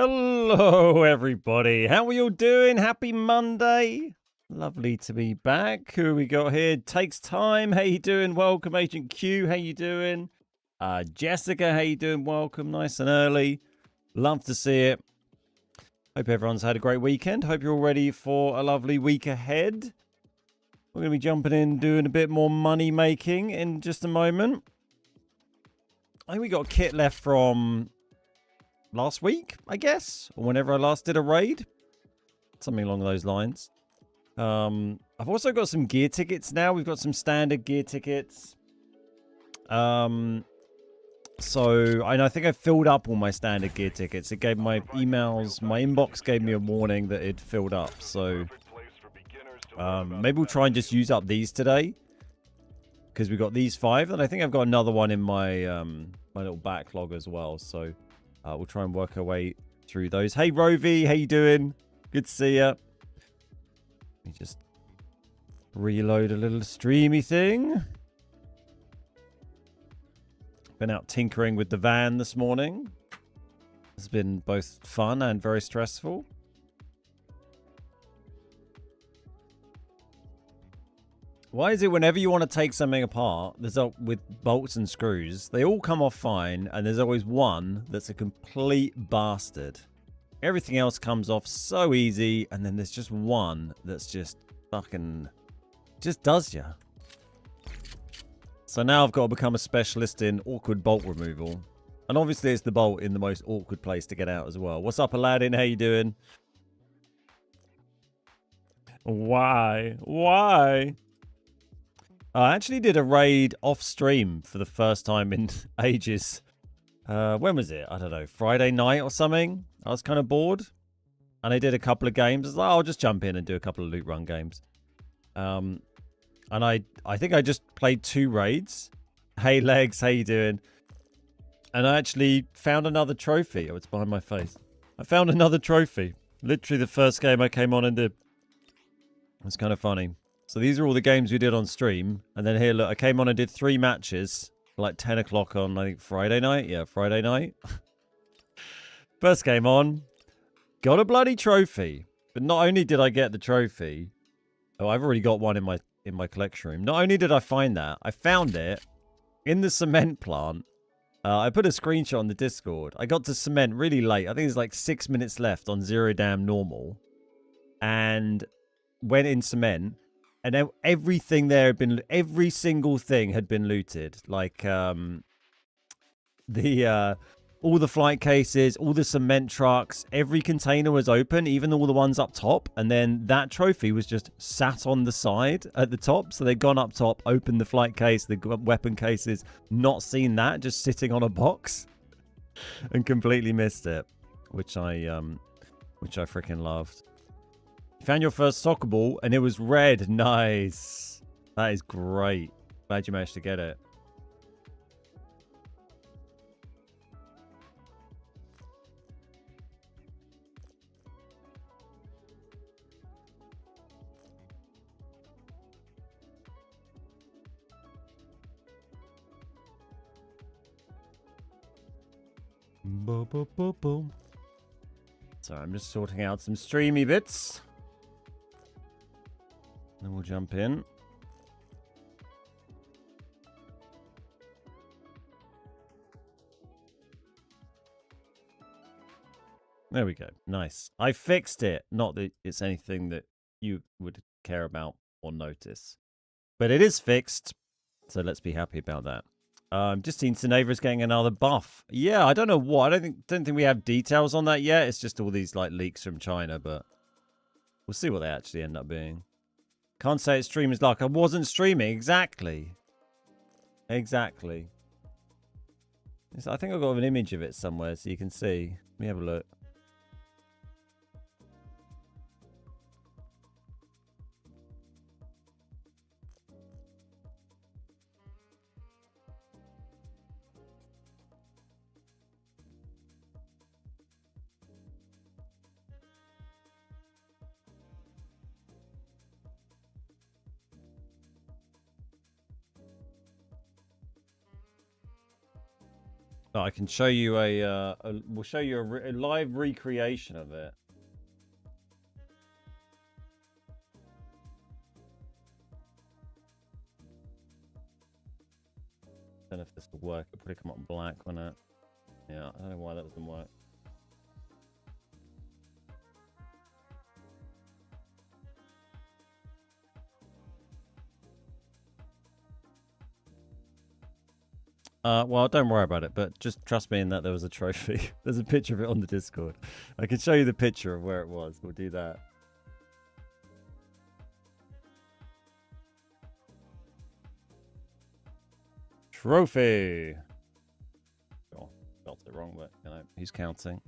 Hello, everybody. How are you all doing? Happy Monday. Lovely to be back. Who we got here? Takes time. How you doing? Welcome, Agent Q. How you doing? Jessica, how you doing? Welcome. Nice and early. Love to see it. Hope everyone's had a great weekend. Hope you're all ready for a lovely week ahead. We're going to be jumping in, doing a bit more money making in just a moment. I think we got a kit left from last week, I guess, or whenever I last did a raid, something along those lines. I've also got some gear tickets now. We've got some standard gear tickets. So I think I filled up all my standard gear tickets. It gave my emails, my inbox gave me a warning that it filled up. So maybe we'll try and just use up these today, because we got these 5, and I think I've got another one in my my little backlog as well. So we'll try and work our way through those. Hey, Rovi, how you doing? Good to see ya. Let me just reload a little streamy thing. Been out tinkering with the van this morning. It's been both fun and very stressful. Why is it whenever you want to take something apart, there's with bolts and screws, they all come off fine, and there's always one that's a complete bastard. Everything else comes off so easy, and then there's just one that's just fucking just does ya. So now I've got to become a specialist in awkward bolt removal. And obviously it's the bolt in the most awkward place to get out as well. What's up, Aladdin? How you doing? Why? Why? I actually did a raid off stream for the first time in ages. When was it? I don't know. Friday night or something. I was kind of bored. And I did a couple of games. I was like, I'll just jump in and do a couple of loot run games. And I think I just played 2 raids. Hey, Legs, how you doing? And I actually found another trophy. Oh, it's behind my face. I found another trophy. Literally the first game I came on and did. It's kind of funny. So these are all the games we did on stream. And then here, look, I came on and did 3 matches. Like 10 o'clock on, I think, Friday night. Yeah, Friday night. First game on. Got a bloody trophy. But not only did I get the trophy. Oh, I've already got one in my collection room. Not only did I find that, I found it in the cement plant. I put a screenshot on the Discord. I got to cement really late. I think there's like 6 minutes left on 0 damn normal. And went in cement. And everything there had been, every single thing had been looted. Like, all the flight cases, all the cement trucks, every container was open, even all the ones up top. And then that trophy was just sat on the side at the top. So they'd gone up top, opened the flight case, the weapon cases, not seen that, just sitting on a box and completely missed it, which I freaking loved. You found your first soccer ball and it was red. Nice. That is great. Glad you managed to get it. Boom, boom, boom, boom. So I'm just sorting out some streamy bits. Then we'll jump in. There we go. Nice. I fixed it. Not that it's anything that you would care about or notice. But it is fixed. So let's be happy about that. Just seen Sineva's getting another buff. Yeah, I don't know what. I don't think we have details on that yet. It's just all these like leaks from China, but we'll see what they actually end up being. Can't say it's streamer's luck. I wasn't streaming. Exactly. Exactly. I think I've got an image of it somewhere so you can see. Let me have a look. Oh, I can show you we'll show you a live recreation of it. I don't know if this will work. It'll probably come up black, won't it? Yeah, I don't know why that doesn't work. Well, don't worry about it, but just trust me in that there was a trophy. There's a picture of it on the Discord. I can show you the picture of where it was. We'll do that. Trophy. Oh, spelled it wrong, but you know, who's counting?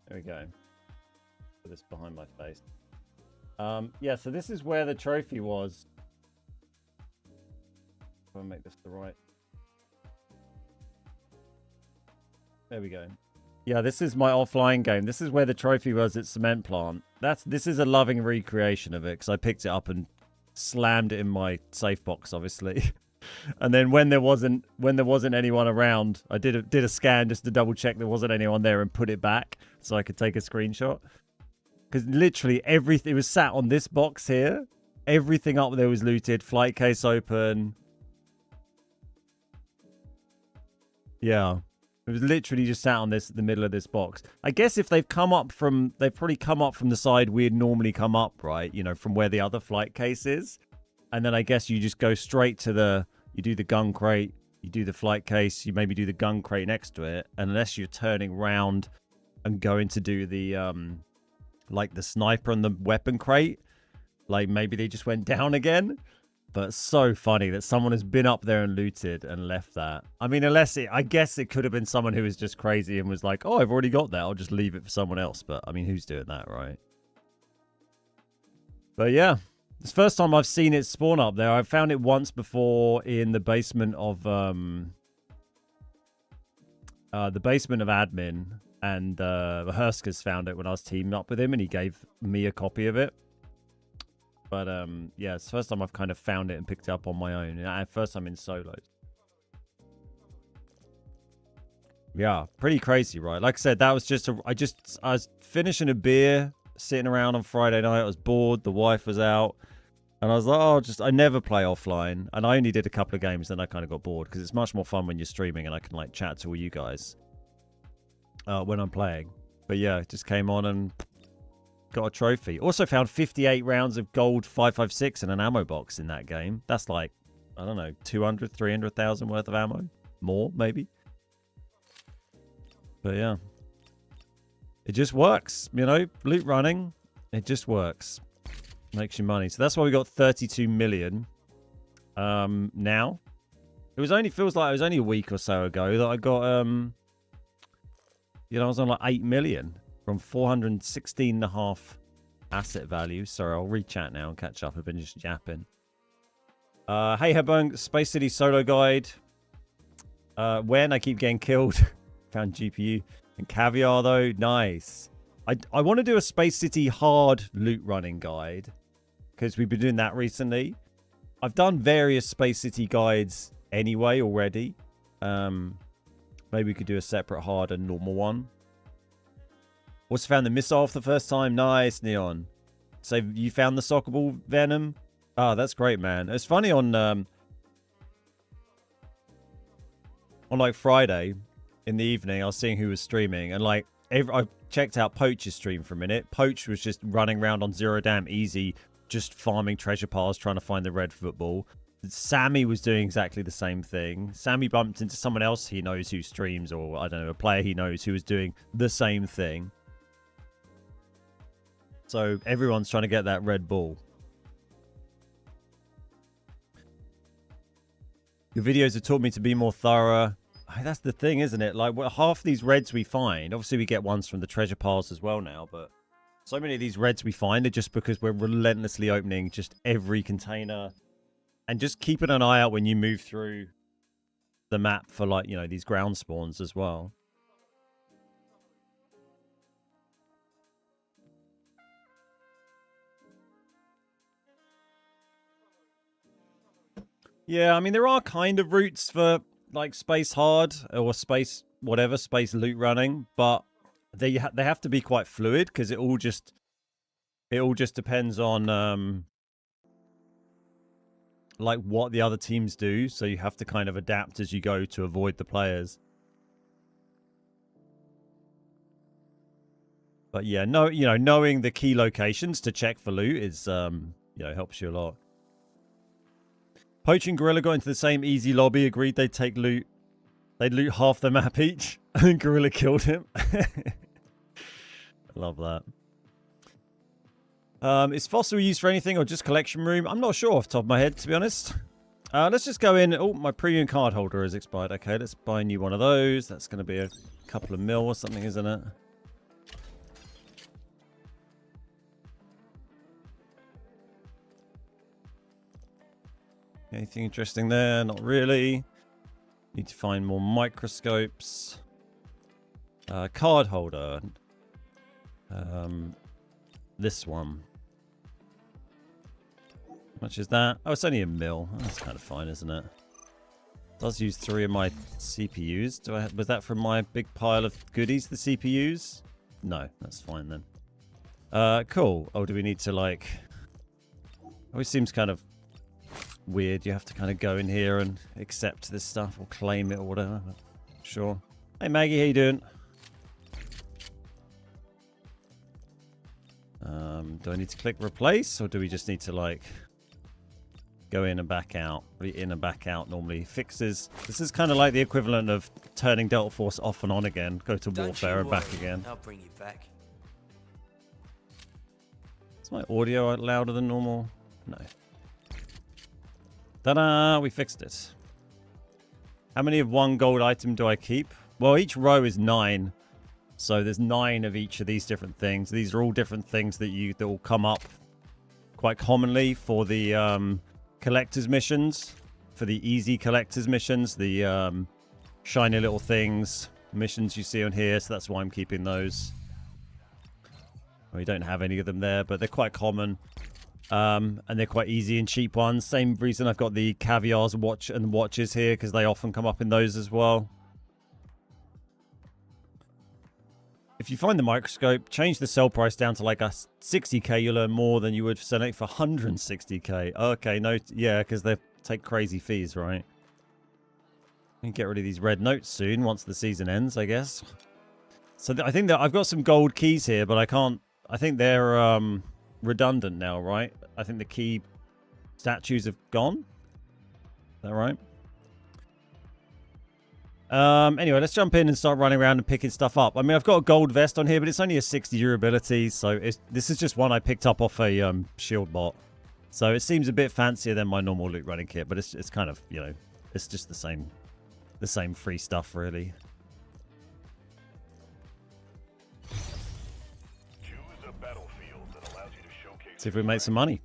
There we go. Put this behind my face. Yeah, so this is where the trophy was. I'll make this the right. There we go. Yeah, this is my offline game. This is where the trophy was at Cement Plant. This is a loving recreation of it because I picked it up and slammed it in my safe box, obviously. And then when there wasn't anyone around, I did a scan just to double check there wasn't anyone there and put it back so I could take a screenshot. Because literally everything was sat on this box here. Everything up there was looted. Flight case open. Yeah. It was literally just sat on the middle of this box. I guess if they've probably come up from the side we'd normally come up, right? You know, from where the other flight case is. And then I guess you just go straight to you do the gun crate, you do the flight case, you maybe do the gun crate next to it. And unless you're turning round and going to do the, like the sniper and the weapon crate, like maybe they just went down again. But so funny that someone has been up there and looted and left that. I mean, I guess it could have been someone who was just crazy and was like, oh, I've already got that. I'll just leave it for someone else. But I mean, who's doing that, right? But yeah, it's the first time I've seen it spawn up there. I've found it once before in the basement of admin. And Hurskers found it when I was teaming up with him and he gave me a copy of it. But yeah, it's the first time I've kind of found it and picked it up on my own. First time in solos. Yeah, pretty crazy, right? Like I said, that was just I was finishing a beer, sitting around on Friday night. I was bored. The wife was out. And I was like, oh, I never play offline. And I only did a couple of games, then I kind of got bored. Because it's much more fun when you're streaming and I can like chat to all you guys when I'm playing. But yeah, just came on and got a trophy. Also found 58 rounds of gold 5.56 in an ammo box in that game. That's like, I don't know, 200, 300,000 worth of ammo. More, maybe. But yeah. It just works, you know, loot running. It just works. Makes you money. So that's why we got 32 million now. Feels like it was only a week or so ago that I got, you know, I was on like 8 million. From 416.5 asset value. Sorry, I'll re-chat now and catch up. I've been just yapping. Hey, Hebung, Space City solo guide. When I keep getting killed. Found GPU. And caviar, though. Nice. I want to do a Space City hard loot running guide. Because we've been doing that recently. I've done various Space City guides anyway already. Maybe we could do a separate hard and normal one. Also found the missile for the first time. Nice, Neon. So you found the soccer ball venom? Oh, that's great, man. It's funny on like Friday in the evening, I was seeing who was streaming. And like, I checked out Poach's stream for a minute. Poach was just running around on Zero Damn Easy, just farming treasure piles, trying to find the red football. Sammy was doing exactly the same thing. Sammy bumped into someone else he knows who streams, or I don't know, a player he knows who was doing the same thing. So everyone's trying to get that red ball. Your videos have taught me to be more thorough. That's the thing, isn't it? Like, half these reds we find, obviously we get ones from the treasure piles as well now, but so many of these reds we find are just because we're relentlessly opening just every container and just keeping an eye out when you move through the map for, like, you know, these ground spawns as well. Yeah, I mean, there are kind of routes for, like, space hard or space whatever, space loot running, but they have to be quite fluid because it all just depends on, like, what the other teams do, so you have to kind of adapt as you go to avoid the players. But yeah, knowing the key locations to check for loot is, helps you a lot. Poach and Gorilla got into the same easy lobby, agreed they'd take loot. They'd loot half the map each, and Gorilla killed him. I love that. Is Fossil used for anything or just collection room? I'm not sure off the top of my head, to be honest. Let's just go in. Oh, my premium card holder has expired. Okay, let's buy a new one of those. That's going to be a couple of mil or something, isn't it? Anything interesting there? Not really. Need to find more microscopes. Card holder. This one. How much is that? Oh, it's only a mil. That's kind of fine, isn't it? Does use 3 of my CPUs. Was that from my big pile of goodies, the CPUs? No, that's fine then. Cool. Oh, do we need to, like... Always seems kind of weird. You have to kind of go in here and accept this stuff or claim it or whatever. Sure. Hey, Maggie, how you doing? Do I need to click replace or do we just need to, like... go in and back out. In and back out normally fixes. This is kind of like the equivalent of turning Delta Force off and on again. Go to warfare and back again. I'll bring you back. Is my audio louder than normal? No. Ta-da! We fixed it. How many of one gold item do I keep? Well, each row is 9. So there's 9 of each of these different things. These are all different things that will come up quite commonly for the collector's missions, for the easy collector's missions, the shiny little things, missions you see on here. So that's why I'm keeping those. We don't have any of them there, but they're quite common. And they're quite easy and cheap ones. Same reason I've got the caviars watches here, because they often come up in those as well. If you find the microscope, change the sell price down to like a 60k, you'll earn more than you would selling it for 160k. Okay, no, yeah, because they take crazy fees, right? We can get rid of these red notes soon once the season ends, I guess. So I think that I've got some gold keys here, but I can't. I think they're redundant now, right? I think the key statues have gone. Is that right? Anyway, let's jump in and start running around and picking stuff up. I mean, I've got a gold vest on here, but it's only a 60 durability, so this is just one I picked up off a shield bot. So it seems a bit fancier than my normal loot running kit, but it's kind of, it's just the same free stuff, really. Choose a battlefield that allows you to showcase. See if we make some money.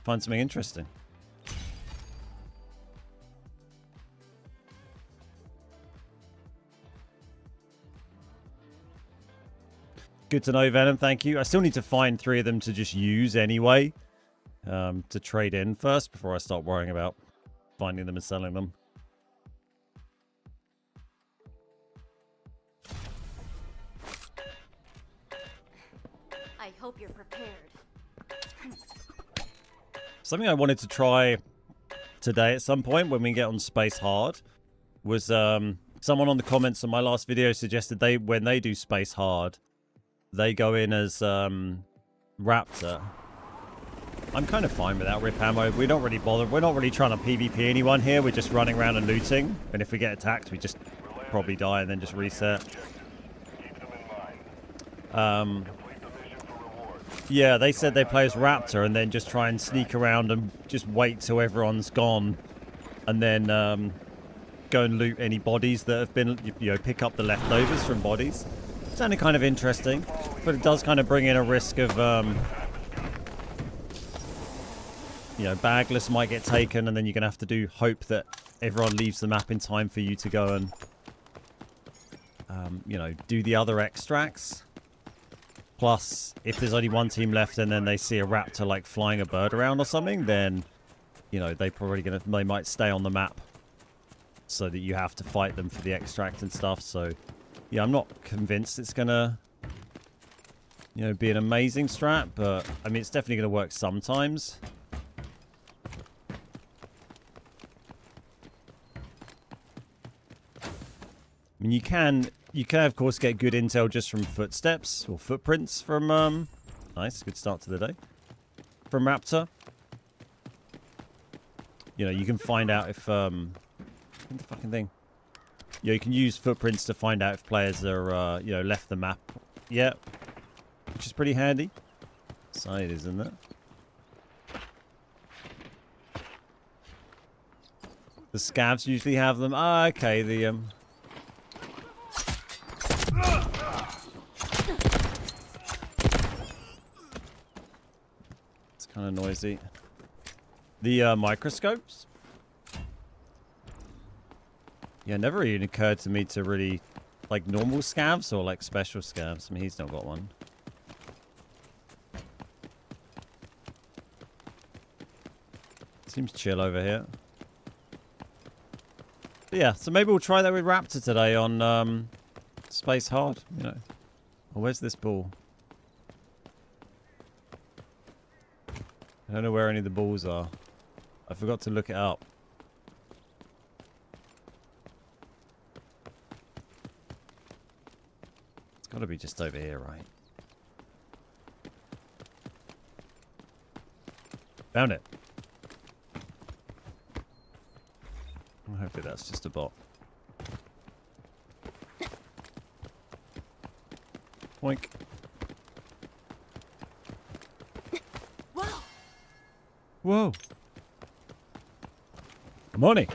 Find something interesting. Good to know, Venom. Thank you. I still need to find 3 of them to just use anyway. To trade in first before I start worrying about finding them and selling them. I hope you're prepared. Something I wanted to try today at some point when we get on Space Hard was someone on the comments on my last video suggested when they do Space Hard, they go in as Raptor. I'm kind of fine without rip ammo. We're not really bothered. We're not really trying to PvP anyone here. We're just running around and looting. And if we get attacked, we just probably die and then just reset. Yeah, they said they play as Raptor and then just try and sneak around and just wait till everyone's gone. And then go and loot any bodies that have been, pick up the leftovers from bodies. Sounded kind of interesting, but it does kind of bring in a risk of, bagless might get taken, and then you're going to have to hope that everyone leaves the map in time for you to go and, do the other extracts. Plus, if there's only one team left and then they see a raptor, like, flying a bird around or something, then you know, they might stay on the map so that you have to fight them for the extract and stuff. So, yeah, I'm not convinced it's gonna, you know, be an amazing strat, but I mean, it's definitely gonna work sometimes. I mean, you can of course get good intel just from footsteps or footprints from nice, good start to the day. From Raptor. You know, you can find out if what the fucking thing. Yeah, you can use footprints to find out if players are you know, left the map. Yeah. Which is pretty handy. Side, isn't it? The scavs usually have them. Ah, okay, the it's kind of noisy. The microscopes? Yeah, never even occurred to me to really like normal scavs or like special scavs. I mean, he's not got one. Seems chill over here. But yeah, so maybe we'll try that with Raptor today on Space Hard, you know. Oh, where's this ball? I don't know where any of the balls are. I forgot to look it up. It's got to be just over here, right? Found it. Hopefully that's just a bot. Oink. Whoa! Whoa. Money.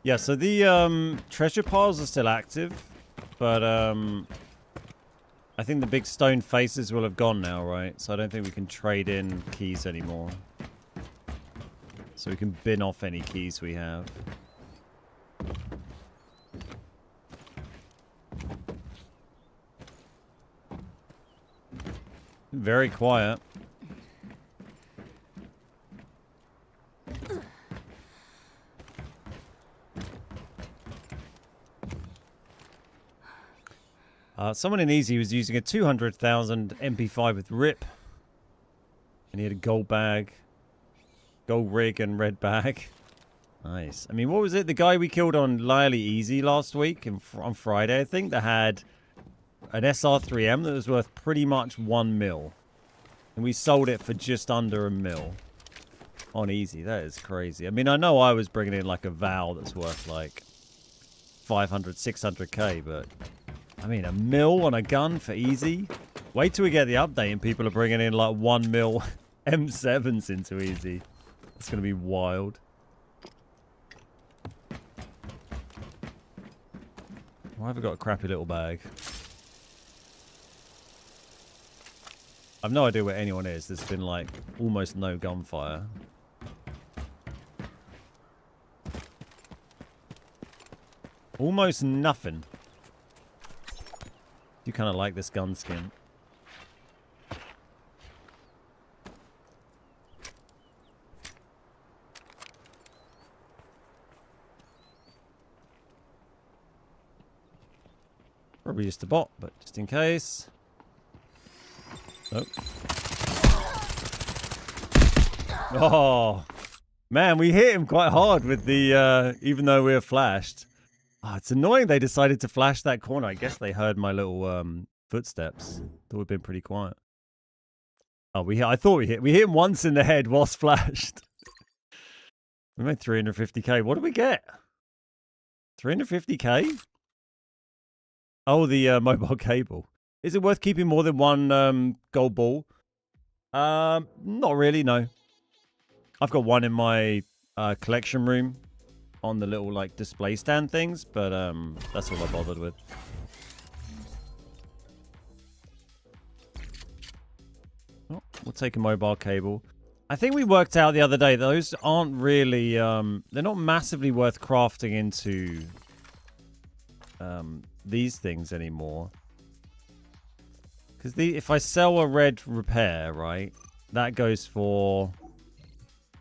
Yeah, so the treasure piles are still active, but I think the big stone faces will have gone now, right? So I don't think we can trade in keys anymore. So we can bin off any keys we have. Very quiet. Someone in Easy was using a 200,000 MP5 with RIP. And he had a gold bag. Gold rig and red bag. Nice. I mean, what was it? The guy we killed on Lily Easy last week, on Friday, I think, that had an SR3M that was worth pretty much 1 mil. And we sold it for just under 1 mil. On Easy. That is crazy. I mean, I know I was bringing in like a Val that's worth like 500, 600k, but I mean, 1 mil on a gun for Easy? Wait till we get the update and people are bringing in like 1 mil M7s into Easy. It's going to be wild. Why have I got a crappy little bag? I've no idea where anyone is. There's been like almost no gunfire. Almost nothing. You kind of like this gun skin. Probably just a bot, but just in case. Nope. Oh, man, we hit him quite hard with the, even though we were flashed. Oh, it's annoying they decided to flash that corner. I guess they heard my little footsteps. Thought we'd been pretty quiet. Oh, I thought we hit him once in the head whilst flashed. We made 350k. What did we get? 350k? Oh, the mobile cable. Is it worth keeping more than one gold ball? Not really, no. I've got one in my collection room on the little like display stand things, but that's all I bothered with. Oh, we'll take a mobile cable. I think we worked out the other day those aren't really they're not massively worth crafting into these things anymore. Because if I sell a red repair, right, that goes for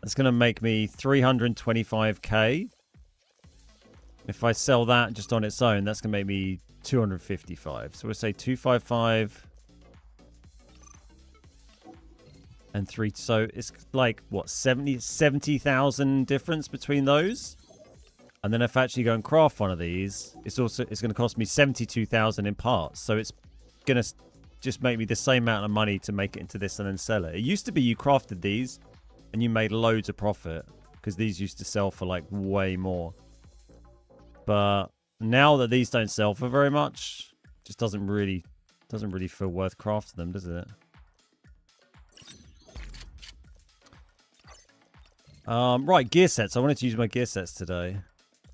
That's going to make me 325k. If I sell that just on its own, that's going to make me 255. So we'll say 255 and 3. So it's like, what, 70,000 difference between those? And then if I actually go and craft one of these, it's going to cost me 72,000 in parts. So it's going to just make me the same amount of money to make it into this and then sell it. It used to be you crafted these and you made loads of profit because these used to sell for like way more. But now that these don't sell for very much, it just doesn't really feel worth crafting them, does it? Right, gear sets. I wanted to use my gear sets today.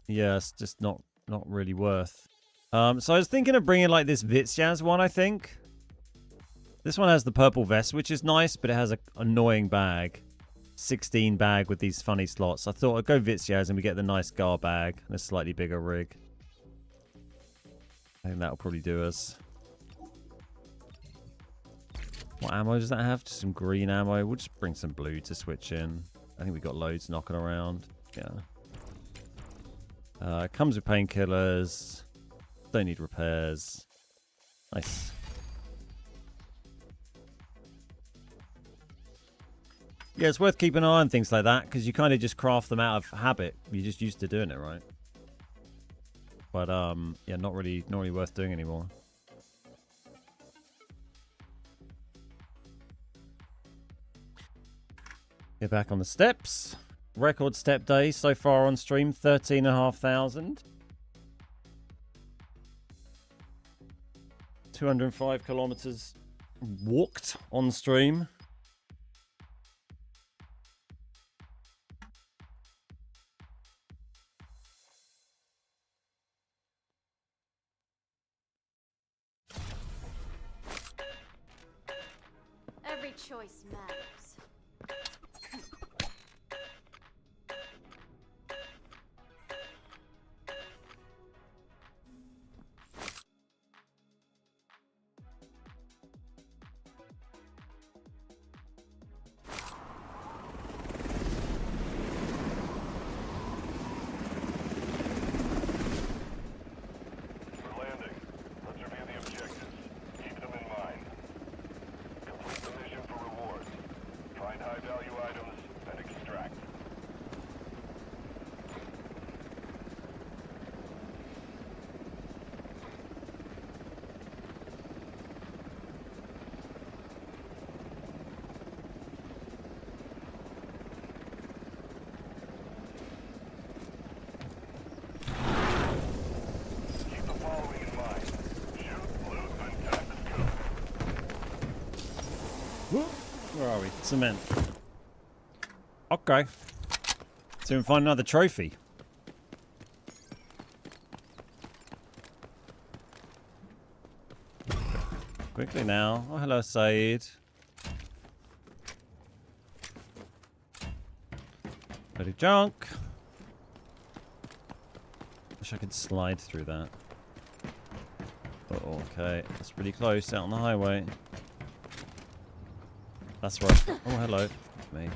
Yeah, it's just not really worth. So I was thinking of bringing like this Vitsjaz one, I think. This one has the purple vest, which is nice, but it has an annoying bag. 16 bag with these funny slots. I thought I'd go Vitsjaz and we get the nice Gar bag and a slightly bigger rig. I think that'll probably do us. What ammo does that have? Just some green ammo. We'll just bring some blue to switch in. I think we got loads knocking around. Yeah. It comes with painkillers. Don't need repairs. Nice. Yeah, it's worth keeping an eye on things like that because you kind of just craft them out of habit. You're just used to doing it, right? But yeah, not really worth doing anymore. Get back on the steps. Record step day so far on stream, 13,500. 205 kilometers walked on stream. Every choice matters. For landing, let's review the objectives. Keep them in mind. Complete the mission for rewards. Find high-value items and extract. Keep the following in mind. Shoot, loot, and tap the scope. Where are we? Cement. Okay. So we can find another trophy. Quickly now. Oh, hello, Saeed. Bit of junk. Wish I could slide through that. Oh, okay. That's pretty close out on the highway. That's right. Oh, hello. Me.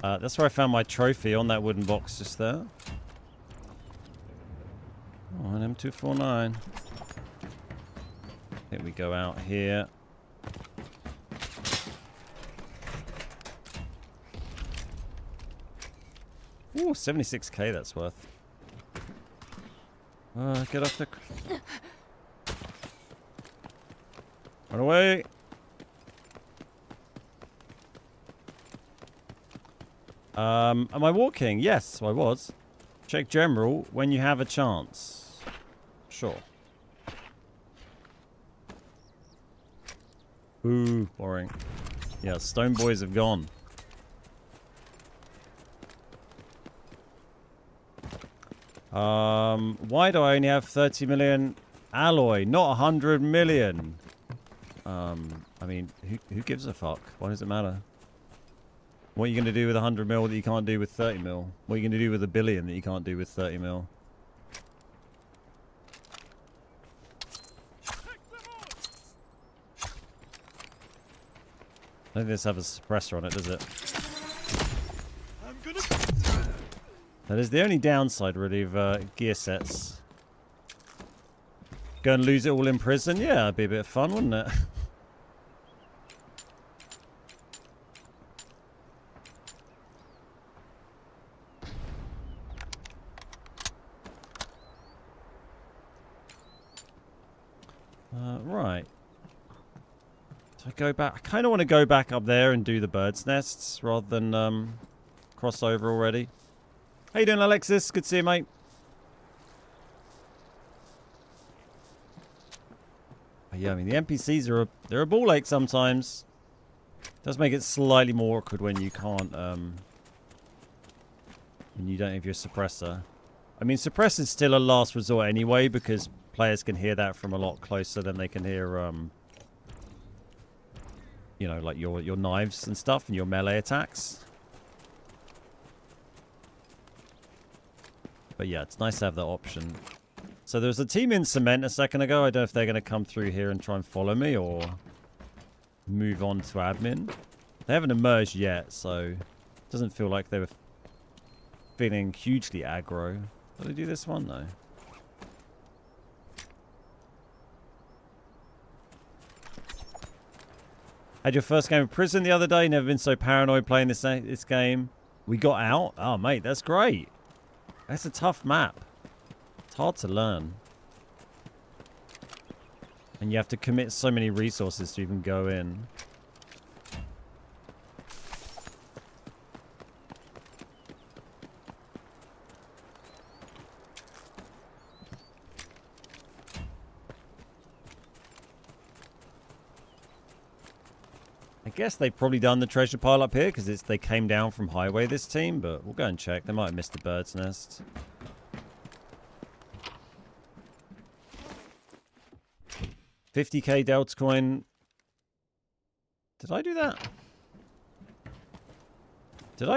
That's where I found my trophy on that wooden box just there. Oh, an M249. I think we go out here. Ooh, 76k that's worth. Get off the... Run away! Am I walking? Yes, I was. Check general when you have a chance. Sure. Ooh, boring. Yeah, stone boys have gone. Why do I only have 30 million alloy, not 100 million? I mean, who gives a fuck? Why does it matter? What are you going to do with 100 mil that you can't do with 30 mil? What are you going to do with 1 billion that you can't do with 30 mil? I don't think this has a suppressor on it, does it? That is the only downside, really, of gear sets. Go and lose it all in prison? Yeah, that'd be a bit of fun, wouldn't it? Right. So I go back. I kind of want to go back up there and do the bird's nests rather than cross over already. How you doing, Alexis? Good to see you, mate. But yeah, I mean, the NPCs they're a ball ache sometimes. Does make it slightly more awkward when you can't, when you don't have your suppressor. I mean, suppressor's still a last resort anyway, because players can hear that from a lot closer than they can hear, you know, like your knives and stuff and your melee attacks. But yeah, it's nice to have that option. So there was a team in cement a second ago. I don't know if they're going to come through here and try and follow me or move on to admin. They haven't emerged yet, so it doesn't feel like they were feeling hugely aggro. Did I do this one? No. Had your first game of prison the other day. Never been so paranoid playing this game. We got out. Oh, mate, that's great. That's a tough map. It's hard to learn. And you have to commit so many resources to even go in. I guess they've probably done the treasure pile up here because they came down from highway, this team, but we'll go and check. They might have missed the bird's nest. $50k Delta coin. Did I do that? Did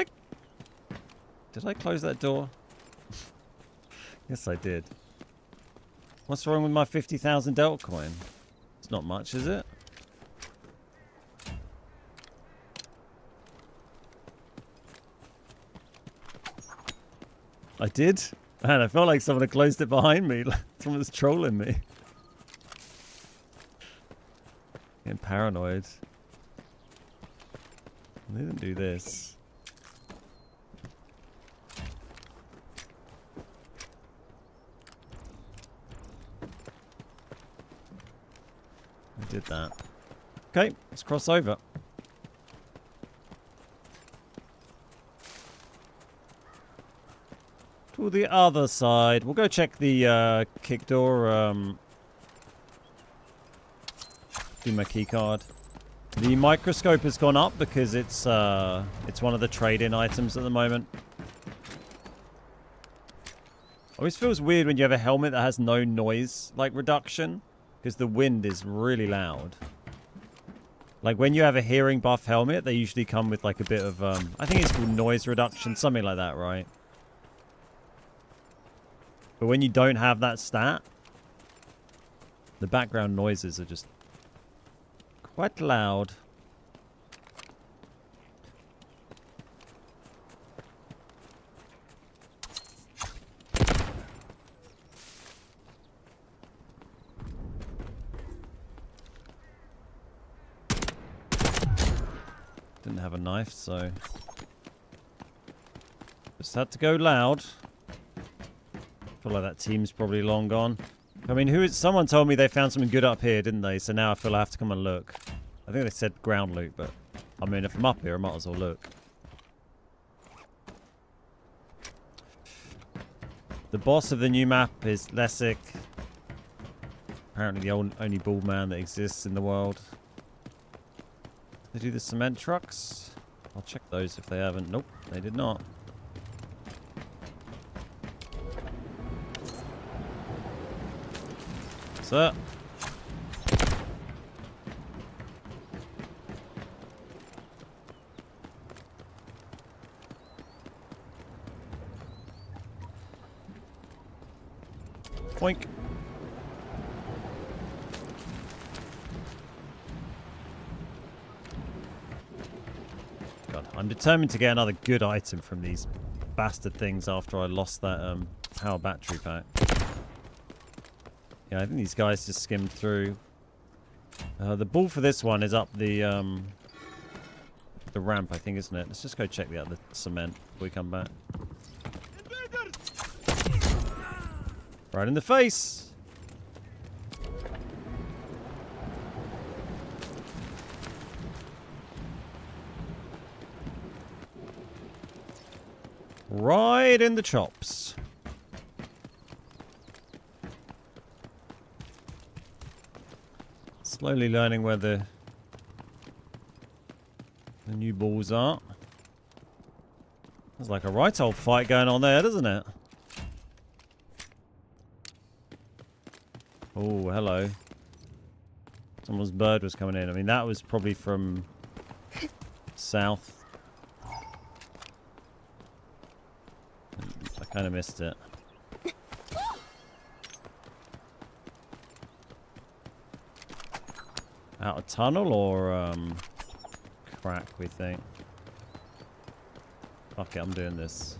I close that door? Yes, I did. What's wrong with my 50,000 Delta coin? It's not much, is it? I did? Man, I felt like someone had closed it behind me. Someone was trolling me. Getting paranoid. They didn't do this. I did that. Okay, let's cross over. To the other side. We'll go check the kick door. Do my key card. The microscope has gone up because it's one of the trade-in items at the moment. Always feels weird when you have a helmet that has no noise like reduction because the wind is really loud. Like when you have a hearing buff helmet, they usually come with like a bit of I think it's called noise reduction, something like that, right? But when you don't have that stat, the background noises are just quite loud. Didn't have a knife, so just had to go loud. I feel like that team's probably long gone. I mean, someone told me they found something good up here, didn't they? So now I feel I have to come and look. I think they said ground loot, but I mean, if I'm up here, I might as well look. The boss of the new map is Lessig. Apparently the only bald man that exists in the world. They do the cement trucks? I'll check those if they haven't. Nope, they did not. Sir. Boink. I'm determined to get another good item from these bastard things after I lost that power battery pack. Yeah, I think these guys just skimmed through. The ball for this one is up the ramp, I think, isn't it? Let's just go check the other cement before we come back. Right in the face! Right in the chops. Slowly learning where the new balls are. There's like a right old fight going on there, doesn't it? Oh, hello. Someone's bird was coming in. I mean, that was probably from south. I kind of missed it. Out a tunnel or crack, we think. Fuck it, I'm doing this.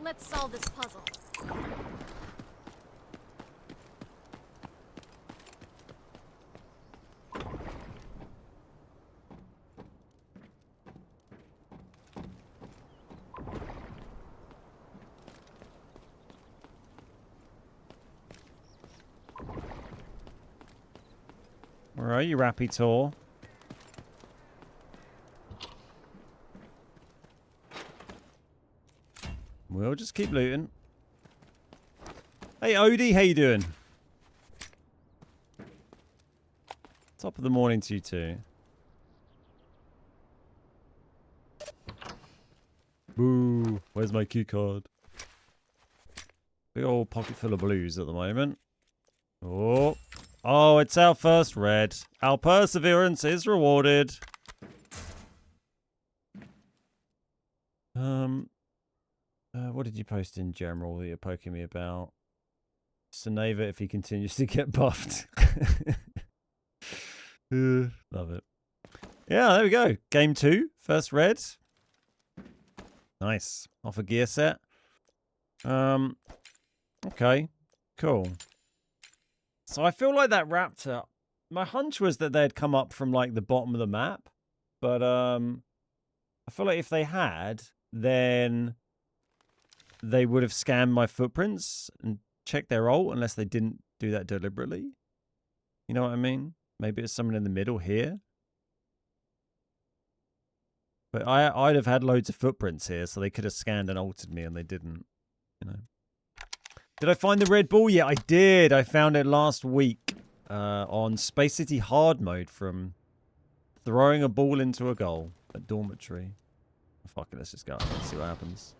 Let's solve this puzzle. Where are you, Rappy Tor? We'll just keep looting. Hey, Odie, how you doing? Top of the morning to you too. Boo! Where's my key card? Big old pocket full of blues at the moment. Oh. Oh, it's our first red. Our perseverance is rewarded. What did you post in general that you're poking me about? Seneva if he continues to get buffed. Love it. Yeah, there we go. Game 2. First red. Nice. Off a gear set. Okay. Cool. So I feel like that raptor, my hunch was that they'd come up from like the bottom of the map. But I feel like if they had, then they would have scanned my footprints and checked their ult, unless they didn't do that deliberately. You know what I mean? Maybe it's someone in the middle here. But I'd have had loads of footprints here, so they could have scanned and ulted me, and they didn't. You know. Did I find the red ball? Yeah, I did. I found it last week on Space City hard mode from throwing a ball into a goal at dormitory. Fuck it, let's just go and see what happens.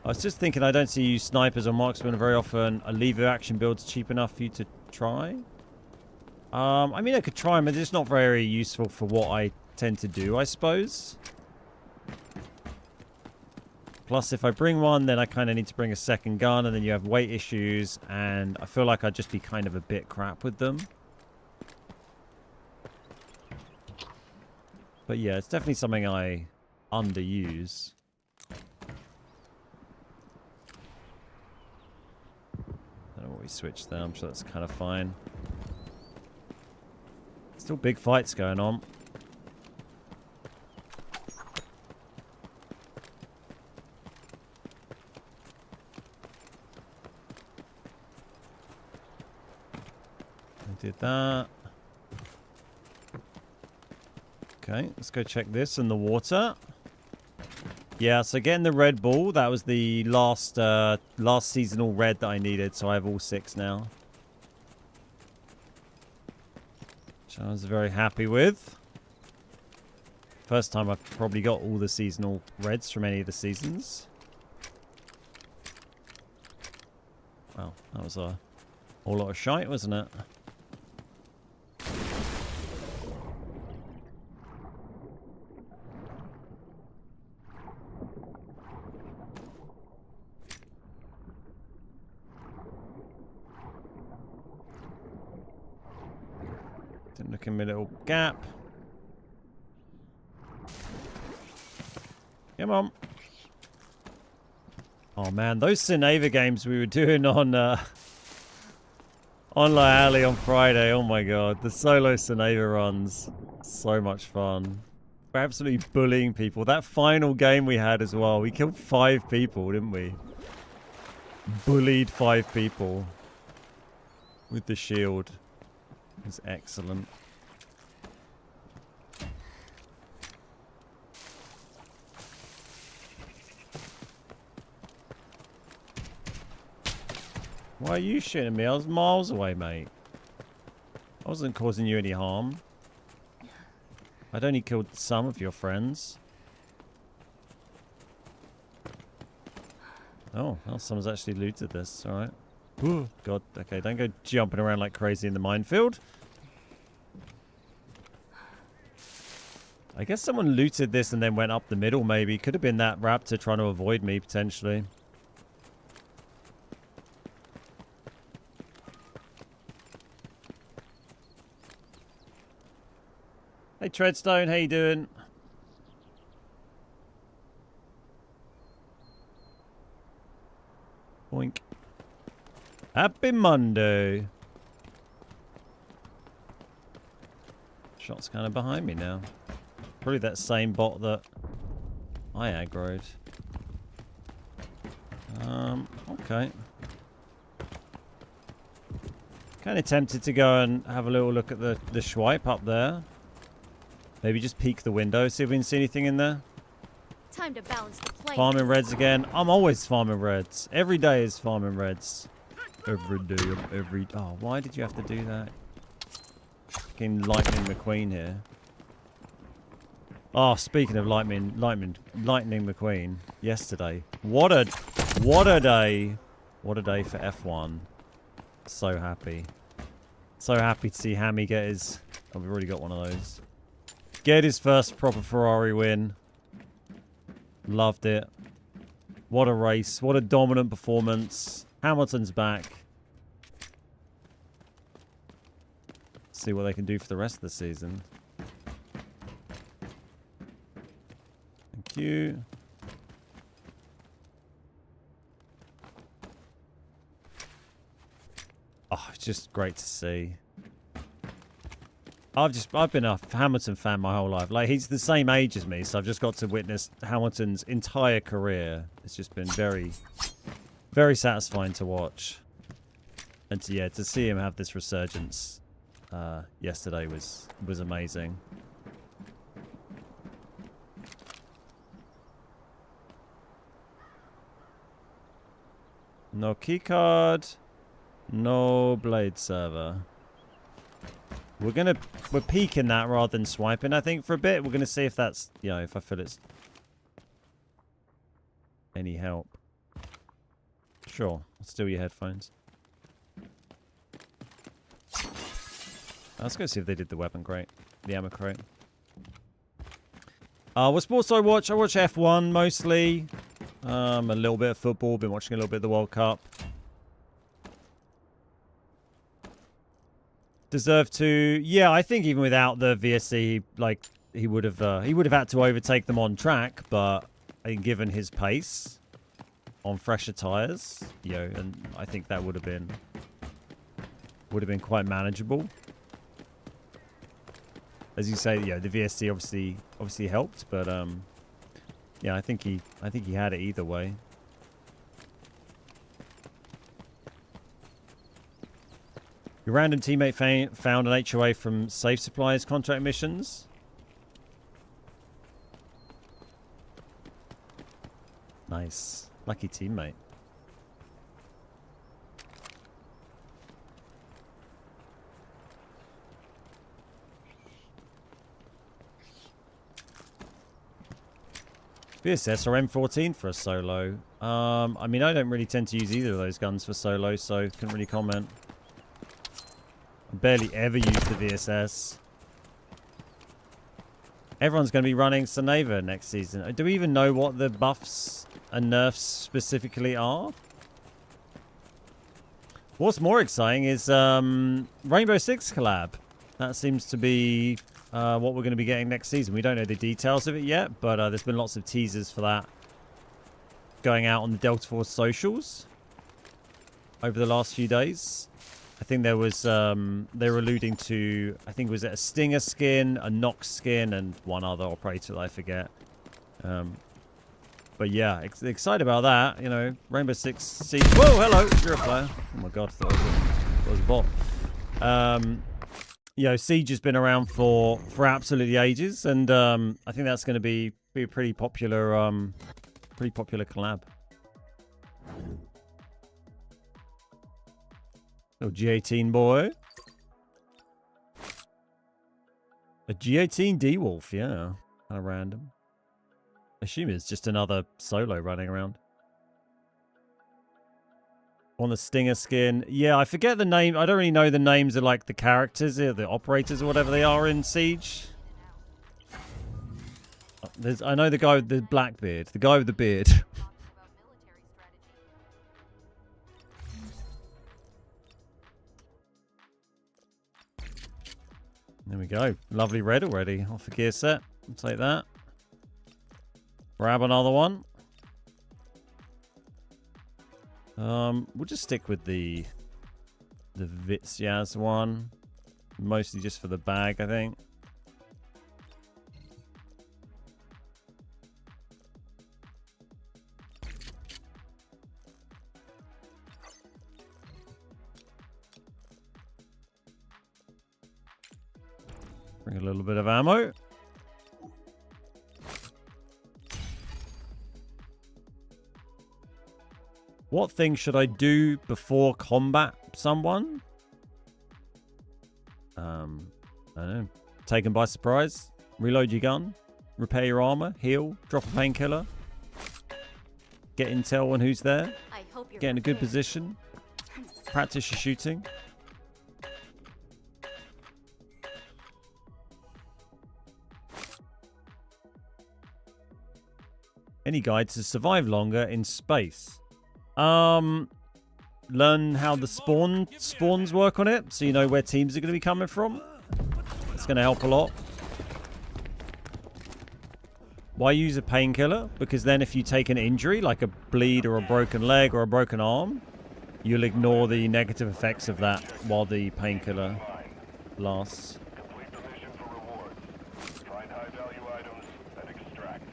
I was just thinking, I don't see you snipers or marksmen very often. A lever action build's cheap enough for you to try? I mean, I could try them, but it's not very useful for what I tend to do, I suppose. Plus, if I bring one, then I kind of need to bring a second gun, and then you have weight issues, and I feel like I'd just be kind of a bit crap with them. But yeah, it's definitely something I underuse. I don't know what we switched there. I'm sure that's kind of fine. Still big fights going on. I did that. Okay, let's go check this in the water. Yeah, so getting the red ball, that was the last seasonal red that I needed, so I have all 6 now. Which I was very happy with. First time I've probably got all the seasonal reds from any of the seasons. Wow, that was a whole lot of shite, wasn't it? Look in my little gap. Come on. Oh man, those Cineva games we were doing on Alley on Friday. Oh my god, the solo Cineva runs, so much fun. We're absolutely bullying people. That final game we had as well, we killed 5 people, didn't we? Bullied 5 people with the shield. It was excellent. Why are you shooting me? I was miles away, mate. I wasn't causing you any harm. I'd only killed some of your friends. Oh, well, someone's actually looted this. Alright. God, okay, don't go jumping around like crazy in the minefield. I guess someone looted this and then went up the middle, maybe. Could have been that raptor trying to avoid me, potentially. Hey Treadstone, how you doing? Boink. Happy Monday. Shot's kind of behind me now. Probably that same bot that I aggroed. Okay. Kind of tempted to go and have a little look at the Schweip up there. Maybe just peek the window, see if we can see anything in there. Time to balance the plane. Farming reds again. I'm always farming reds. Every day is farming reds. Every day, Oh, why did you have to do that? Fucking Lightning McQueen here. Oh, speaking of Lightning McQueen. Yesterday. What a day. What a day for F1. So happy. So happy to see Hammy get his... Oh, we've already got one of those. Get his first proper Ferrari win. Loved it. What a race. What a dominant performance. Hamilton's back. See what they can do for the rest of the season. Thank you. Oh, it's just great to see. I've been a Hamilton fan my whole life. Like, he's the same age as me, so I've just got to witness Hamilton's entire career. It's just been very, very satisfying to watch. And to see him have this resurgence yesterday was amazing. No keycard, no blade server. We're peeking that rather than swiping, I think, for a bit. We're gonna see if that's, if I feel it's any help. Sure, I'll steal your headphones. Let's go see if they did the weapon crate, the ammo crate. What sports do I watch? I watch F1 mostly. A little bit of football. Been watching a little bit of the World Cup. Deserve to, yeah. I think even without the VSC, like he would have had to overtake them on track. But I think given his pace on fresher tires, and I think that would have been quite manageable. As you say, the VSC obviously helped, but yeah, I think he had it either way. Your random teammate found an HOA from Safe Supplies contract missions. Nice. Lucky teammate. VSS or M14 for a solo. I mean, I don't really tend to use either of those guns for solo, so couldn't really comment. I barely ever use the VSS. Everyone's going to be running Sonava next season. Do we even know what the buffs and nerfs specifically are? What's more exciting is Rainbow Six collab. That seems to be what we're going to be getting next season. We don't know the details of it yet, but there's been lots of teasers for that going out on the Delta Force socials over the last few days. I think there was, they were alluding to, I think it was a Stinger skin, a Nox skin, and one other operator that I forget. But yeah, excited about that. You know, Rainbow Six Siege. Whoa, hello, you're a player. Oh my god, I thought it was a bot. You know, Siege has been around for absolutely ages, and I think that's going to be a pretty popular collab. Oh, G18 boy. A G18 D-Wolf, yeah. Kind of random. I assume it's just another solo running around. On the Stinger skin. Yeah, I forget the name. I don't really know the names of like the characters, the operators or whatever they are in Siege. I know the guy with the black beard. The guy with the beard. There we go. Lovely red already. Off the gear set. I'll take that. Grab another one. We'll just stick with the Vitsyaz one. Mostly just for the bag, I think. Bring a little bit of ammo. What thing should I do before combat someone? I don't know. Taken by surprise. Reload your gun. Repair your armor. Heal. Drop a painkiller. Get intel on who's there. I hope you're Get in a good prepared. position. Practice your shooting. Any guide to survive longer in space? Learn how the spawns work on it, so you know where teams are going to be coming from. It's going to help a lot. Why use a painkiller? Because then if you take an injury, like a bleed or a broken leg or a broken arm, you'll ignore the negative effects of that while the painkiller lasts. Complete the mission for rewards. Find high-value items and extract.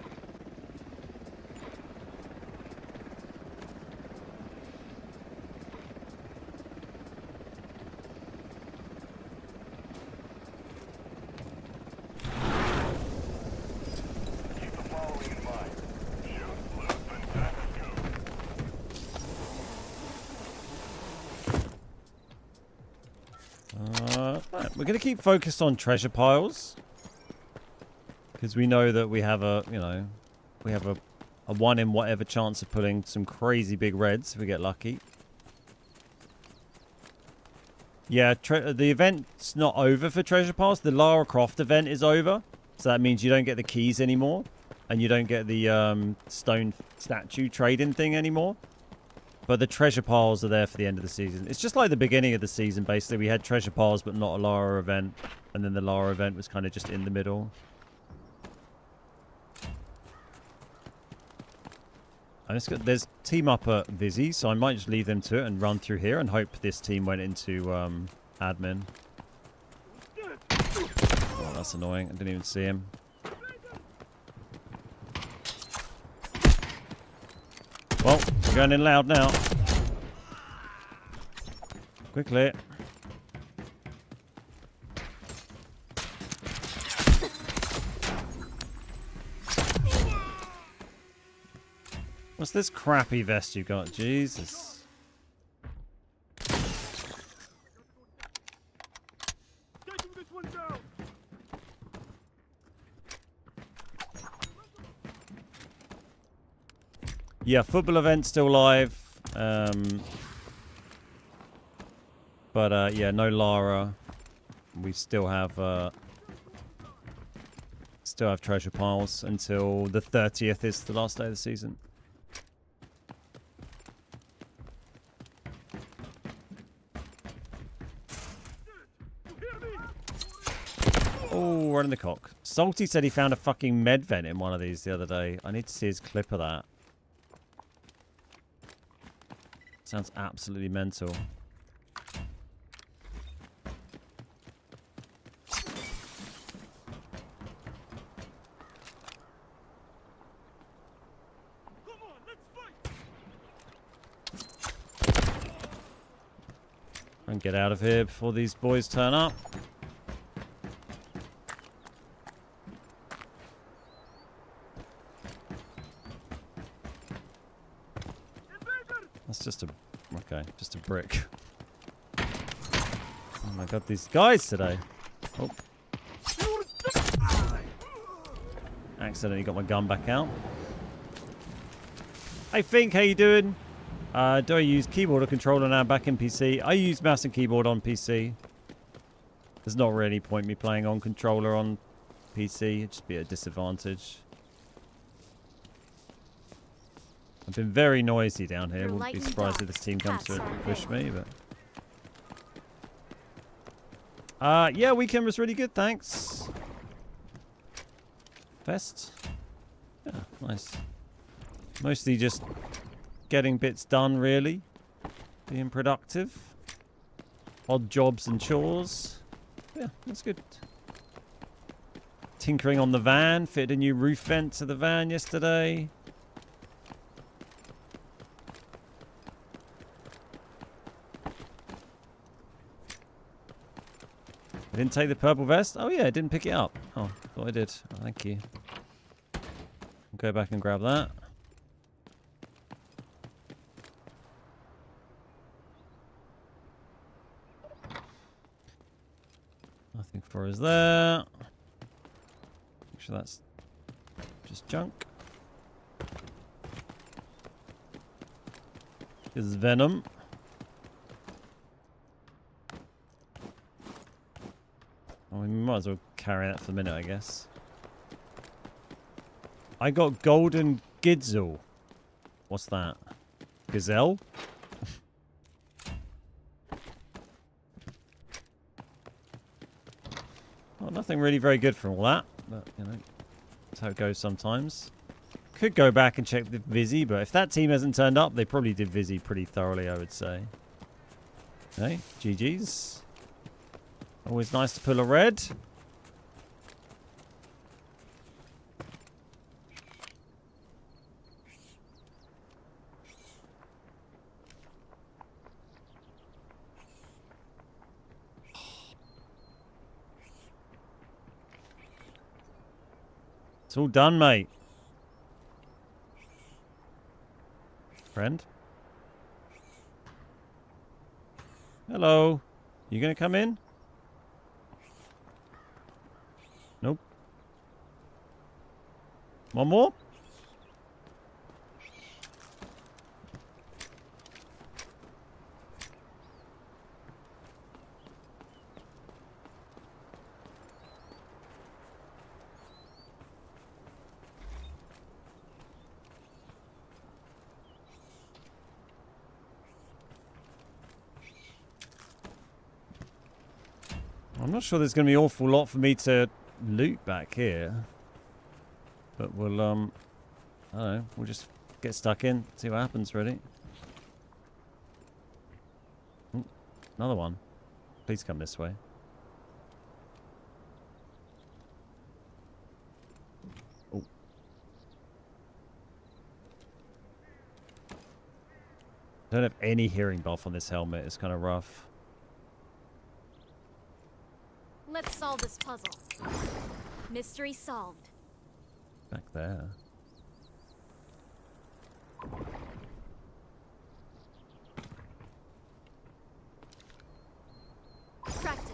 Keep the following in mind. Shoot, loot, and time to scoop. Right, we're going to keep focused on treasure piles. Because we know that we have a, you know, we have a 1 in whatever chance of pulling some crazy big reds if we get lucky. Yeah, the event's not over for treasure piles. The Lara Croft event is over. So that means you don't get the keys anymore. And you don't get the stone statue trading thing anymore. But the treasure piles are there for the end of the season. It's just like the beginning of the season, basically. We had treasure piles, but not a Lara event. And then the Lara event was kind of just in the middle. And there's team up at Vizzy, so I might just leave them to it and run through here and hope this team went into admin. Oh, that's annoying. I didn't even see him. Well, we're going in loud now. Quickly. What's this crappy vest you got? Jesus. Yeah, football event still live. But yeah, no Lara. We still have treasure piles until the 30th is the last day of the season. in the cock. Salty said he found a fucking med vent in one of these the other day. I need to see his clip of that. Sounds absolutely mental. And get out of here before these boys turn up. That's just a... Okay, just a brick. Oh my god, these guys today. Oh. Accidentally got my gun back out. Hey Fink, how you doing? Do I use keyboard or controller now back in PC? I use mouse and keyboard on PC. There's not really any point me playing on controller on PC. It'd just be a disadvantage. I've been very noisy down here. Wouldn't be surprised if this team comes to push me, but... yeah, weekend was really good, thanks. Fest? Yeah, nice. Mostly just getting bits done, really. Being productive. Odd jobs and chores. Yeah, that's good. Tinkering on the van. Fitted a new roof vent to the van yesterday. I didn't take the purple vest? Oh yeah, I didn't pick it up. Oh, thought I did. Oh, thank you. I'll go back and grab that. Nothing for us there. Make sure that's just junk. This is venom. Oh, we might as well carry that for the minute, I guess. I got golden gidzel. What's that? Gazelle? Well, nothing really very good from all that, but you know, that's how it goes sometimes. Could go back and check the Vizzy, but if that team hasn't turned up, they probably did Vizzy pretty thoroughly, I would say. Hey, GG's. Always nice to pull a red. It's all done, mate. Friend? Hello. You gonna come in? Nope. One more? I'm not sure there's going to be an awful lot for me to loot back here. But we'll, I don't know, we'll just get stuck in, see what happens, really. Ooh, another one. Please come this way. Oh. I don't have any hearing buff on this helmet. It's kind of rough. Let's solve this puzzle. Mystery solved. Back there. Cracked it.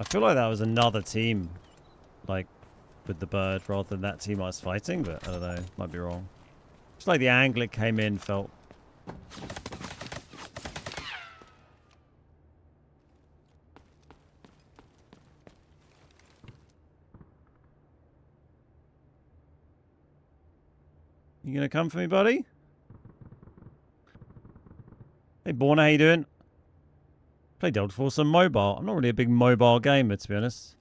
I feel like that was another team, like, with the bird rather than that team I was fighting, but I don't know. Might be wrong. It's like the angle it came in felt... You gonna come for me, buddy? Hey, Borna, how you doing? Play Delta Force on mobile. I'm not really a big mobile gamer, to be honest.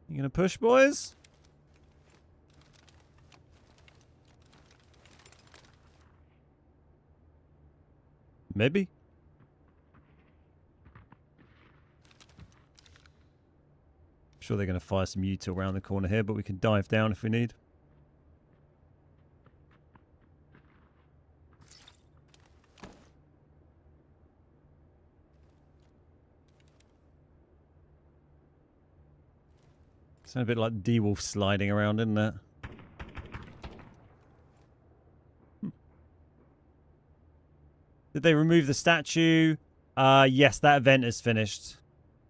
You gonna push, boys? Maybe. Sure they're going to fire some util around the corner here, but we can dive down if we need. Sounds a bit like D-Wolf sliding around, isn't it? Did they remove the statue? Yes, that event is finished.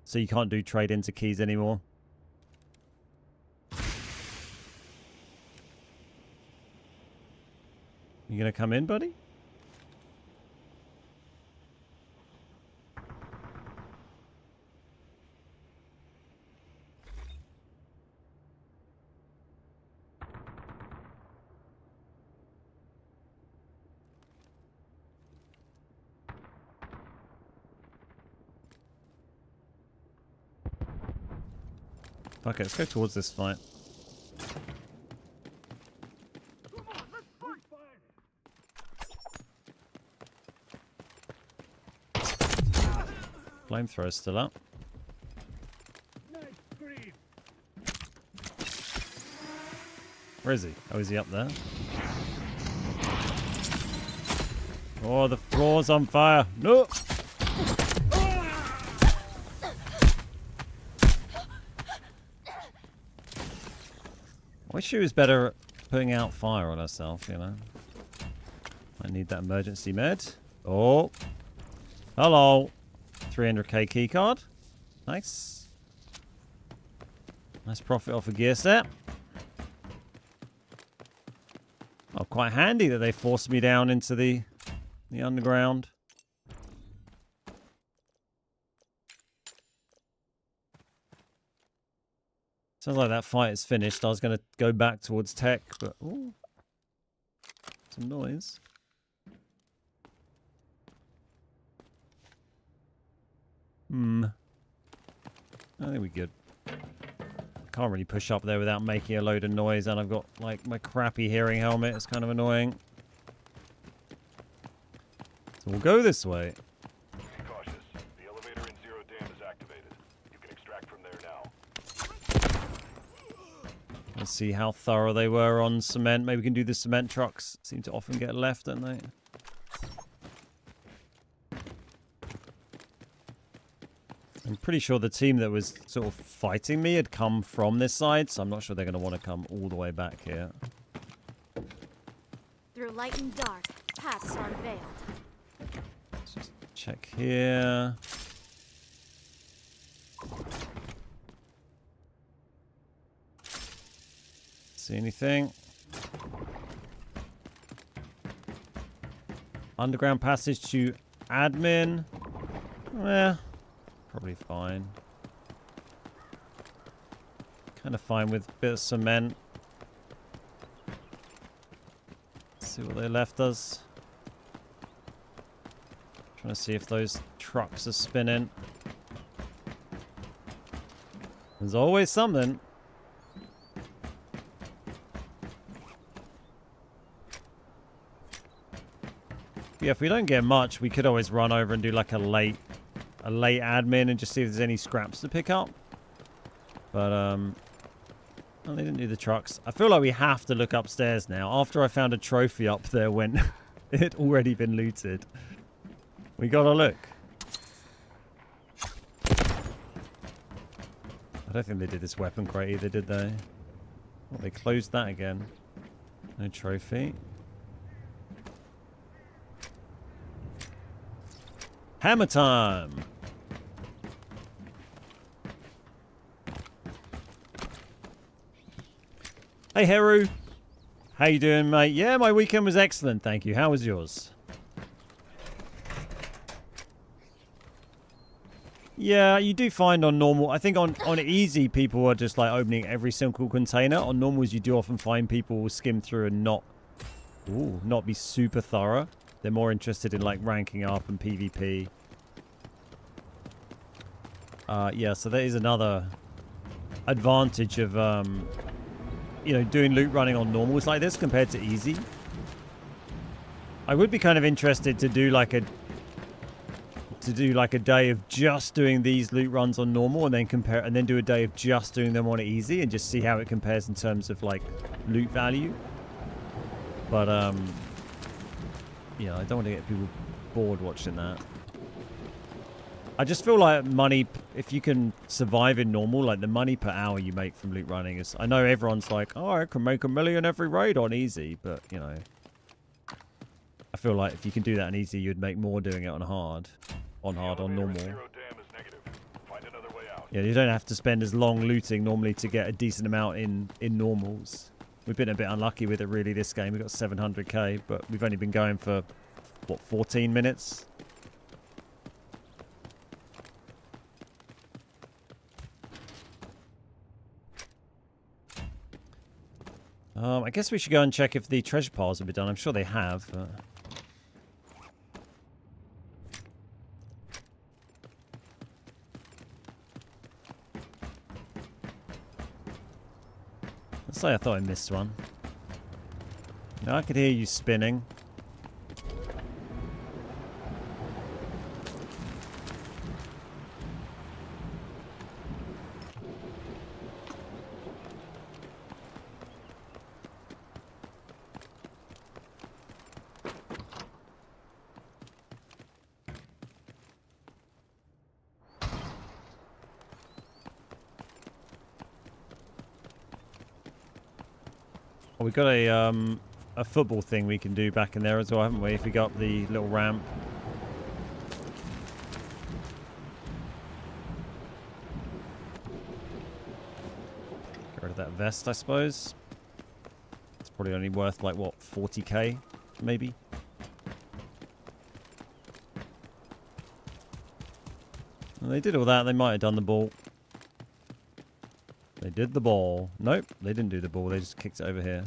So you can't do trade into keys anymore. You gonna come in, buddy? Okay, let's go towards this fight. Flamethrower's still up. Where is he? Oh, is he up there? Oh, the floor's on fire. No! I wish she was better at putting out fire on herself, you know. I need that emergency med. Oh. Hello. 300k keycard. Nice. Nice profit off a gear set. Oh, quite handy that they forced me down into the underground. Sounds like that fight is finished. I was going to go back towards tech, but... Ooh, some noise. I think we're good. Can't really push up there without making a load of noise, and I've got, like, my crappy hearing helmet. It's kind of annoying. So we'll go this way. Be cautious. The elevator in Zero Dam is activated. You can extract from there now. Let's see how thorough they were on cement. Maybe we can do the cement trucks. Seem to often get left, don't they? I'm pretty sure the team that was sort of fighting me had come from this side, so I'm not sure they're going to want to come all the way back here. Through light and dark, paths are unveiled. Let's just check here. See anything? Underground passage to admin. Eh. Probably fine. Kind of fine with a bit of cement. Let's see what they left us. Trying to see if those trucks are spinning. There's always something. Yeah, if we don't get much, we could always run over and do like a late admin and just see if there's any scraps to pick up. But, well, they didn't do the trucks. I feel like we have to look upstairs now. After I found a trophy up there when it had already been looted. We gotta look. I don't think they did this weapon crate either, did they? Well, they closed that again. No trophy. Hammer time. Hey, Heru. How you doing, mate? Yeah, my weekend was excellent, thank you. How was yours? Yeah, you do find on normal, I think on easy, people are just like opening every single container. On normals, you do often find people will skim through and not be super thorough. They're more interested in like ranking up and PvP. Yeah, so that is another advantage of, you know, doing loot running on normals like this compared to easy. I would be kind of interested to do like a day of just doing these loot runs on normal and then do a day of just doing them on easy and just see how it compares in terms of like loot value. But yeah, I don't want to get people bored watching that. I just feel like money, if you can survive in normal, like the money per hour you make from loot running is, I know everyone's like, oh, I can make $1 million every raid on easy, but you know, I feel like if you can do that on easy, you'd make more doing it on hard. On normal. Yeah, you don't have to spend as long looting normally to get a decent amount in normals. We've been a bit unlucky with it really this game. We got 700k, but we've only been going for, what, 14 minutes? I guess we should go and check if the treasure piles have been done. I'm sure they have, but... Let's say I thought I missed one. No, I could hear you spinning. Oh, we've got a football thing we can do back in there as well, haven't we? If we got the little ramp. Get rid of that vest, I suppose. It's probably only worth like, what, 40k, maybe? Well, they did all that. They might have done the ball. They did the ball. Nope, they didn't do the ball. They just kicked it over here.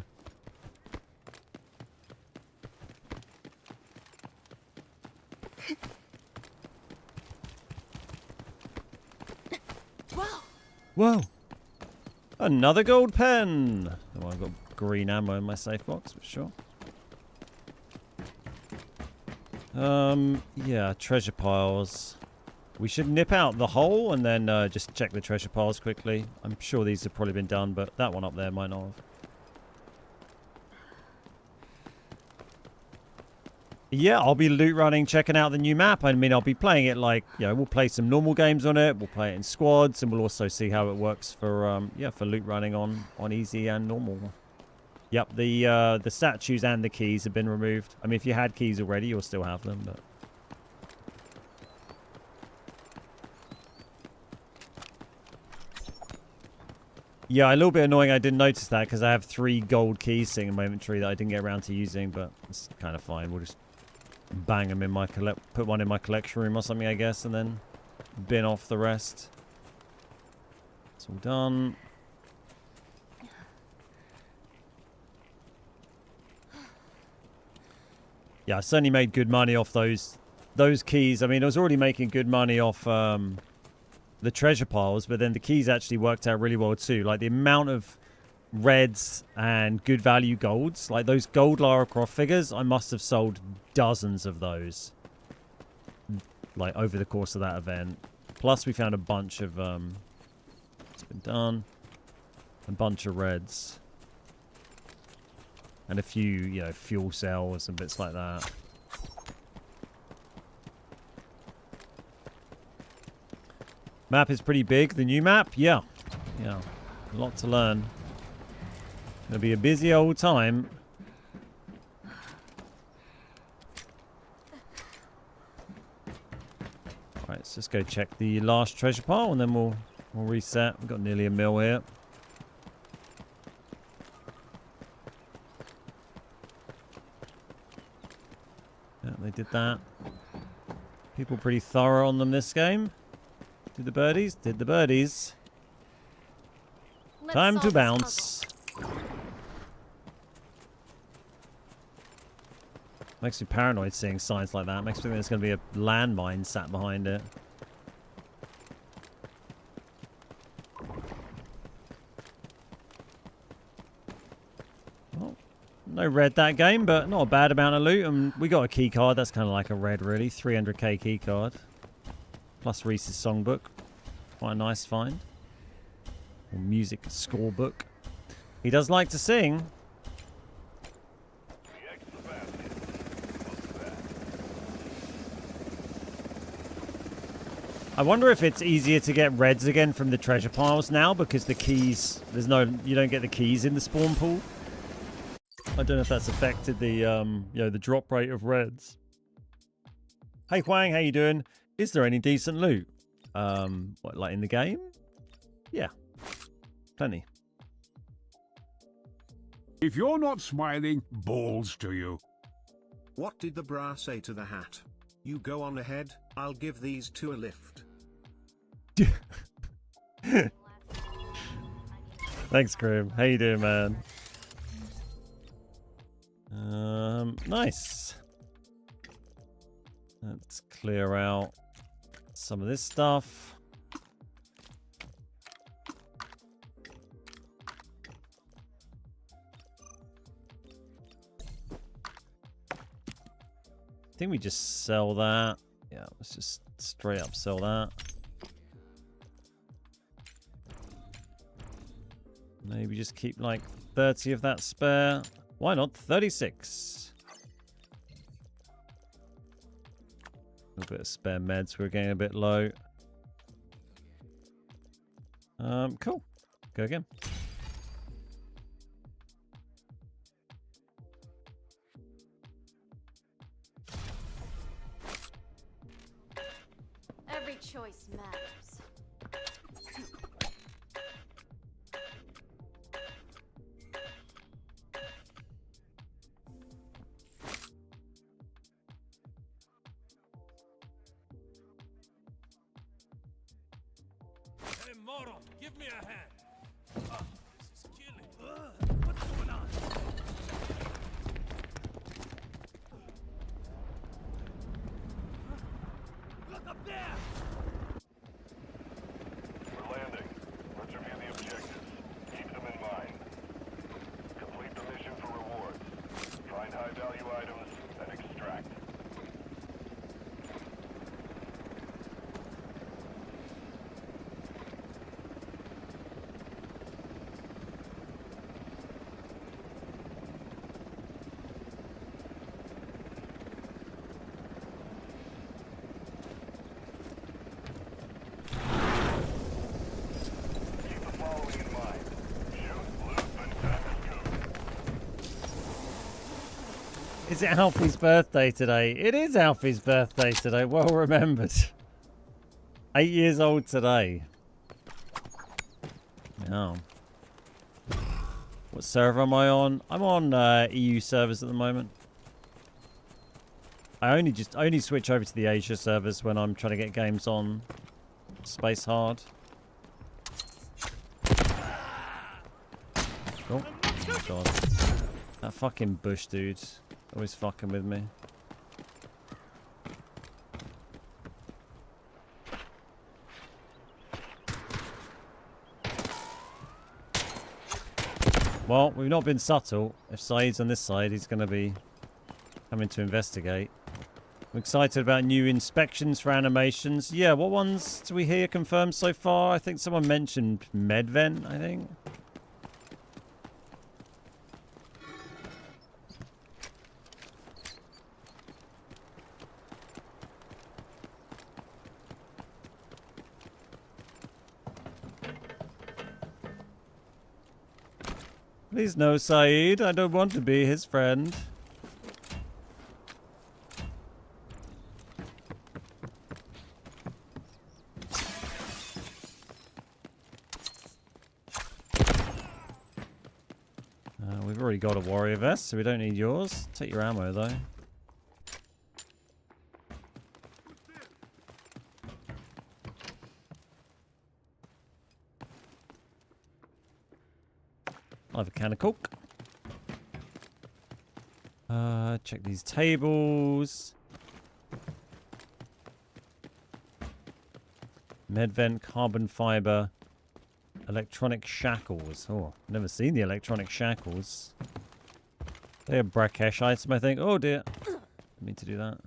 Whoa! Another gold pen! Oh, I've got green ammo in my safe box, for sure. Yeah, treasure piles. We should nip out the hole and then just check the treasure piles quickly. I'm sure these have probably been done, but that one up there might not have. Yeah, I'll be loot running, checking out the new map. I mean, I'll be playing it like, you know, we'll play some normal games on it. We'll play it in squads, and we'll also see how it works for, yeah, for loot running on easy and normal. Yep, the statues and the keys have been removed. I mean, if you had keys already, you'll still have them, but... Yeah, a little bit annoying I didn't notice that because I have 3 gold keys sitting in my inventory that I didn't get around to using, but it's kind of fine. We'll just bang them in my put one in my collection room or something, I guess, and then bin off the rest. It's all done. Yeah, I certainly made good money off those keys. I mean, I was already making good money off the treasure piles, but then the keys actually worked out really well too. Like the amount of reds and good value golds, like those gold Lara Croft figures, I must have sold dozens of those like over the course of that event. Plus we found a bunch of it's been done, a bunch of reds and a few, you know, fuel cells and bits like that. Map is pretty big. The new map? Yeah. Yeah. A lot to learn. It'll be a busy old time. Right, let's just go check the last treasure pile and then we'll reset. We've got nearly a mil here. Yeah, they did that. People pretty thorough on them this game. Did the birdies? Did the birdies. Let's Time to solve this bounce. puzzle. Makes me paranoid seeing signs like that. Makes me think there's going to be a landmine sat behind it. Well, no red that game, but not a bad amount of loot. And we got a key card. That's kind of like a red, really. 300k key card. Plus Reese's songbook. Quite a nice find. Or music scorebook. He does like to sing. The extra basket. What's that? I wonder if it's easier to get reds again from the treasure piles now because the keys, you don't get the keys in the spawn pool. I don't know if that's affected the, the drop rate of reds. Hey Huang, how you doing? Is there any decent loot? What, like in the game? Yeah, plenty. If you're not smiling, balls to you. What did the bra say to the hat? You go on ahead, I'll give these two a lift. Thanks, Grim. How you doing, man? Nice. Let's clear out some of this stuff. I think we just sell that. Yeah, let's just straight up sell that. Maybe just keep like 30 of that spare. Why not 36? A little bit of spare meds. We're getting a bit low. Cool. Go again. Every choice matters. Hey, Moro, give me a hand. This is killing. What's going on? Look up there! We're landing. Let's review the objectives. Keep them in mind. Complete the mission for rewards. Find high-value items and extract. Keep the following in mind. Shoot, loot, and time is good. Is it Alfie's birthday today? It is Alfie's birthday today. Well remembered. 8 years old today. Oh. What server am I on? I'm on EU servers at the moment. I only switch over to the Asia servers when I'm trying to get games on Space Hard. Oh my god. That fucking bush dude. Always fucking with me. Well, we've not been subtle. If Saeed's on this side, he's going to be coming to investigate. I'm excited about new inspections for animations. Yeah, what ones do we hear confirmed so far? I think someone mentioned Medvent, I think. Please no, Saeed. I don't want to be his friend. already got a warrior vest, so we don't need yours. Take your ammo, though. I'll have a can of Coke. Check these tables. Medvent, carbon fiber, electronic shackles. Oh, never seen the electronic shackles. They're a Brakesh item, I think. Oh dear. Didn't mean to do that.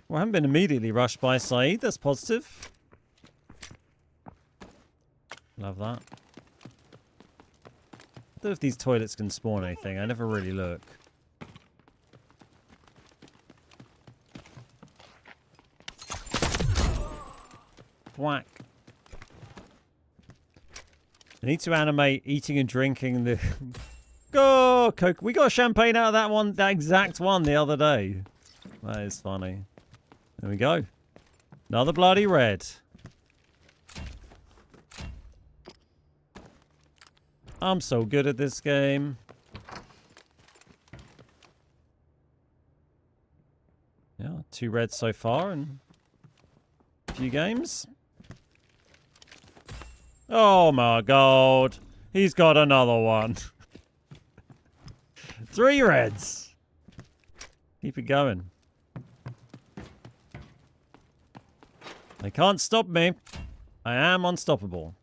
Well, I haven't been immediately rushed by Saeed. That's positive. Love that. I don't know if these toilets can spawn anything. I never really look. Whack. I need to animate eating and drinking the... Go, Coke. We got champagne out of that one, that exact one the other day. That is funny. There we go. Another bloody red. I'm so good at this game. Yeah, 2 reds so far in a few games. Oh my god. He's got another one. 3 reds. Keep it going. They can't stop me. I am unstoppable.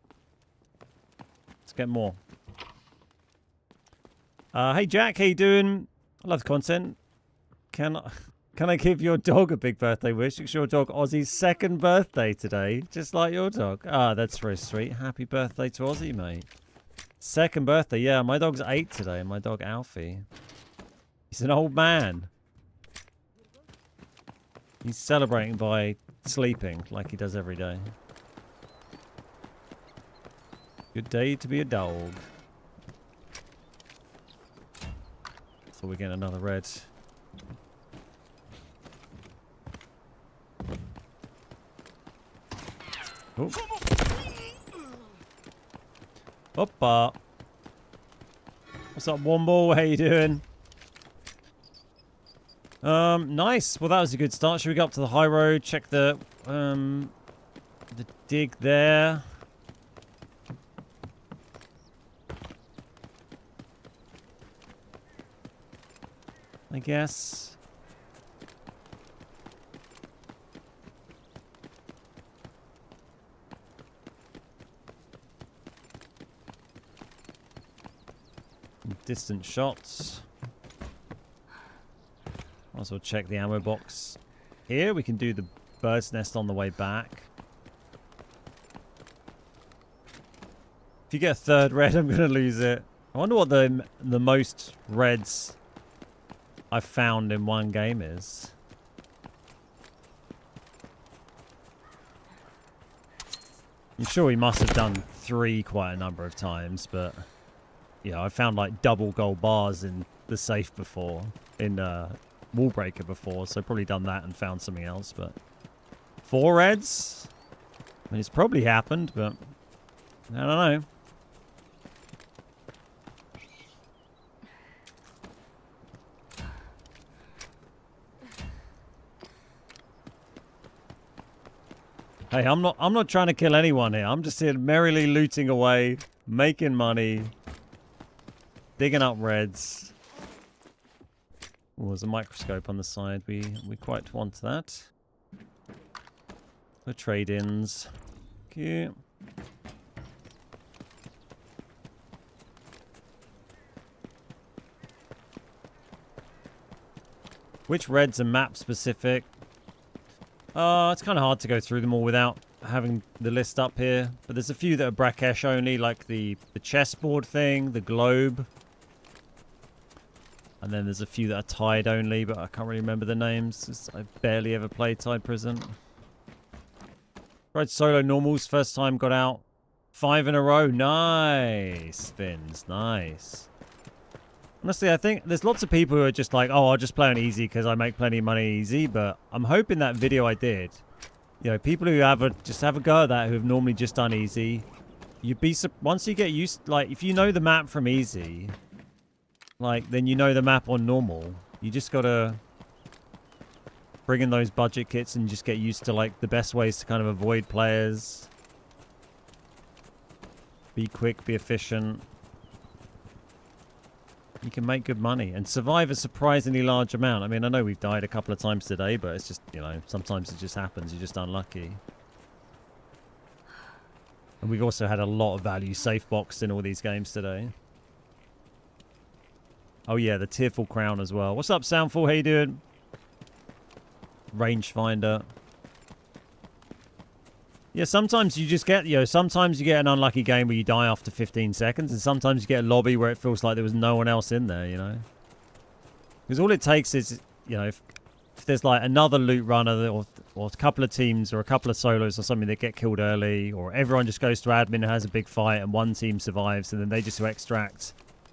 Let's get more. Hey Jack, how you doing? I love the content. Can I give your dog a big birthday wish? It's your dog Ozzy's 2nd birthday today, just like your dog. Ah, that's very sweet. Happy birthday to Ozzy, mate. 2nd birthday, yeah. My dog's 8 today. My dog Alfie. He's an old man. He's celebrating by sleeping like he does every day. Good day to be a dog. So we're getting another red. Oh. Hoppa. What's up, Womble? How you doing? Nice. Well, that was a good start. Should we go up to the high road? Check the dig there. I guess. Distant shots. Also check the ammo box. Here we can do the bird's nest on the way back. If you get a 3rd red, I'm gonna lose it. I wonder what the most reds I've found in one game is. I'm sure we must have done 3 quite a number of times, but yeah, I found like double gold bars in the safe before, in Wallbreaker before, so probably done that and found something else, but 4 reds? I mean, it's probably happened, but I don't know. Hey, I'm not trying to kill anyone here. I'm just here merrily looting away, making money, digging up reds. Oh, there's a microscope on the side. We quite want that. The trade-ins. Cute. Which reds are map specific? It's kind of hard to go through them all without having the list up here. But there's a few that are Brakesh only, like the chessboard thing, the globe. And then there's a few that are Tide only, but I can't really remember the names. I barely ever played Tide Prison. Tried solo normals, first time got out. 5 in a row. Nice, Fins. Nice. Honestly, I think there's lots of people who are just like, oh, I'll just play on easy because I make plenty of money easy. But I'm hoping that video I did You know, people who have just have a go at that who have normally just done easy, you'd be once you get used, like if you know the map from easy, like then you know the map on normal. You just gotta bring in those budget kits and just get used to like the best ways to kind of avoid players. Be quick, be efficient. You can make good money and survive a surprisingly large amount. I mean, I know we've died a couple of times today, but it's just, you know, sometimes it just happens. You're just unlucky. And we've also had a lot of value safe boxed in all these games today. Oh yeah, the Tearful Crown as well. What's up, Soundful? How you doing? Rangefinder. Yeah, sometimes you just get, you know, sometimes you get an unlucky game where you die after 15 seconds, and sometimes you get a lobby where it feels like there was no one else in there, you know? Because all it takes is, you know, if there's like another loot runner or a couple of teams or a couple of solos or something that get killed early, or everyone just goes to admin and has a big fight and one team survives and then they just extract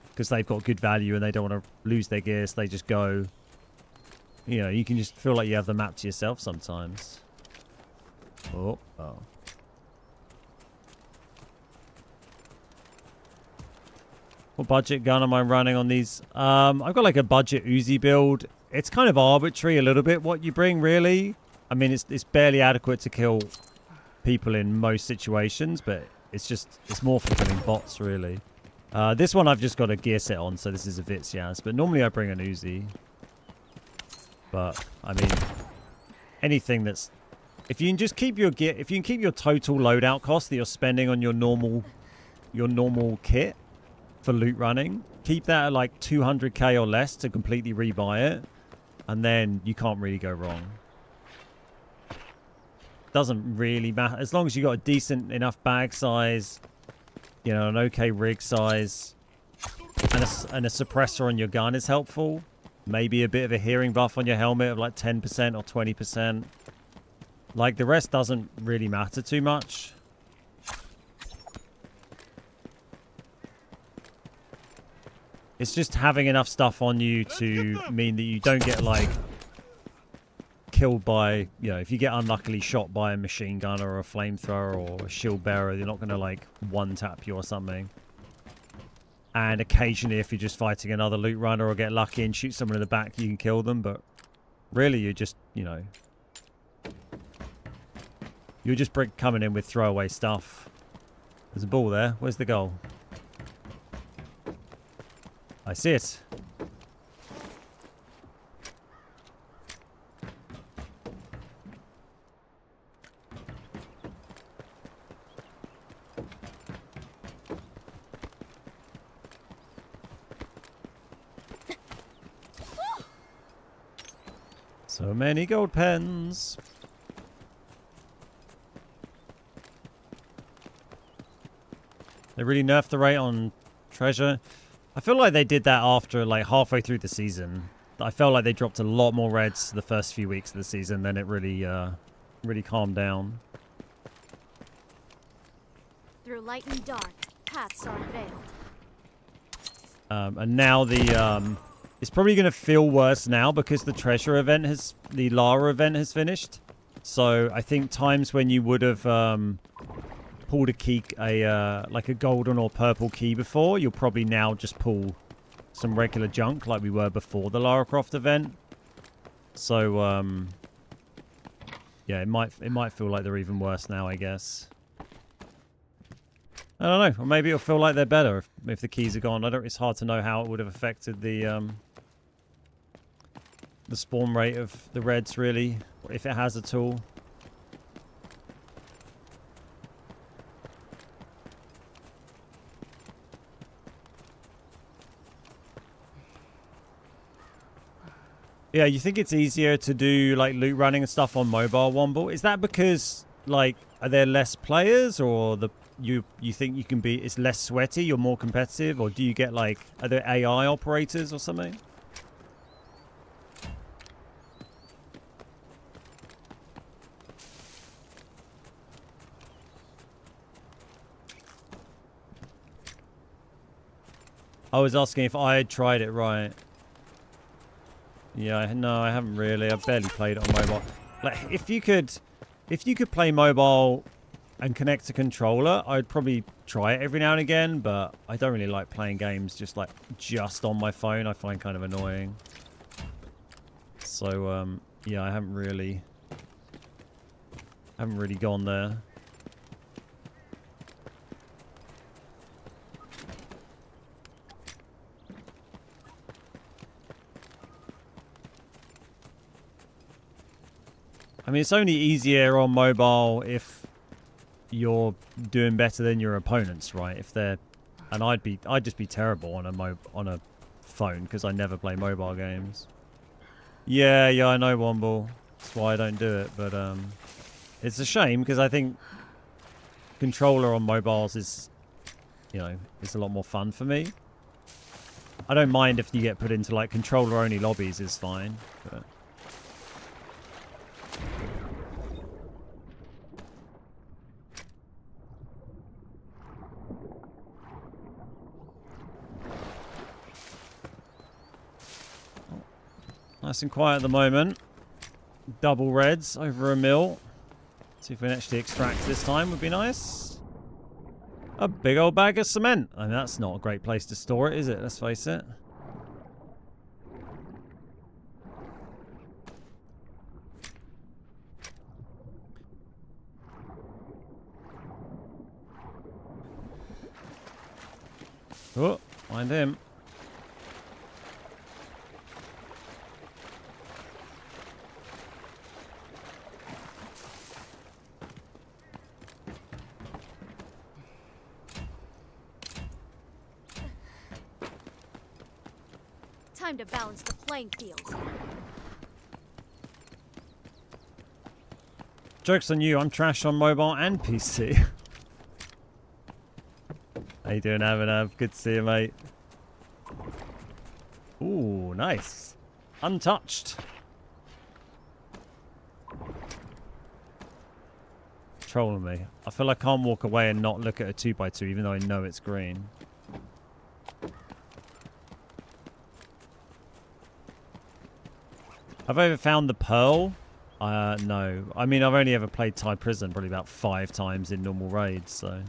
because they've got good value and they don't want to lose their gear, so they just go. You know, you can just feel like you have the map to yourself sometimes. Oh. What budget gun am I running on these? I've got like a budget Uzi build. It's kind of arbitrary a little bit what you bring, really. I mean, it's barely adequate to kill people in most situations, but it's more for killing bots, really. This one I've just got a gear set on, so this is a Vitsyaz, but normally I bring an Uzi. But I mean, anything that's, if you can just keep your gear, if you can keep your total loadout cost that you're spending on your normal kit for loot running, keep that at like 200k or less to completely rebuy it, and then you can't really go wrong. Doesn't really matter as long as you got a decent enough bag size, you know, an okay rig size, and a suppressor on your gun is helpful. Maybe a bit of a hearing buff on your helmet of like 10% or 20%. Like, the rest doesn't really matter too much. It's just having enough stuff on you to mean that you don't get, like, killed by, you know, if you get unluckily shot by a machine gunner or a flamethrower or a shield bearer, they're not going to, like, one-tap you or something. And occasionally, if you're just fighting another loot runner or get lucky and shoot someone in the back, you can kill them. But really, you're just, you know, you're just coming in with throwaway stuff. There's a ball there. Where's the goal? I see it. So many gold pens. They really nerfed the rate on treasure. I feel like they did that after like halfway through the season. I felt like they dropped a lot more reds the first few weeks of the season, then it really calmed down. Through light and dark, paths are unveiled. And now the it's probably going to feel worse now because the treasure event the Lara event has finished. So I think times when you would have pulled a key, like a golden or purple key before, you'll probably now just pull some regular junk like we were before the Lara Croft event. So yeah, it might feel like they're even worse now, I guess. I don't know, or maybe it'll feel like they're better if the keys are gone. It's hard to know how it would have affected the spawn rate of the reds, really, if it has at all. Yeah, you think it's easier to do like loot running and stuff on mobile, Womble? Is that because like are there less players, or you think you can be, it's less sweaty, you're more competitive, or do you get like, are there AI operators or something? I was asking if I had tried it right. Yeah, no, I haven't really. I've barely played it on mobile. Like, if you could, If you could play mobile and connect a controller, I'd probably try it every now and again, but I don't really like playing games just on my phone. I find kind of annoying. So, yeah, I haven't really gone there. I mean, it's only easier on mobile if you're doing better than your opponents, right? If they're, and I'd just be terrible on a phone because I never play mobile games. Yeah, I know, Womble. That's why I don't do it. But it's a shame because I think controller on mobiles is, it's a lot more fun for me. I don't mind if you get put into like controller only lobbies is fine. But nice and quiet at the moment. Double reds over a mill. See if we can actually extract this time would be nice. A big old bag of cement. I mean, that's not a great place to store it, is it? Let's face it. Oh, find him. Time to balance the playing field. Joke's on you, I'm trash on mobile and PC. How you doing, Avinav? Good to see you, mate. Ooh, nice. Untouched. Trolling me. I feel like I can't walk away and not look at a 2x2 even though I know it's green. Have I ever found the pearl? No. I mean, I've only ever played Thai Prison probably about 5 times in normal raids, so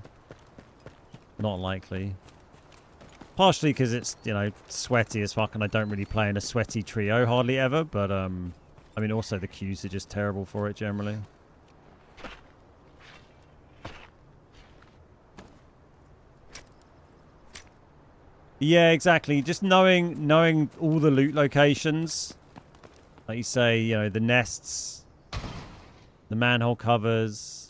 not likely. Partially because it's, sweaty as fuck and I don't really play in a sweaty trio hardly ever, but, I mean, also the queues are just terrible for it generally. Yeah, exactly. Just knowing all the loot locations. Like you say, the nests, the manhole covers,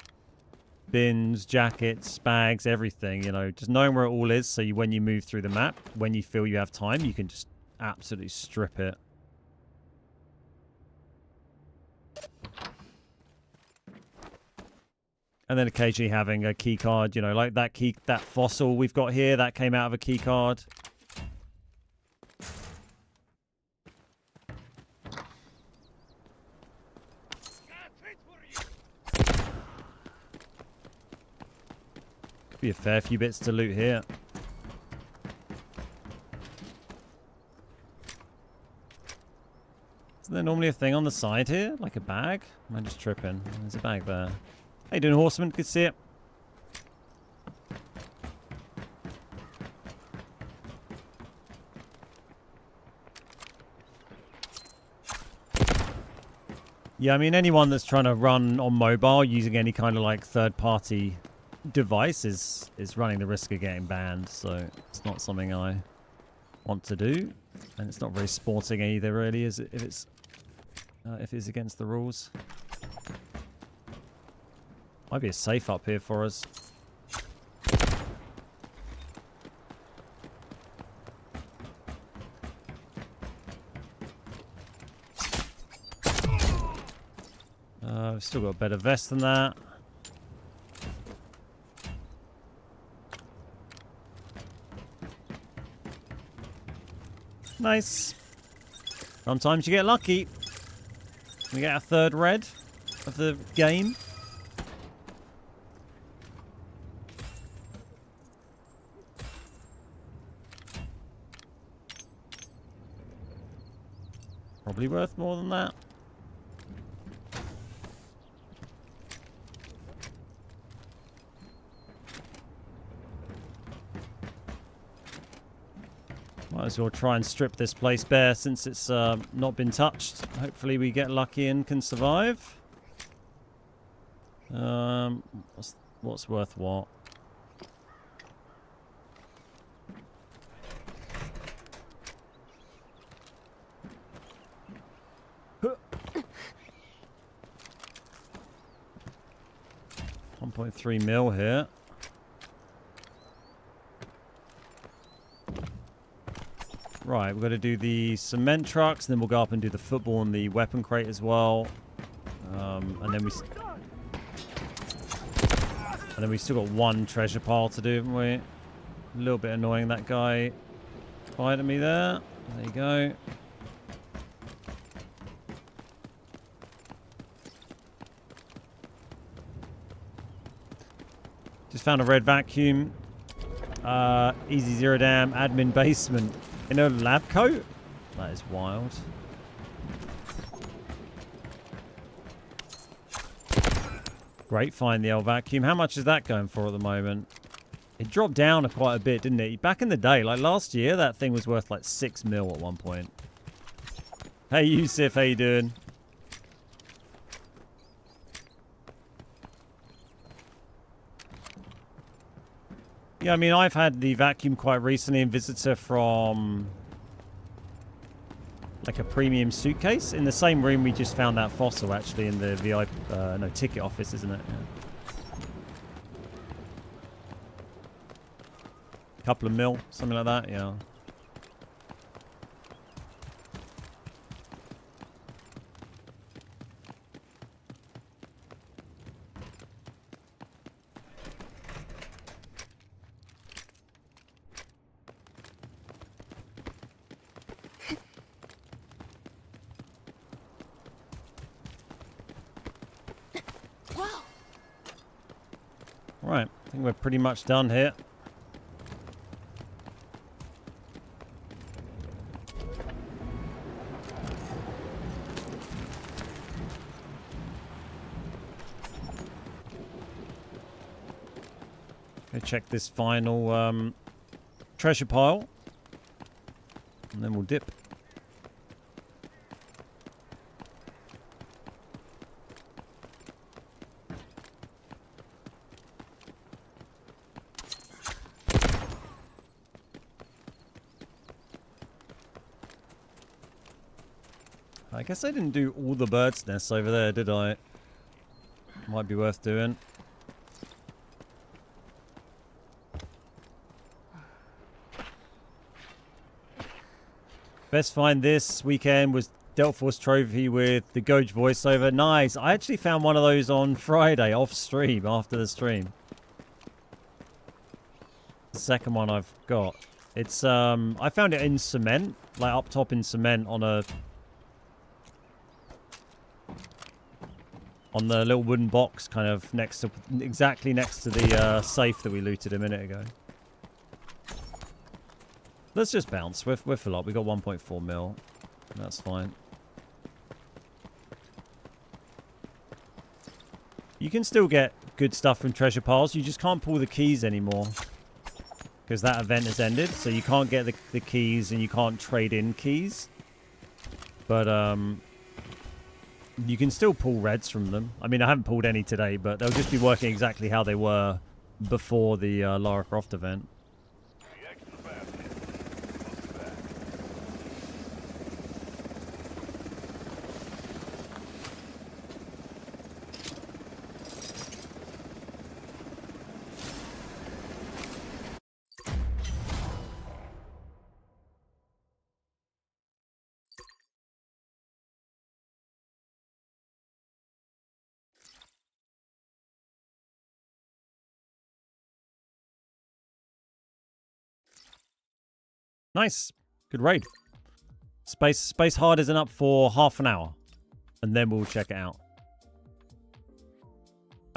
bins, jackets, bags, everything, just knowing where it all is so when you move through the map, when you feel you have time, you can just absolutely strip it. And then occasionally having a key card, like that fossil we've got here, that came out of a key card. Be a fair few bits to loot here. Isn't there normally a thing on the side here? Like a bag? Am I just tripping? There's a bag there. How you doing, Horseman? Good to see it. Yeah, I mean, anyone that's trying to run on mobile using any kind of like third-party device is running the risk of getting banned, so it's not something I want to do, and it's not very sporting either, really, is it? If it's against the rules. Might be a safe up here for us. We've still got a better vest than that. Nice. Sometimes you get lucky. We get our 3rd red of the game. Probably worth more than that. Might as well try and strip this place bare since it's not been touched. Hopefully we get lucky and can survive. What's worth what? $1.3 mil here. Right, we've got to do the cement trucks, and then we'll go up and do the football and the weapon crate as well. And then we still got one treasure pile to do, haven't we? A little bit annoying that guy fired at me there. There you go. Just found a red vacuum. Easy zero dam, admin basement. In a lab coat? That is wild. Great find, the old vacuum. How much is that going for at the moment? It dropped down quite a bit, didn't it? Back in the day, like last year, that thing was worth like 6 mil at one point. Hey Yusuf, how you doing? Yeah, I mean, I've had the vacuum quite recently and visitor from like a premium suitcase. In the same room we just found that fossil, actually, in the VIP, no, ticket office, isn't it? Yeah. Couple of mil, something like that, yeah. Right, I think we're pretty much done here. Go check this final treasure pile, and then we'll dip. I guess I didn't do all the bird's nests over there, did I? Might be worth doing. Best find this weekend was Delta Force Trophy with the Goge voiceover. Nice. I actually found one of those on Friday off stream, after the stream. The second one I've got. It's I found it in cement, like up top in cement on the little wooden box, kind of exactly next to the safe that we looted a minute ago. Let's just bounce. We're full up. We got 1.4 mil. That's fine. You can still get good stuff from treasure piles. You just can't pull the keys anymore, because that event has ended. So you can't get the keys, and you can't trade in keys. But you can still pull reds from them. I mean, I haven't pulled any today, but they'll just be working exactly how they were before the Lara Croft event. Nice. Good raid. Space Hard isn't up for half an hour, and then we'll check it out.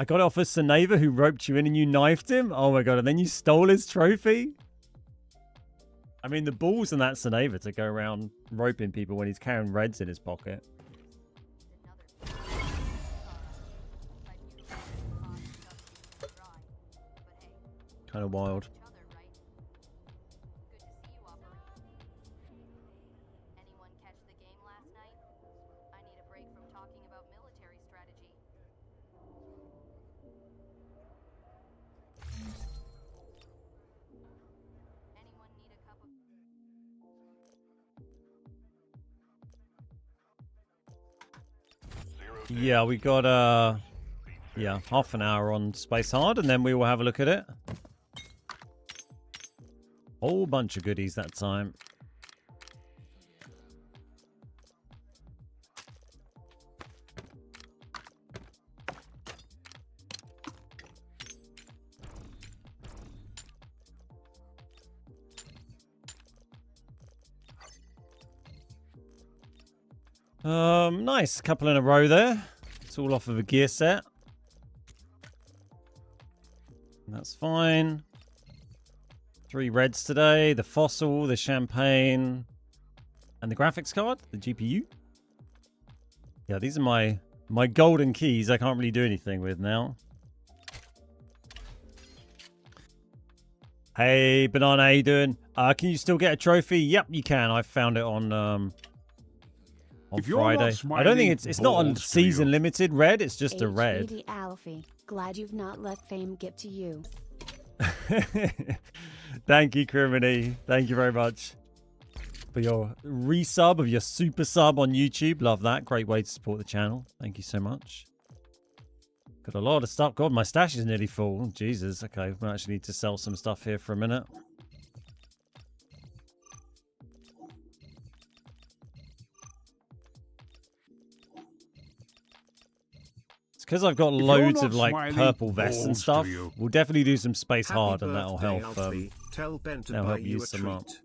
I got it off a Seneva who roped you in and you knifed him? Oh my god, and then you stole his trophy? I mean, the balls in that Seneva to go around roping people when he's carrying reds in his pocket. Kind of wild. Yeah, we got yeah, half an hour on Space Hard, and then we will have a look at it. Whole bunch of goodies that time. Nice. Couple in a row there. It's all off of a gear set. That's fine. 3 reds today. The fossil, the champagne, and the graphics card, the GPU. Yeah, these are my golden keys I can't really do anything with now. Hey, Banana, how you doing? Can you still get a trophy? Yep, you can. I found it on If you're not Friday. I smiling, don't think it's not on balls to season you. limited red. It's just a red. HBD Alfie, glad you've not let fame get to you. Thank you, Criminy. Thank you very much for your resub of your super sub on YouTube. Love that. Great way to support the channel. Thank you so much. Got a lot of stuff. God, my stash is nearly full. Jesus. Okay, we actually need to sell some stuff here for a minute. Because I've got If you're loads not of like smiling, purple vests and balls to stuff, you. we'll definitely do some Space Happy Hard, and that'll birthday, help. Alfie. Tell Ben to that'll buy help you a use some up. treat.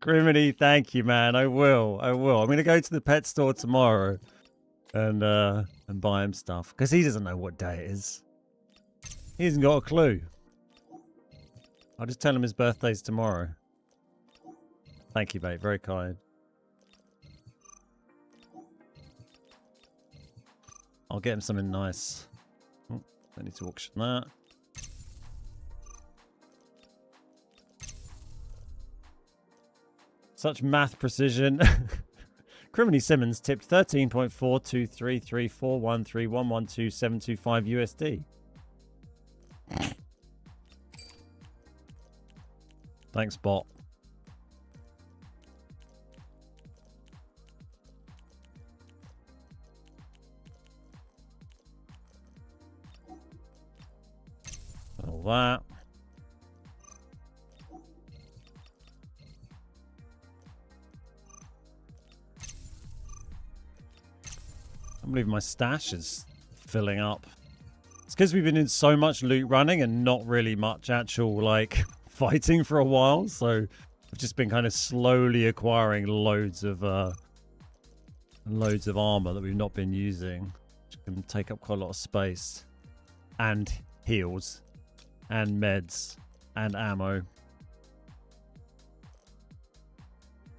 Criminy, thank you, man. I will. I'm gonna go to the pet store tomorrow and buy him stuff because he doesn't know what day it is. He hasn't got a clue. I'll just tell him his birthday's tomorrow. Thank you, mate. Very kind. I'll get him something nice. Oh, I need to auction that. Such math precision. Criminy Simmons tipped 13.4233413112.725 USD. Thanks, bot. All that. I believe my stash is filling up. It's because we've been in so much loot running and not really much actual like fighting for a while. So I've just been kind of slowly acquiring loads of armor that we've not been using, which can take up quite a lot of space, and heals, and meds, and ammo.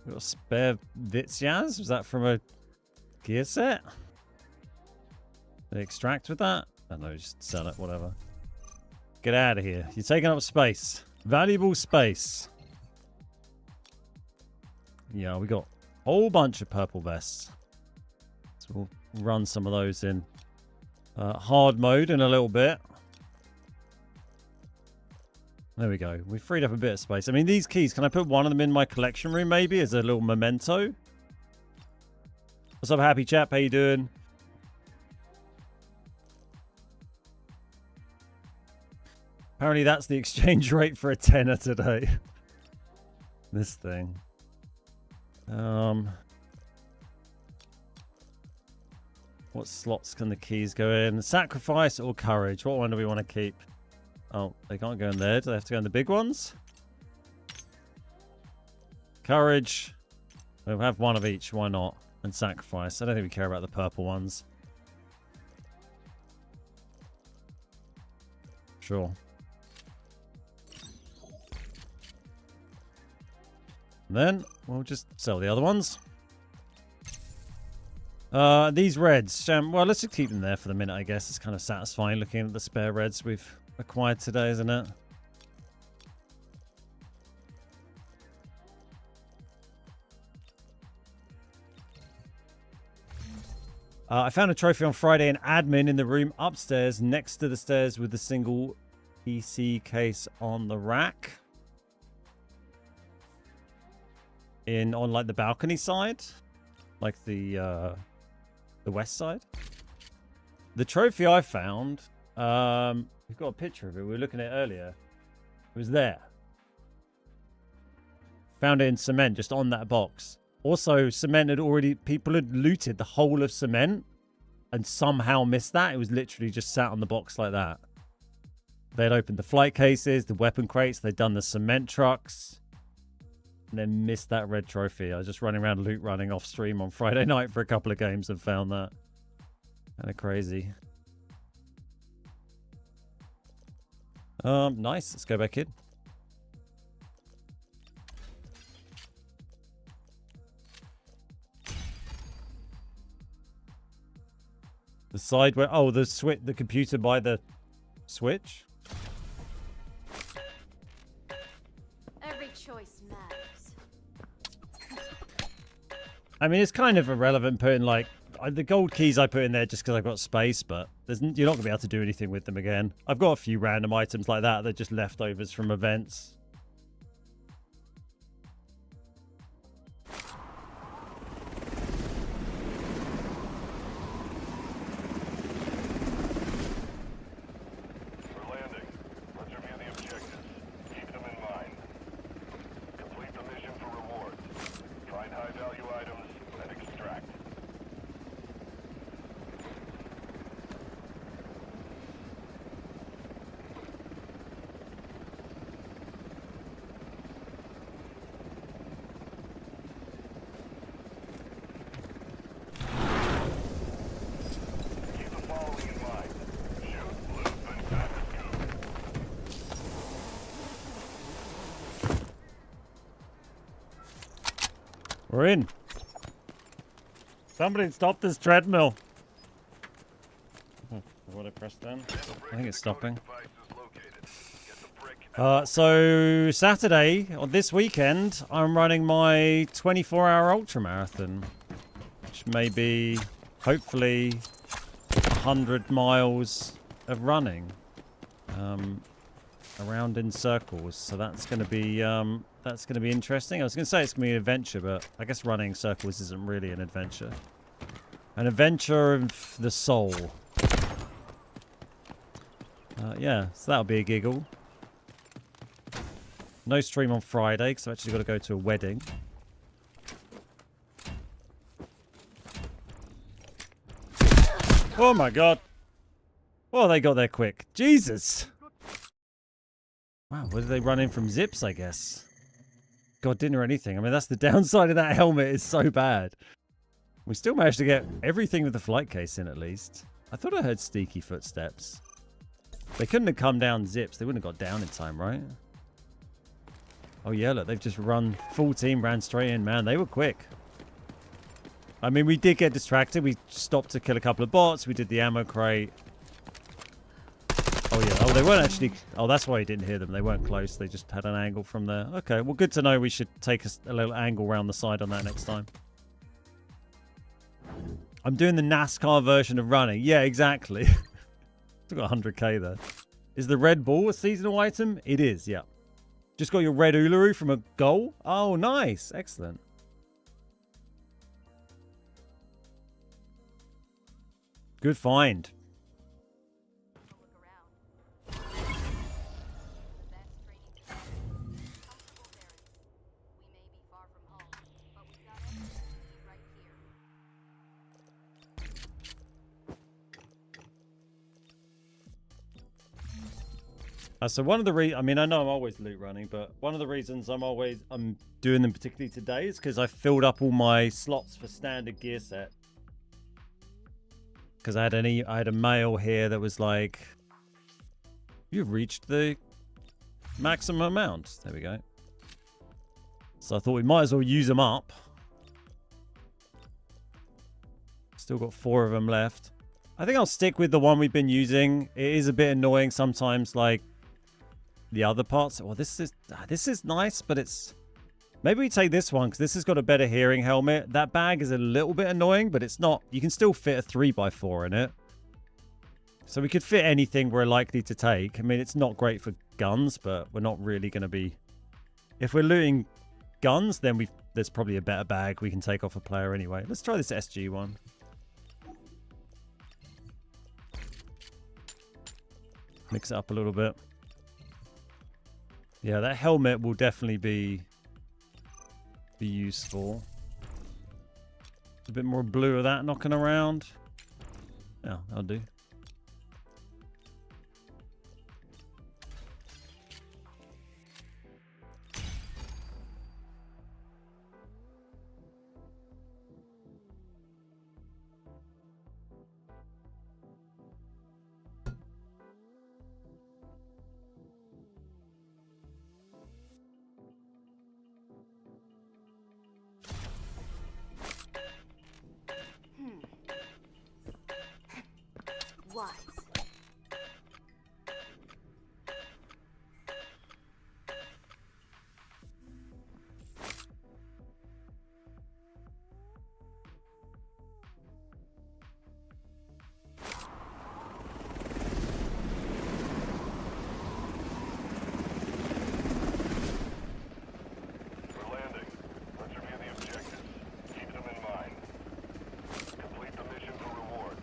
Got a spare Vitsyaz? Was that from a gear set? Did they extract with that? I don't know, just sell it, whatever. Get out of here. You're taking up space. Valuable space. Yeah, we got a whole bunch of purple vests. So we'll run some of those in hard mode in a little bit. There we go. We freed up a bit of space. I mean, these keys, can I put one of them in my collection room maybe as a little memento? What's up, happy chap? How you doing? Apparently that's the exchange rate for a tenner today. This thing. What slots can the keys go in? Sacrifice or courage? What one do we want to keep? Oh, they can't go in there. Do they have to go in the big ones? Courage. We'll have one of each. Why not? And sacrifice. I don't think we care about the purple ones. Sure. And then we'll just sell the other ones. These reds. Well, let's just keep them there for the minute, I guess. It's kind of satisfying looking at the spare reds we've acquired today, isn't it? I found a trophy on Friday in admin in the room upstairs next to the stairs with the single PC case on the rack. On like the balcony side. Like the The west side? The trophy I found, we've got a picture of it. We were looking at it earlier. It was there. Found it in cement, just on that box. Also, cement had already... People had looted the whole of cement and somehow missed that. It was literally just sat on the box like that. They'd opened the flight cases, the weapon crates. They'd done the cement trucks. And then missed that red trophy. I was just running around loot running off stream on Friday night for a couple of games and found that. Kind of crazy. Nice. Let's go back in. The side where... Oh, the switch, the computer by the switch? Every choice matters. I mean, it's kind of irrelevant putting, like... The gold keys I put in there just because I've got space, but you're not going to be able to do anything with them again. I've got a few random items like that. They're just leftovers from events. We're landing. Let's review the objectives. Keep them in mind. Complete the mission for rewards. Find high-value items and extract. Keep the following in mind. Shoot, loot, and time to scoop. We're in. Somebody stop this treadmill. What I pressed then? I think it's stopping. Device is located. Get the brick. So Saturday, or this weekend, I'm running my 24-hour ultra marathon, which may be, hopefully, 100 miles of running, around in circles. So that's going to be interesting. I was going to say it's going to be an adventure, but I guess running in circles isn't really an adventure. An adventure of the soul. Yeah, so that'll be a giggle. No stream on Friday because I've actually got to go to a wedding. Oh my god. Well, they got there quick. Jesus. Wow, where did they run in from zips, I guess? God, didn't hear anything. I mean, that's the downside of that helmet. It's so bad. We still managed to get everything with the flight case in, at least. I thought I heard sneaky footsteps. They couldn't have come down zips. They wouldn't have got down in time, right? Oh, yeah, look. They've just run. Full team ran straight in, man. They were quick. I mean, we did get distracted. We stopped to kill a couple of bots. We did the ammo crate. Oh, yeah. Oh, they weren't actually... Oh, that's why you didn't hear them. They weren't close. They just had an angle from there. Okay, well, good to know. We should take a little angle around the side on that next time. I'm doing the NASCAR version of running. Yeah, exactly. Still got 100k there. Is the red ball a seasonal item? It is, yeah. Just got your red Uluru from a goal? Oh, nice. Excellent. Good find. So one of the I mean, I know I'm always loot running, but one of the reasons I'm doing them particularly today is because I filled up all my slots for standard gear set. Because I had a mail here that was like, you've reached the maximum amount. There we go. So I thought we might as well use them up. Still got 4 of them left. I think I'll stick with the one we've been using. It is a bit annoying sometimes, like the other parts. Well, this is nice, but it's... Maybe we take this one because this has got a better hearing helmet. That bag is a little bit annoying, but it's not... You can still fit a 3x4 in it. So we could fit anything we're likely to take. I mean, it's not great for guns, but we're not really going to be... If we're looting guns, then there's probably a better bag we can take off a player anyway. Let's try this SG one. Mix it up a little bit. Yeah, that helmet will definitely be useful. A bit more blue of that knocking around. Yeah, that'll do. Wise. We're landing. Let's review the objectives. Keep them in mind. Complete the mission for rewards.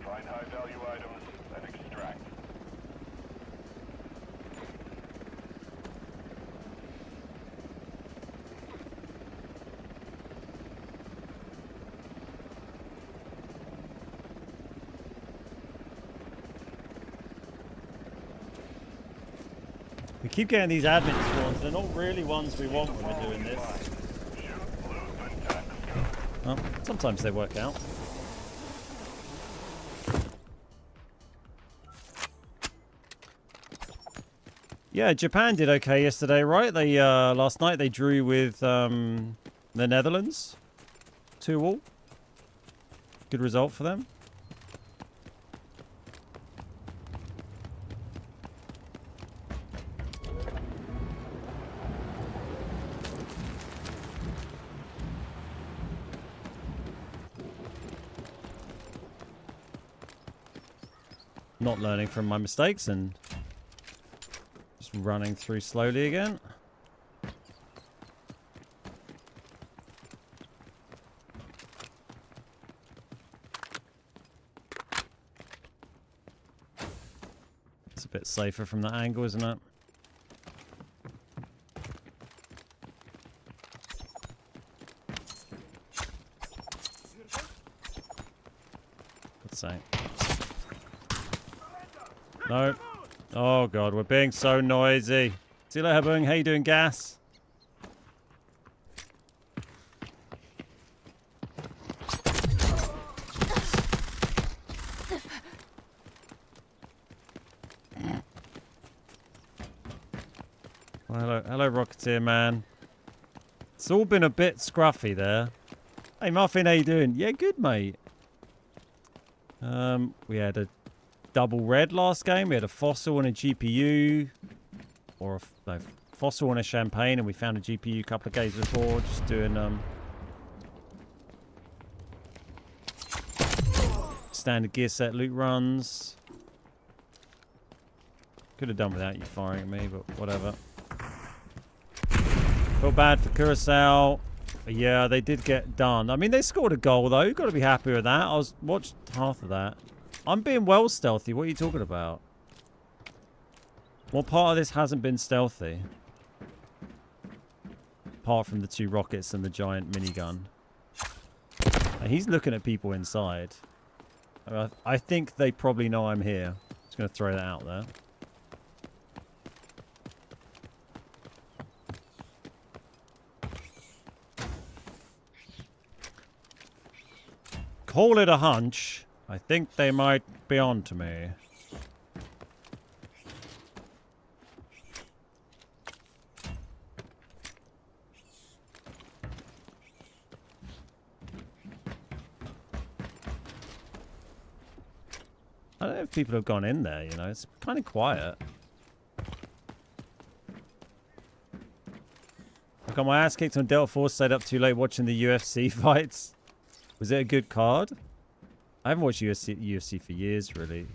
Find high-value items and extract. We keep getting these admin spawns. They're not really ones we want when we're doing this. Shoot, loot, and tactics cover. Well, sometimes they work out. Yeah, Japan did okay yesterday, right? They last night they drew with the Netherlands, 2-2. Good result for them. Not learning from my mistakes and just running through slowly again. It's a bit safer from that angle, isn't it? Let's say. No. Oh god, we're being so noisy. See you later, Boong. How you doing, Gas? Well, hello, Rocketeer man. It's all been a bit scruffy there. Hey, Muffin, how you doing? Yeah, good, mate. We had a double red last game. We had a fossil and a GPU, or no, fossil and a champagne, and we found a GPU a couple of games before. Just doing standard gear set loot runs. Could have done without you firing at me, but whatever. Feel bad for Curacao. Yeah, they did get done. I mean, they scored a goal though. You've got to be happy with that. I watched half of that. I'm being well stealthy. What are you talking about? What part of this hasn't been stealthy? Apart from the 2 rockets and the giant minigun. And he's looking at people inside. I think they probably know I'm here. Just going to throw that out there. Call it a hunch. I think they might be on to me. I don't know if people have gone in there, you know. It's kind of quiet. I got my ass kicked on Delta Force, stayed up too late watching the UFC fights. Was it a good card? I haven't watched UFC for years, really.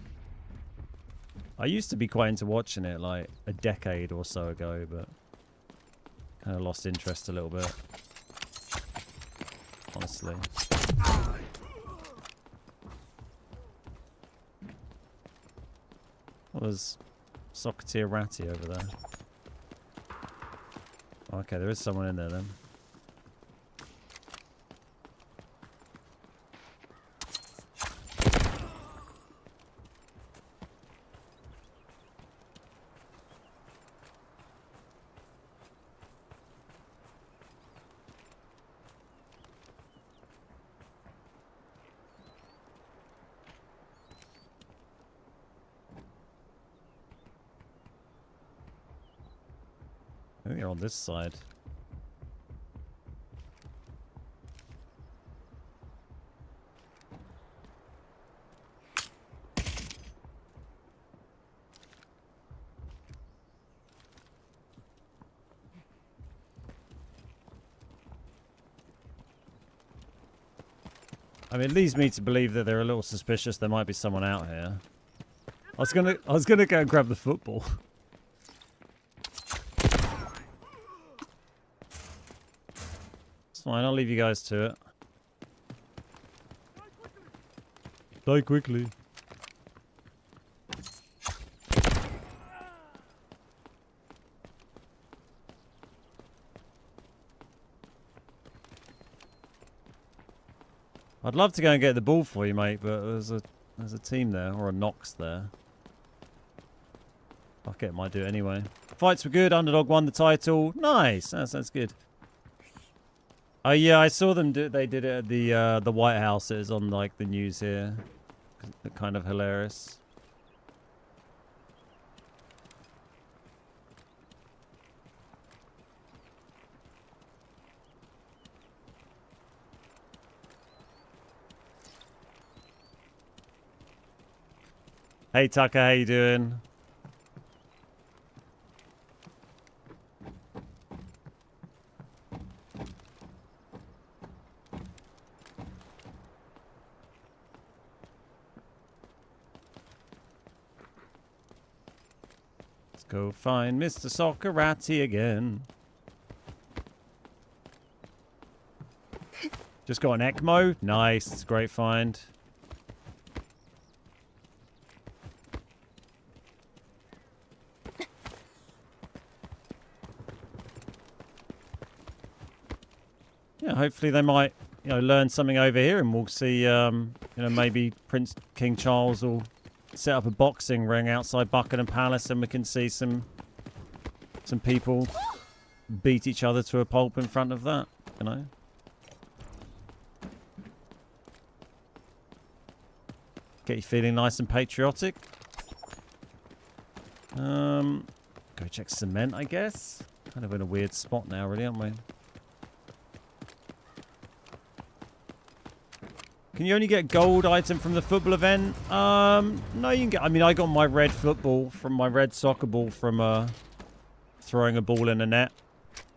I used to be quite into watching it like a decade or so ago, but kind of lost interest a little bit. Honestly. Oh, was Socketeer Ratty over there. Okay, there is someone in there then. I think they're on this side. I mean, it leads me to believe that they're a little suspicious. There might be someone out here. I was gonna go and grab the football. It's fine. I'll leave you guys to it. Die quickly. I'd love to go and get the ball for you, mate, but there's a team there, or a Nox there. Fuck it, might do it anyway. Fights were good, underdog won the title. Nice, that's good. Oh yeah, I saw them do. They did it at the White House. It was on like the news here. Kind of hilarious. Hey Tucker, how you doing? Let's go find Mr. Soccerati again. Just got an ECMO. Nice, it's a great find. Yeah, hopefully they might, learn something over here, and we'll see. Maybe Prince King Charles will set up a boxing ring outside Buckingham Palace, and we can see some people beat each other to a pulp in front of that. Get you feeling nice and patriotic. Go check cement, I guess. Kind of in a weird spot now, really, aren't we? Can you only get gold item from the football event? No, you can get... I mean, I got my red football from my red soccer ball from throwing a ball in a net.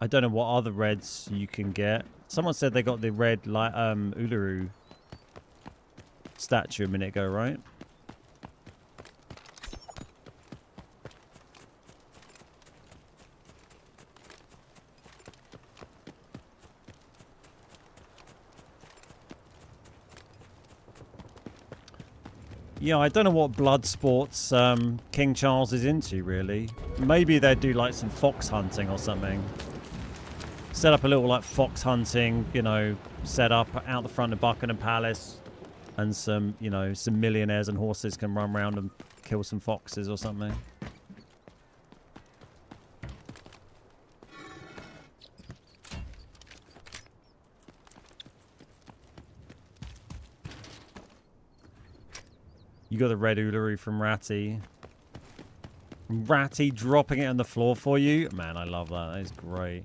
I don't know what other reds you can get. Someone said they got the red Uluru statue a minute ago, right? Yeah, I don't know what blood sports King Charles is into, really. Maybe they'd do, like, some fox hunting or something. Set up a little, like, fox hunting, set up out the front of Buckingham Palace. And some, some millionaires and horses can run around and kill some foxes or something. You got the red Uluru from Ratty. Ratty dropping it on the floor for you. Man, I love that. That is great.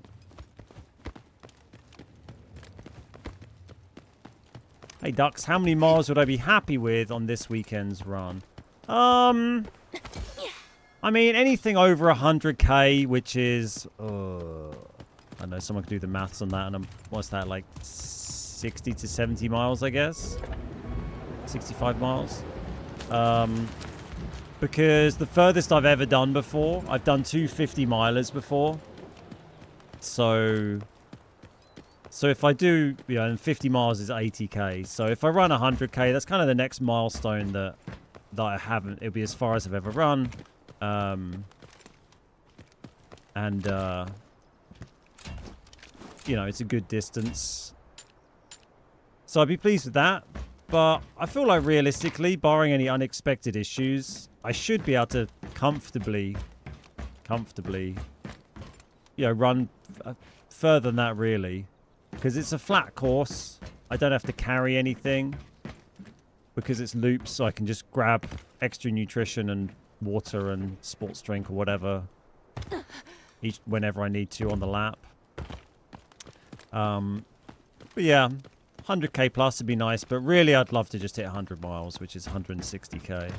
Hey, Ducks, how many miles would I be happy with on this weekend's run? I mean, anything over 100k, which is... I know someone could do the maths on that, and what's that, like 60 to 70 miles, I guess? 65 miles? Because the furthest I've ever done before, I've done 250 milers before. So if I do, and 50 miles is 80k. So if I run 100k, that's kind of the next milestone that that I haven't. It'll be as far as I've ever run. And you know, it's a good distance. So I'd be pleased with that. But I feel like realistically, barring any unexpected issues, I should be able to comfortably, you know, run further than that really. Because it's a flat course. I don't have to carry anything. Because it's loops, so I can just grab extra nutrition and water and sports drink or whatever whenever I need to on the lap. But yeah, 100k plus would be nice, but really I'd love to just hit 100 miles, which is 160k.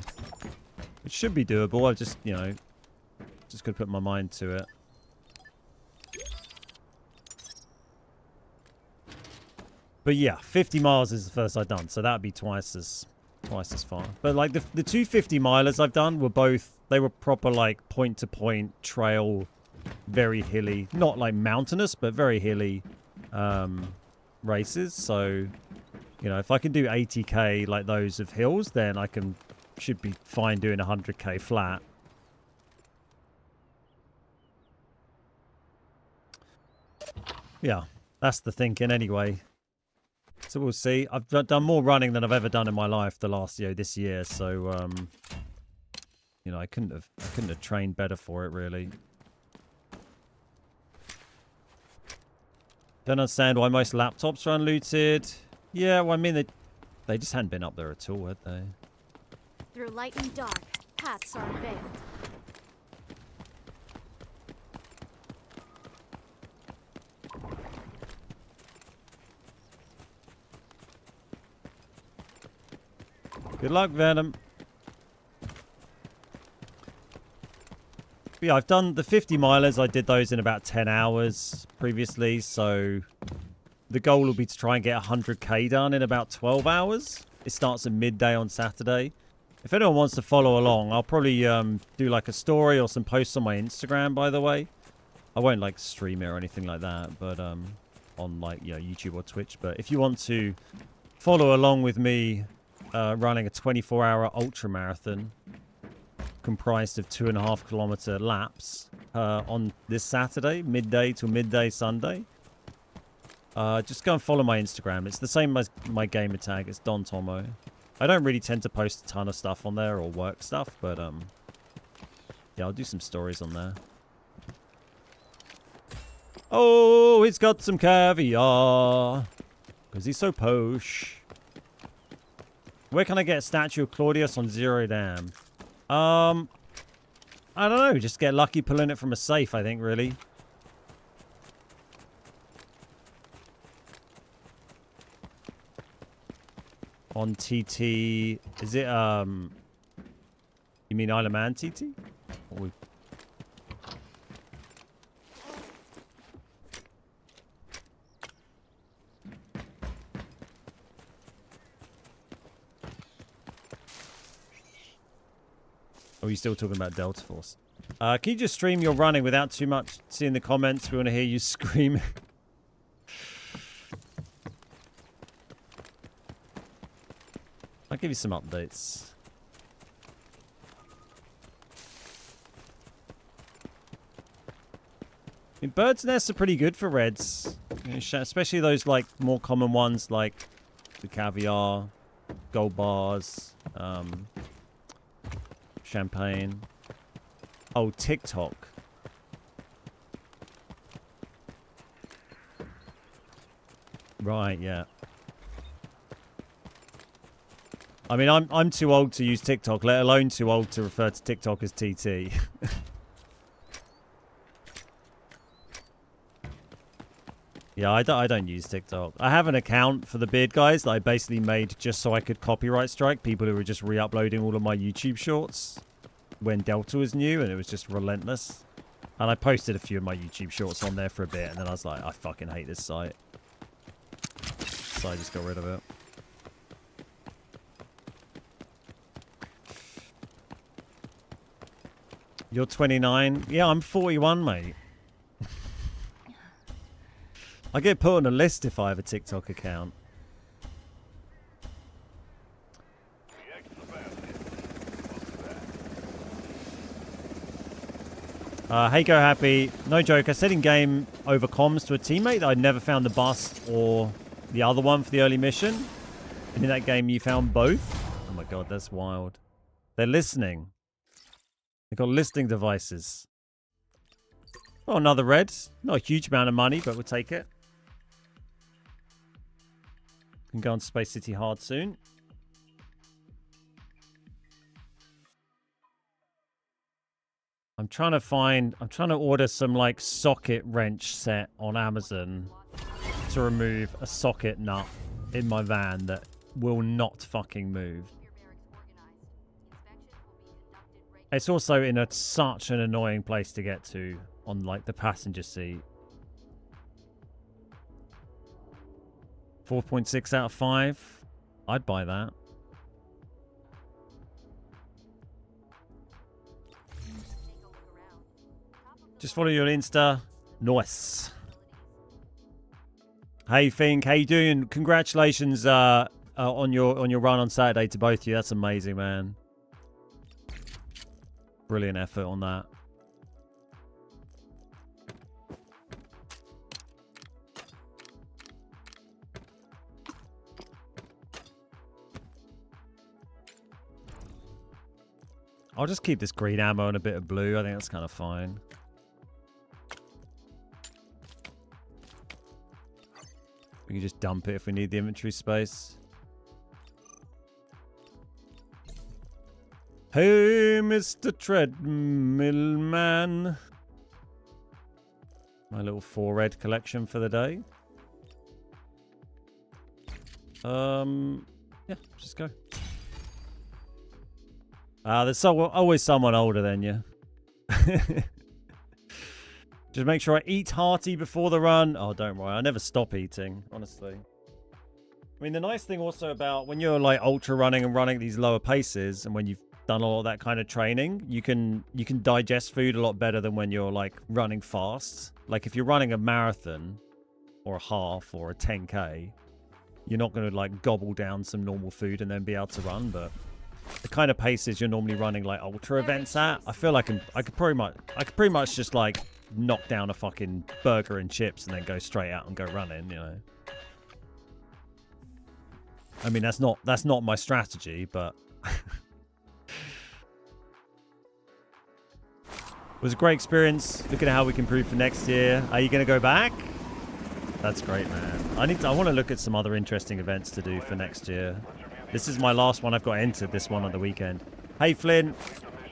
Which should be doable. I've just, you know, just got to put my mind to it. But yeah, 50 miles is the first I've done, so that'd be twice as far. But like the two 50 milers I've done were both, they were proper like point to point trail, very hilly, not like mountainous, but very hilly races. So, you know, if I can do 80k like those of hills, then I should be fine doing 100k flat. Yeah, that's the thinking anyway. So we'll see. I've done more running than I've ever done in my life this year. So, you know, I couldn't have trained better for it really. Don't understand why most laptops are unlooted. Yeah, well, I mean, they just hadn't been up there at all, had they? Through light and dark, paths are unveiled. Good luck, Venom. But yeah, I've done the 50 milers. I did those in about 10 hours previously. So the goal will be to try and get 100k done in about 12 hours. It starts at midday on Saturday. If anyone wants to follow along, I'll probably do like a story or some posts on my Instagram, by the way. I won't like stream it or anything like that, but on like, you know, YouTube or Twitch. But if you want to follow along with me running a 24-hour ultra marathon comprised of 2.5 kilometer laps on this Saturday, midday to midday Sunday, just go and follow my Instagram. It's the same as my gamer tag. It's Don Tomo. I don't really tend to post a ton of stuff on there or work stuff, but yeah, I'll do some stories on there. Oh, he's got some caviar because he's so posh. Where can I get a statue of Claudius on Zero Dam? I don't know. Just get lucky pulling it from a safe, I think, really. On TT. Is it, you mean Isle of Man TT? Or are you still talking about Delta Force? Can you just stream your running without too much seeing the comments? We want to hear you screaming. I'll give you some updates. I mean, birds' nests are pretty good for reds. You know, especially those like more common ones like the caviar, gold bars, champagne. Oh, TikTok. Right, yeah. I mean, I'm too old to use TikTok, let alone too old to refer to TikTok as TT. Yeah, I don't use TikTok. I have an account for the Beard Guys that I basically made just so I could copyright strike people who were just re-uploading all of my YouTube shorts when Delta was new, and it was just relentless. And I posted a few of my YouTube shorts on there for a bit, and then I was like, I fucking hate this site. So I just got rid of it. You're 29? Yeah, I'm 41, mate. I get put on a list if I have a TikTok account. The X the basket. Hey, Go Happy. No joke. I said in game over comms to a teammate that I'd never found the bust or the other one for the early mission. And in that game, you found both. Oh my god, that's wild. They're listening. They've got listening devices. Oh, another red. Not a huge amount of money, but we'll take it. Can go on Space City hard soon. I'm trying to order some like socket wrench set on Amazon to remove a socket nut in my van that will not fucking move. It's also in such an annoying place to get to on like the passenger seat. 4.6 out of 5. I'd buy that. Just follow you on Insta. Nice. Hey Fink, how you doing? Congratulations on your run on Saturday to both of you. That's amazing, man. Brilliant effort on that. I'll just keep this green ammo and a bit of blue. I think that's kind of fine. We can just dump it if we need the inventory space. Hey, Mr. Treadmill Man. My little 4 red collection for the day. Yeah, just go. There's always someone older than you. Just make sure I eat hearty before the run. Oh, don't worry. I never stop eating, honestly. I mean, the nice thing also about when you're like ultra running and running these lower paces, and when you've done all of that kind of training, you can digest food a lot better than when you're like running fast. Like if you're running a marathon or a half or a 10K, you're not going to like gobble down some normal food and then be able to run. But the kind of paces you're normally running like ultra events at, I feel like I could pretty much just like knock down a fucking burger and chips and then go straight out and go running, you know. I mean, that's not my strategy, but it was a great experience. Looking at how we can improve for next year. Are you going to go back? That's great, man. I want to look at some other interesting events to do for next year. This is my last one I've got entered, this one on the weekend. Hey, Flynn.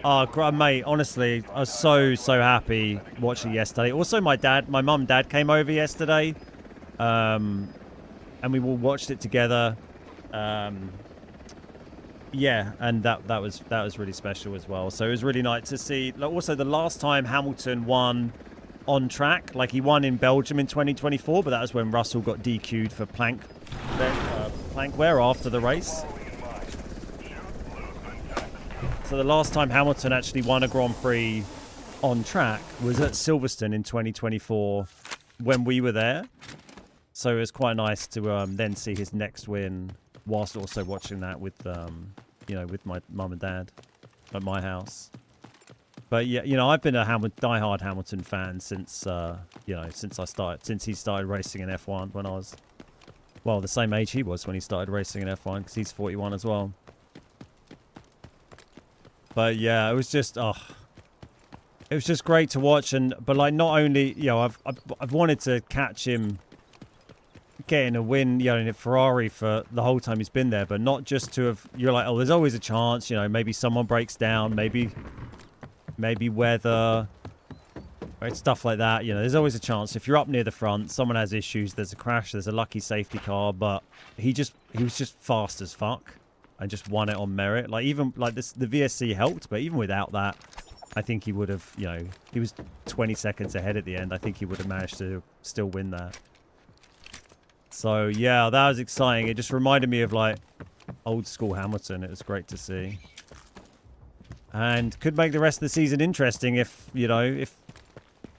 Oh, mate, honestly, I was so happy watching yesterday. Also, my mum and dad came over yesterday. And we all watched it together. Yeah, and that was really special as well. So it was really nice to see. Also, the last time Hamilton won on track, like he won in Belgium in 2024, but that was when Russell got DQ'd for plank wear after the race. So the last time Hamilton actually won a Grand Prix on track was at Silverstone in 2024 when we were there. So it was quite nice to then see his next win whilst also watching that with with my mum and dad at my house. But yeah, I've been a diehard Hamilton fan since since he started racing in F1 when I was, well, the same age he was when he started racing in F1, because he's 41 as well. But yeah, it was just great to watch. But like, not only I've wanted to catch him getting a win, in a Ferrari for the whole time he's been there, but not just to have. You're like, oh, there's always a chance, maybe someone breaks down, maybe weather, right, stuff like that. There's always a chance. If you're up near the front, someone has issues, there's a crash, there's a lucky safety car. But he was just fast as fuck and just won it on merit. Like, even like this, the VSC helped, but even without that, I think he would have, he was 20 seconds ahead at the end. I think he would have managed to still win that. So yeah, that was exciting. It just reminded me of like old school Hamilton. It was great to see. And could make the rest of the season interesting if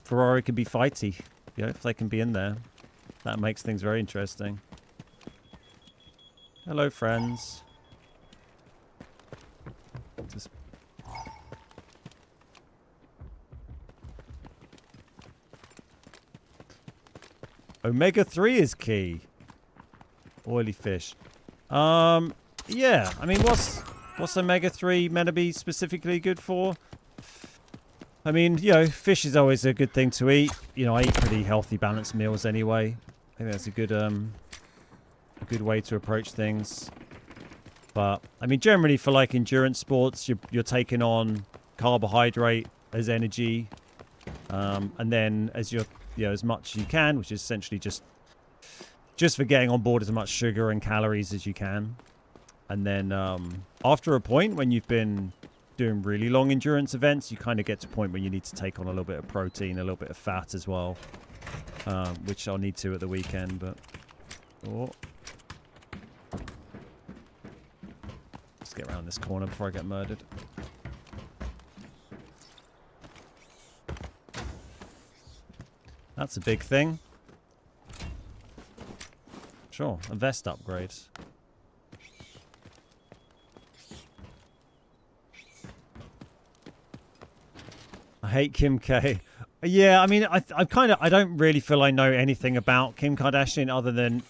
Ferrari can be fighty, if they can be in there. That makes things very interesting. Hello, friends. Omega-3 is key. Oily fish. Yeah. I mean, what's omega-3 meant to be specifically good for? I mean, you know, fish is always a good thing to eat. You know, I eat pretty healthy, balanced meals anyway. I think that's a good way to approach things. But I mean, generally for like endurance sports, you're taking on carbohydrate as energy, and then as as much as you can, which is essentially just for getting on board as much sugar and calories as you can. And then after a point, when you've been doing really long endurance events, you kind of get to a point where you need to take on a little bit of protein, a little bit of fat as well, which I'll need to at the weekend. But let's get around this corner before I get murdered. That's a big thing. Sure, a vest upgrade. I hate Kim K. Yeah, I mean, I don't really feel I know anything about Kim Kardashian other than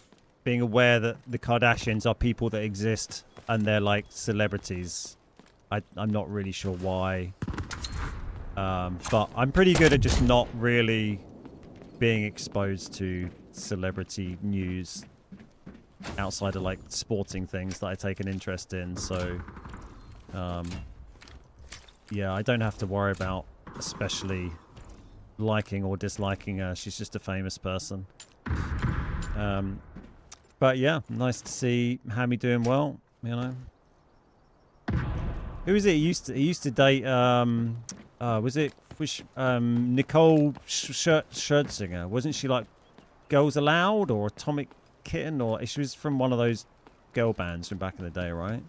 being aware that the Kardashians are people that exist and they're like celebrities. I'm not really sure why. But I'm pretty good at just not really being exposed to celebrity news outside of like sporting things that I take an interest in. So, yeah, I don't have to worry about especially liking or disliking her. She's just a famous person. But yeah, nice to see Hammy doing well, you know. Who is it? He used to date was it Nicole Scherzinger? Wasn't she like Girls Aloud or Atomic Kitten, or she was from one of those girl bands from back in the day, right?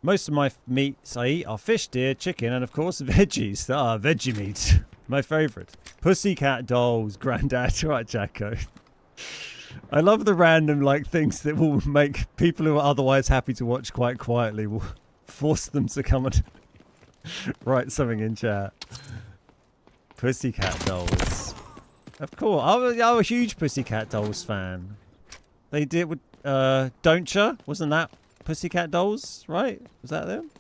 Most of my meats I eat are fish, deer, chicken, and of course veggies. Veggie meat. My favourite. Pussycat dolls, Grandad. Right, Jacko. I love the random like things that will make people who are otherwise happy to watch quite quietly will force them to come and write something in chat. Pussycat dolls. Of course. I'm a huge Pussycat Dolls fan. They did with Don't Ya? Wasn't that Pussycat Dolls, right? Was that them?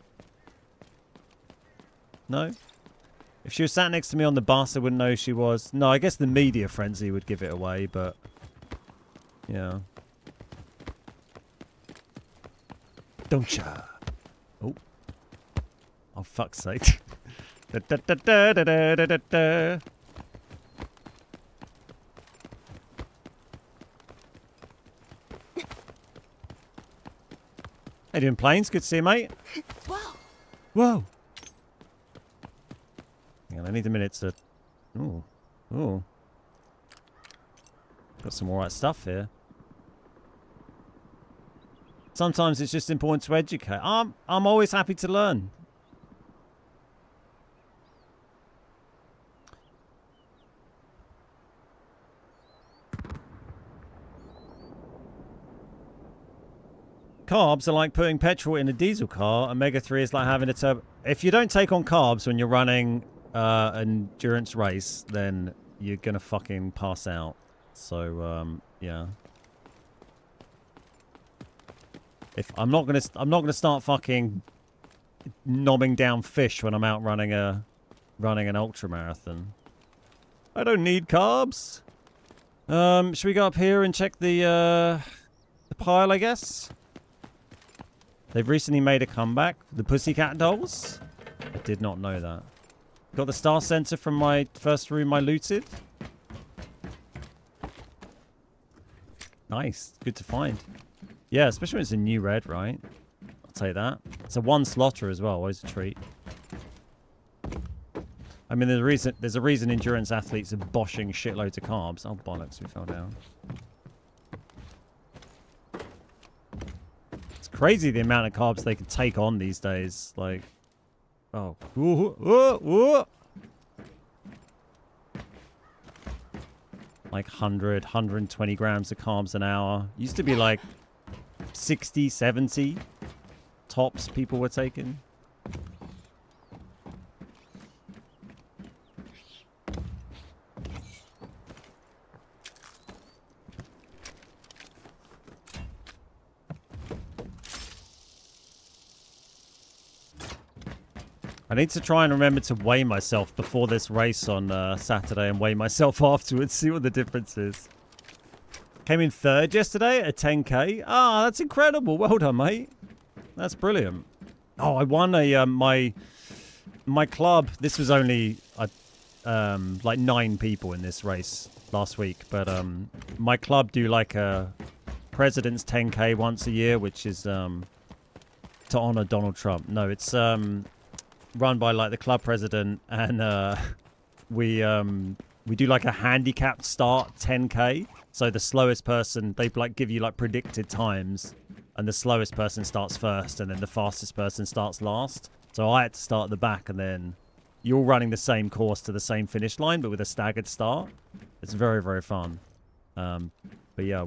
No? If she was sat next to me on the bus, I wouldn't know who she was. No, I guess the media frenzy would give it away, but yeah. Don't ya? Oh. Oh, fuck's sake. Da, da, da, da, da, da, da, da. How you doing, Planes? Good to see you, mate. Whoa. Whoa. Hang on, I need a minute to... Ooh. Ooh. Got some alright stuff here. Sometimes it's just important to educate. I'm always happy to learn. Carbs are like putting petrol in a diesel car. Omega-3 is like having a turbo. If you don't take on carbs when you're running an endurance race, then you're gonna fucking pass out. So yeah. If I'm not gonna start fucking nomming down fish when I'm out running an ultra marathon. I don't need carbs. Should we go up here and check the pile, I guess? They've recently made a comeback. The Pussycat Dolls? I did not know that. Got the star sensor from my first room I looted. Nice. Good to find. Yeah, especially when it's a new red, right? I'll take that. It's a one slotter as well. Always a treat. I mean, there's a reason endurance athletes are boshing shitloads of carbs. Oh, bollocks. We fell down. Crazy the amount of carbs they can take on these days. Like, oh, ooh, ooh, ooh. Like 120 grams of carbs an hour. Used to be like 60, 70 tops people were taking. I need to try and remember to weigh myself before this race on Saturday and weigh myself afterwards, see what the difference is. Came in third yesterday at a 10k. Ah, that's incredible. Well done, mate. That's brilliant. Oh, I won a my club. This was only like 9 people in this race last week, but my club do like a President's 10k once a year, which is to honor Donald Trump. No, it's run by like the club president, and we do like a handicapped start 10k. So the slowest person, they like give you like predicted times, and the slowest person starts first, and then the fastest person starts last. So I had to start at the back, and then you're all running the same course to the same finish line, but with a staggered start. It's very, very fun. But yeah,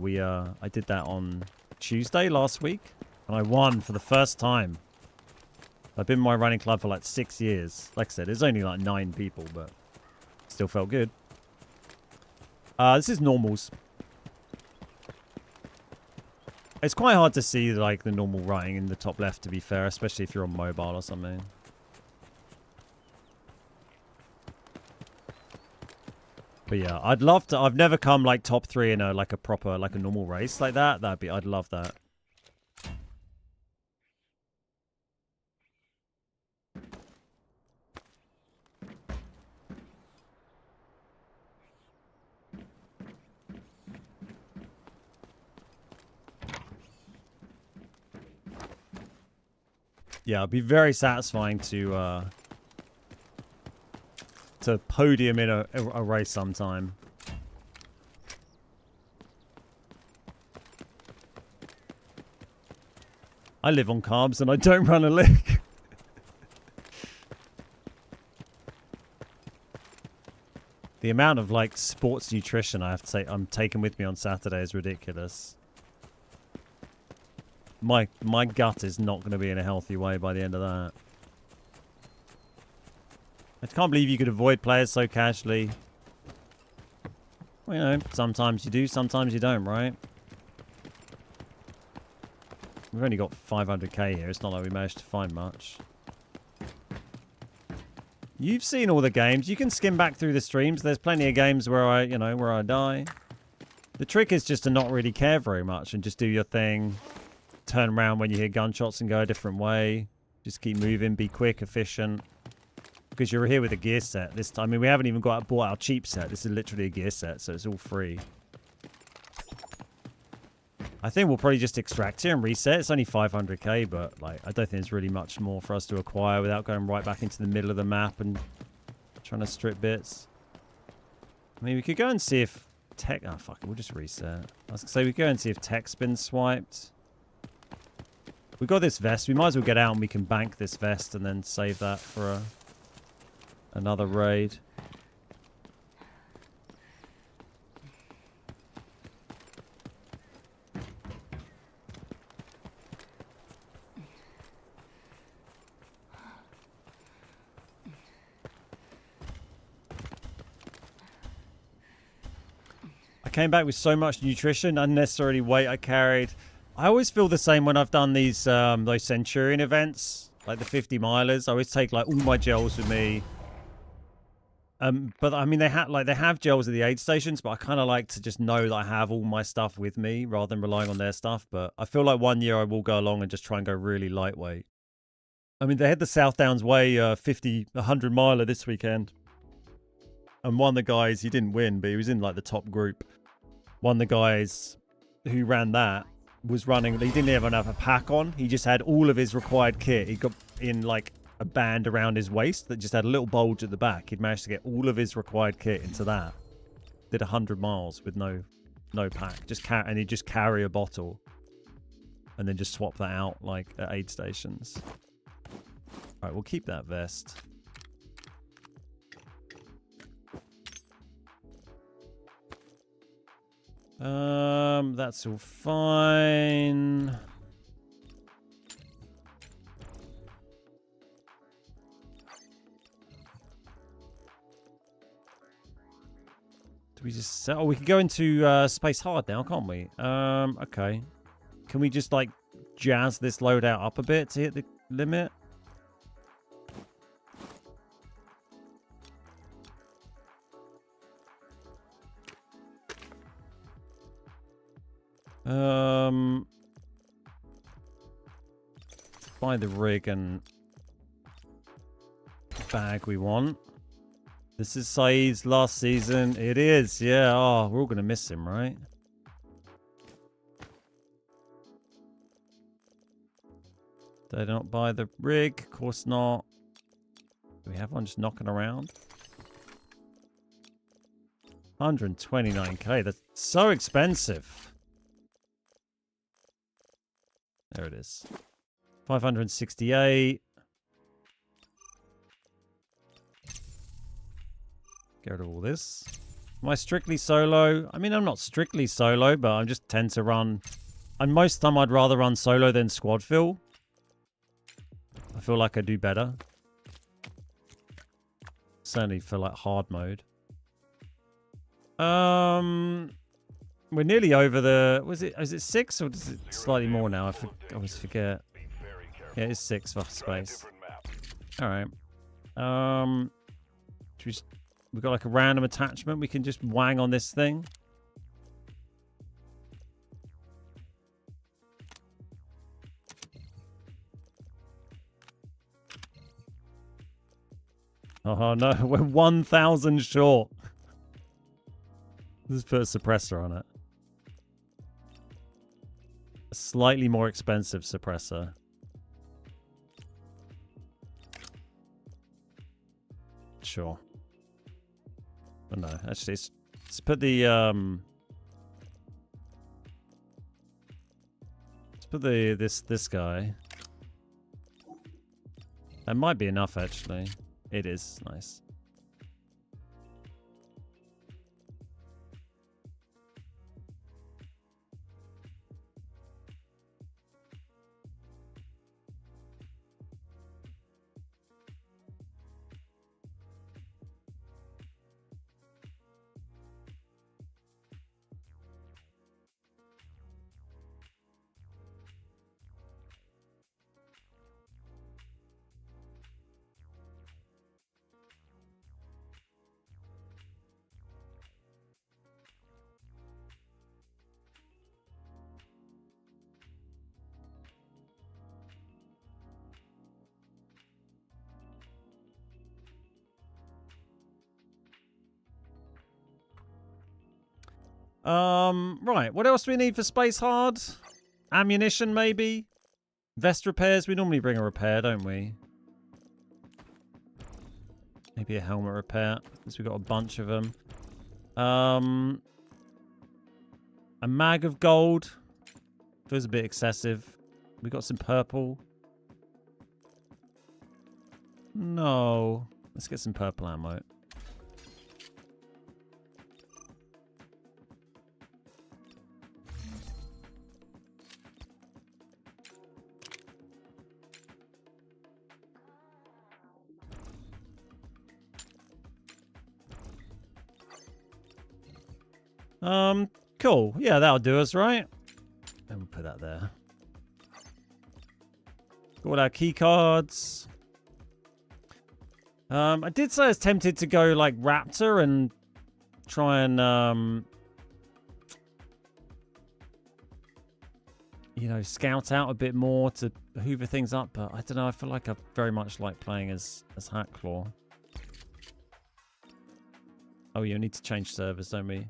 I did that on Tuesday last week, and I won for the first time. I've been in my running club for like 6 years. Like I said, there's only like 9 people, but still felt good. This is normals. It's quite hard to see like the normal writing in the top left, to be fair, especially if you're on mobile or something. But yeah, I'd love to. I've never come like top 3 in a like a proper like a normal race like that. I'd love that. Yeah, it'd be very satisfying to podium in a race sometime. I live on carbs and I don't run a lick. The amount of like sports nutrition I have to say I'm taking with me on Saturday is ridiculous. My gut is not going to be in a healthy way by the end of that. I can't believe you could avoid players so casually. Well, you know, sometimes you do, sometimes you don't, right? We've only got 500k here. It's not like we managed to find much. You've seen all the games. You can skim back through the streams. There's plenty of games where I die. The trick is just to not really care very much and just do your thing. Turn around when you hear gunshots and go a different way. Just keep moving, be quick, efficient. Because you're here with a gear set this time. I mean, we haven't even bought our cheap set. This is literally a gear set, so it's all free. I think we'll probably just extract here and reset. It's only 500k, but like I don't think there's really much more for us to acquire without going right back into the middle of the map and trying to strip bits. I mean, we could go and see if tech... Oh, fuck it. We'll just reset. I was going to say, we could go and see if tech's been swiped. We got this vest. We might as well get out and we can bank this vest and then save that for another raid. I came back with so much nutrition, unnecessarily weight I carried. I always feel the same when I've done these those Centurion events, like the 50 milers. I always take like all my gels with me. But I mean, they have gels at the aid stations, but I kind of like to just know that I have all my stuff with me rather than relying on their stuff. But I feel like one year I will go along and just try and go really lightweight. I mean, they had the South Downs Way 100 miler this weekend. And one of the guys, he didn't win, but he was in like the top group. One of the guys who ran that was running, he didn't even have a pack on. He just had all of his required kit. He got in like a band around his waist that just had a little bulge at the back. He'd managed to get all of his required kit into that. Did 100 miles with no pack. And he'd just carry a bottle and then just swap that out like at aid stations. All right, we'll keep that vest. That's all fine. Do we just... Oh, we can go into space hard now, can't we? Okay. Can we just, like, jazz this loadout up a bit to hit the limit? Buy the rig and bag we want. This is Saeed's last season. It is, yeah. Oh, we're all gonna miss him, right? Did I not buy the rig? Of course not. Do we have one just knocking around? 129k. That's so expensive. There it is. 568. Get rid of all this. Am I strictly solo? I mean, I'm not strictly solo, but I just tend to run... And most of the time I'd rather run solo than squad fill. I feel like I do better. Certainly for like hard mode. We're nearly over the... Is it 6 or is it slightly more now? I always forget. Yeah, it's 6 for space. Alright. We've got like a random attachment. We can just wang on this thing. Oh no, we're 1,000 short. Let's put a suppressor on it. A slightly more expensive suppressor. Sure. Oh no, actually, let's put the let's put this guy. That might be enough, actually. It is nice. Right. What else do we need for space hard? Ammunition, maybe? Vest repairs. We normally bring a repair, don't we? Maybe a helmet repair, since we've got a bunch of them. A mag of gold. Feels a bit excessive. We got some purple. No. Let's get some purple ammo. Cool. Yeah, that'll do us, right? And we'll put that there. Got all our key cards. I did say I was tempted to go like Raptor and try and you know, scout out a bit more to hoover things up, but I don't know, I feel like I very much like playing as Hatclaw. Oh, you need to change servers, don't we?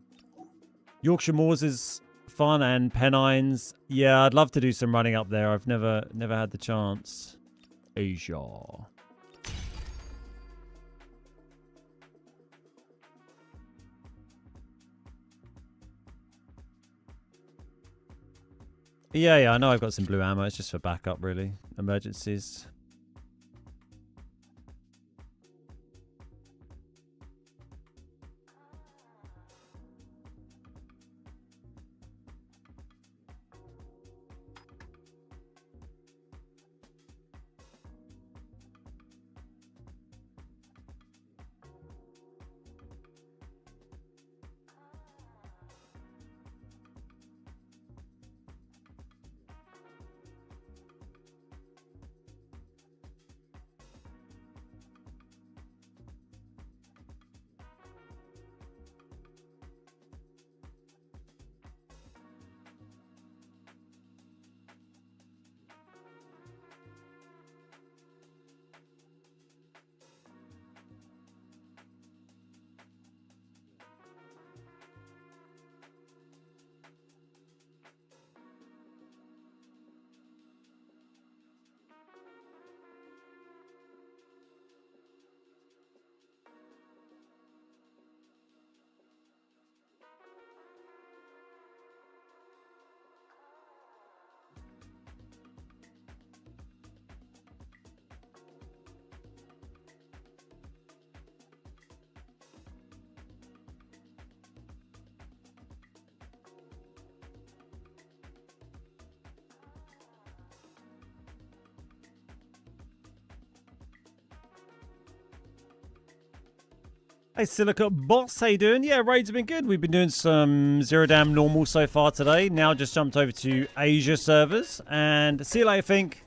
Yorkshire Moors is fun, and Pennines. Yeah, I'd love to do some running up there. I've never had the chance. Asia. Yeah, I know I've got some blue ammo. It's just for backup, really. Emergencies. Hey, Silicate Boss, how you doing? Yeah, raids have been good. We've been doing some Zero Dam normal so far today. Now just jumped over to Asia servers. And see you later, Fink.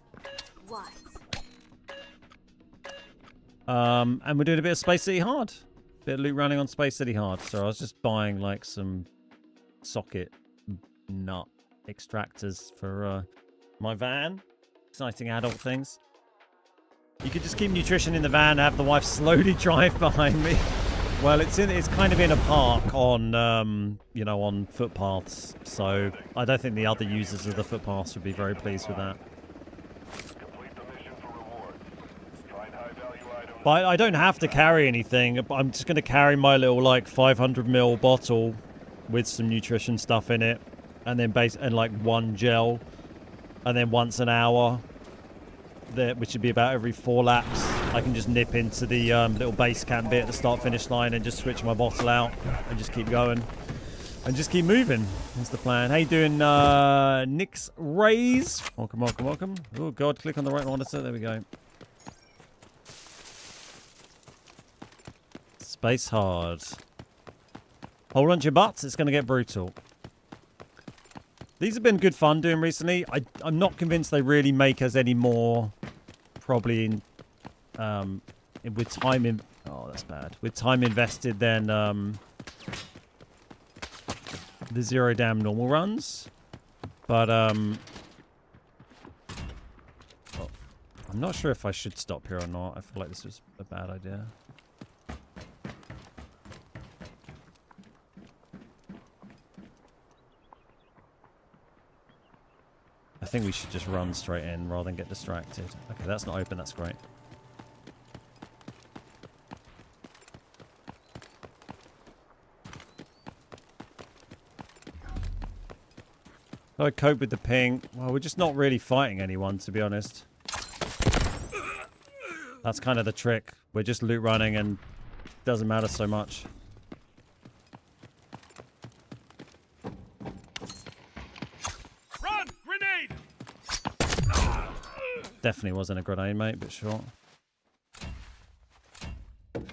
Wise. And we're doing a bit of Space City Hard. Bit of loot running on Space City Hard. So I was just buying like some socket nut extractors for my van. Exciting adult things. You could just keep nutrition in the van and have the wife slowly drive behind me. Well, it's kind of in a park on, you know, on footpaths. So I don't think the other users of the footpaths would be very pleased with that. Complete the mission for rewards. Find high-value items. But I don't have to carry anything. I'm just going to carry my little, like, 500ml bottle with some nutrition stuff in it. And then like one gel. And then once an hour, which would be about every 4 laps, I can just nip into the little base camp bit at the start-finish line and just switch my bottle out and just keep going. And just keep moving. That's the plan. How you doing, Nix Rays? Welcome, welcome, welcome. Oh, God, click on the right monitor. There we go. Space hard. Hold on to your butts. It's going to get brutal. These have been good fun doing recently. I'm not convinced they really make us any more, probably with time in. Oh, that's bad. With time invested than the Zero Dam normal runs, but I'm not sure if I should stop here or not. I feel like this was a bad idea. I think we should just run straight in rather than get distracted. Okay, that's not open. That's great. How do I cope with the ping? Well, we're just not really fighting anyone, to be honest. That's kind of the trick. We're just loot running and it doesn't matter so much. Definitely wasn't a grenade, mate, but sure. Can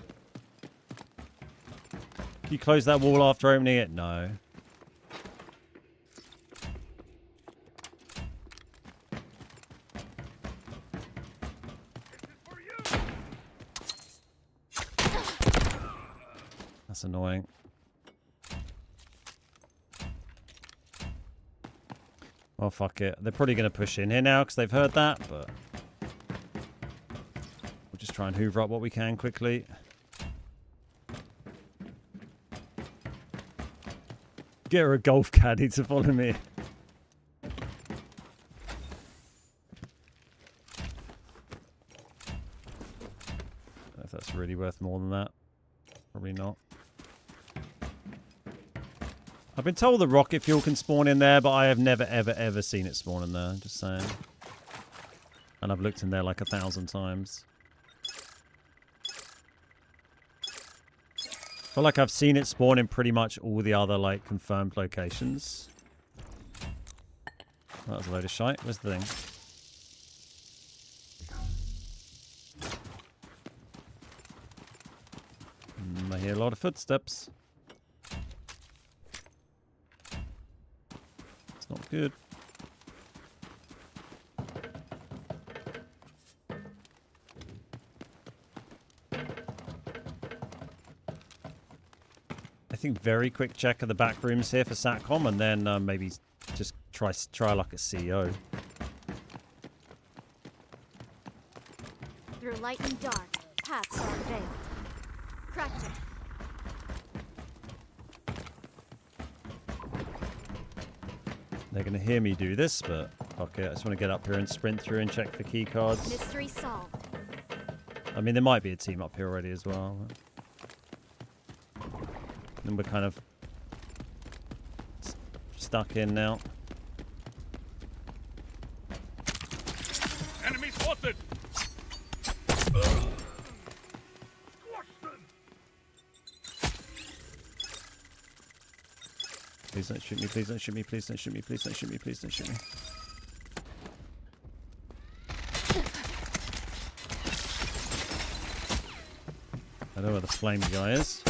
you close that wall after opening it? No. That's annoying. Oh, fuck it. They're probably going to push in here now because they've heard that, but we'll just try and hoover up what we can quickly. Get her a golf caddy to follow me. I don't know if that's really worth more than that. Probably not. I've been told that rocket fuel can spawn in there, but I have never, ever, ever seen it spawn in there. Just saying. And I've looked in there like 1,000 times. I feel like I've seen it spawn in pretty much all the other, like, confirmed locations. That was a load of shite. Where's the thing? I hear a lot of footsteps. Not good. I think very quick check of the back rooms here for SATCOM, and then maybe just try luck at CEO. Through light and dark, paths are veiled. Cracked it. They're going to hear me do this, but okay, I just want to get up here and sprint through and check for key cards. Mystery solved. I mean, there might be a team up here already as well. And we're kind of stuck in now. Enemy spotted! Please don't shoot me, please don't shoot me, please don't shoot me, please don't shoot me, please don't shoot me. I know where the flame guy is.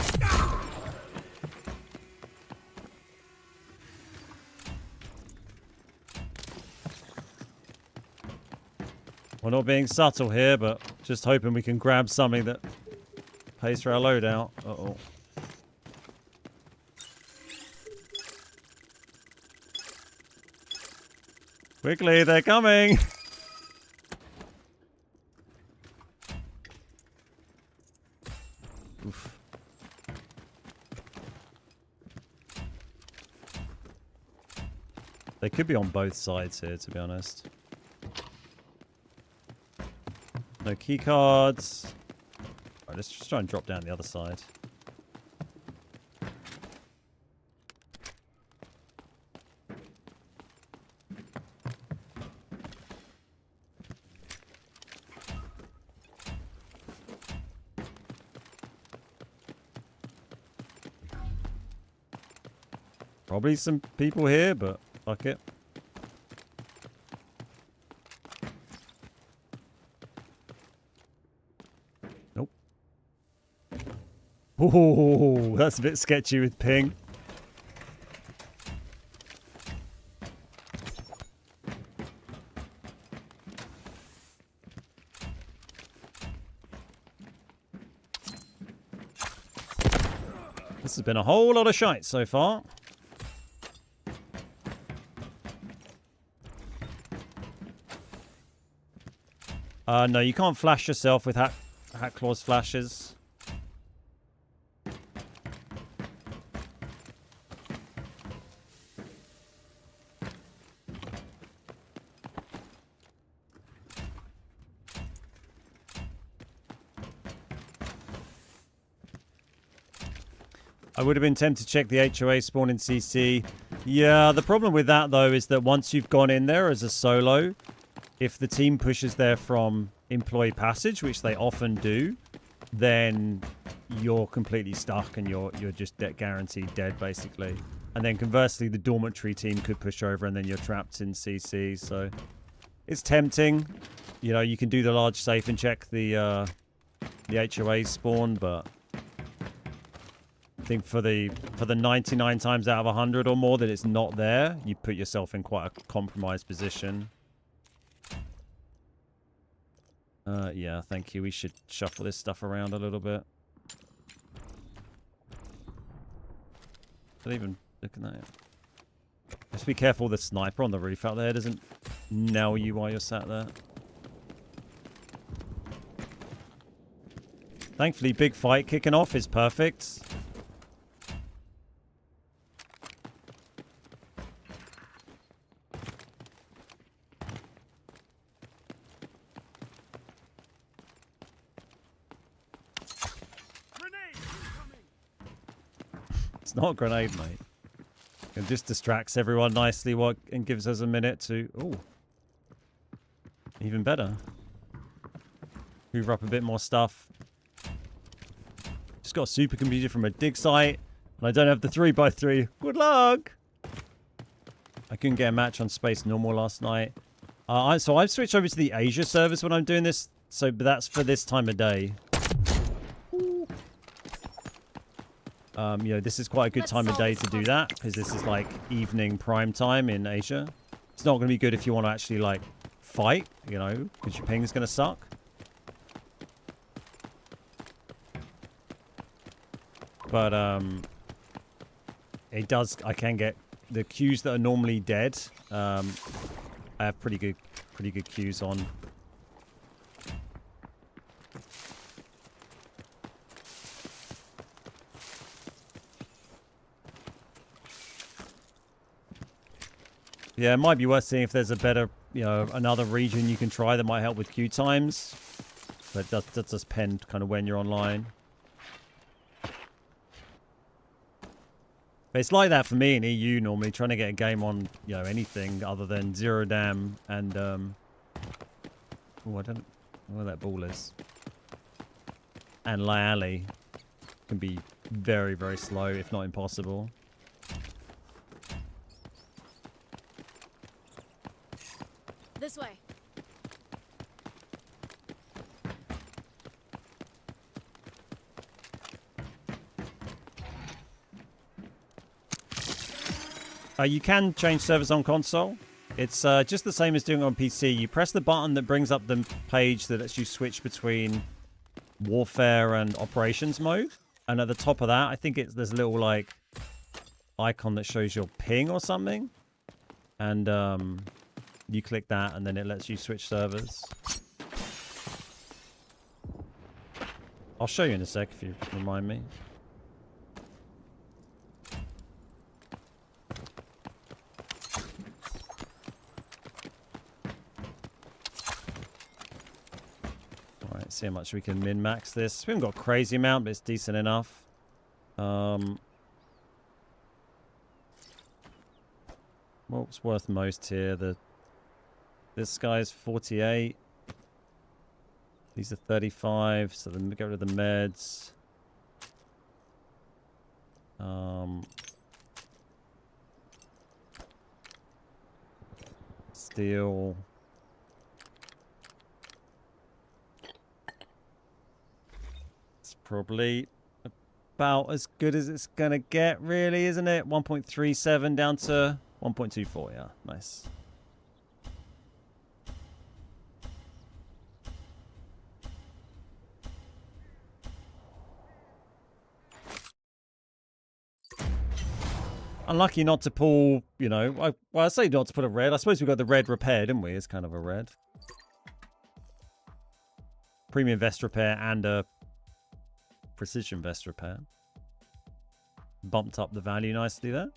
We're not being subtle here, but just hoping we can grab something that pays for our loadout. Uh-oh. Quickly, they're coming! Oof. They could be on both sides here, to be honest. No key cards. Alright, let's just try and drop down the other side. Probably some people here, but fuck it. Nope. Oh, that's a bit sketchy with ping. This has been a whole lot of shite so far. No, you can't flash yourself with Hat Claw's flashes. I would have been tempted to check the HOA spawn in CC. Yeah, the problem with that, though, is that once you've gone in there as a solo, if the team pushes there from employee passage, which they often do, then you're completely stuck and you're just guaranteed dead, basically. And then conversely, the dormitory team could push over and then you're trapped in CC. So it's tempting. You know, you can do the large safe and check the HOA spawn, but I think for the 99 times out of 100 or more that it's not there, you put yourself in quite a compromised position. Yeah, thank you. We should shuffle this stuff around a little bit. Not even looking at it. Just be careful, the sniper on the roof out there doesn't nail you while you're sat there. Thankfully, big fight kicking off is perfect. It's not a grenade, mate. It just distracts everyone nicely and gives us a minute to... Ooh. Even better. Hoover up a bit more stuff. Just got a supercomputer from a dig site. And I don't have the 3x3. Good luck! I couldn't get a match on Space Normal last night. So I've switched over to the Asia service when I'm doing this. So that's for this time of day. You know, this is quite a good time of day to do that because this is like evening prime time in Asia. It's not going to be good if you want to actually like fight, you know, because your ping's going to suck. But it does. I can get the queues that are normally dead. I have pretty good queues on. Yeah, it might be worth seeing if there's a better, you know, another region you can try that might help with queue times. But that does depend kind of when you're online. But it's like that for me in EU normally, trying to get a game on, you know, anything other than Zero Dam and, oh, I don't know where that ball is. And Lyali can be very, very slow, if not impossible. This way. You can change servers on console. It's just the same as doing it on PC. You press the button that brings up the page that lets you switch between warfare and operations mode. And at the top of that, I think there's a little like icon that shows your ping or something. And you click that and then it lets you switch servers. I'll show you in a sec if you remind me. Alright, see how much we can min-max this. We haven't got a crazy amount, but it's decent enough. What's worth most here? This guy's 48. These are 35, so then we get rid of the meds. Steel. It's probably about as good as it's gonna get, really, isn't it? 1.37 down to 1.24, yeah, nice. Unlucky not to pull, you know, I say not to put a red. I suppose we got the red repair, didn't we? It's kind of a red. Premium vest repair and a precision vest repair. Bumped up the value nicely there.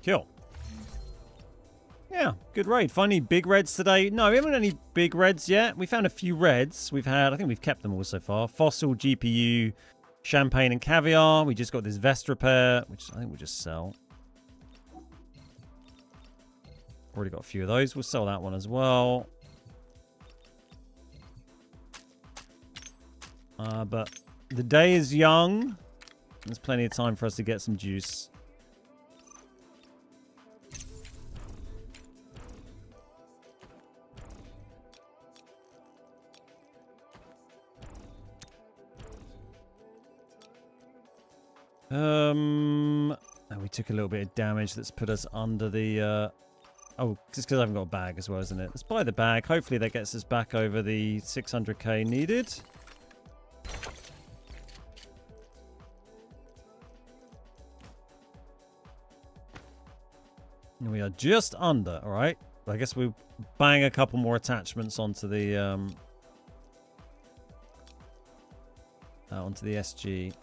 Kill. Yeah, good raid. Finally big reds today. No, we haven't had any big reds yet. We found a few reds. I think we've kept them all so far. Fossil, GPU, champagne and caviar. We just got this vest repair, which I think we'll just sell. Already got a few of those. We'll sell that one as well. But the day is young. There's plenty of time for us to get some juice. We took a little bit of damage that's put us under the oh, just because I haven't got a bag as well, isn't it? Let's buy the bag. Hopefully that gets us back over the 600k needed. And we are just under. All right, I guess we'll bang a couple more attachments onto the SG.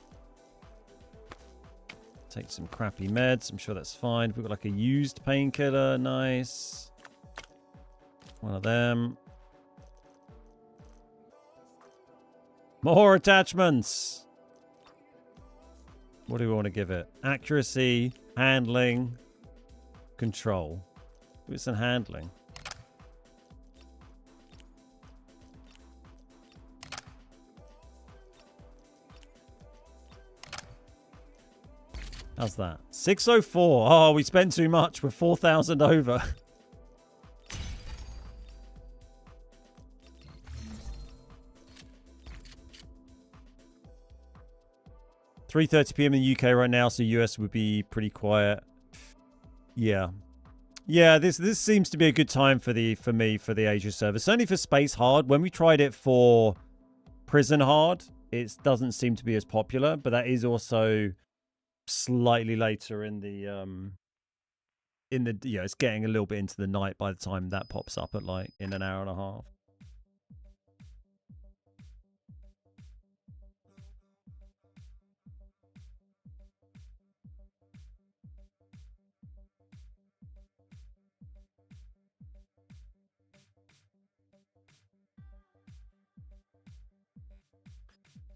Take some crappy meds. I'm sure that's fine. We've got like a used painkiller. Nice. One of them. More attachments. What do we want to give it? Accuracy, handling, control. It's in handling. How's that? 604. Oh, we spent too much. We're 4,000 over. $3:30 p.m. in the UK right now, so US would be pretty quiet. Yeah. Yeah, this seems to be a good time for me for the Asia server. Certainly for Space Hard. When we tried it for Prison Hard, it doesn't seem to be as popular, but that is also slightly later in the it's getting a little bit into the night by the time that pops up at like in an hour and a half.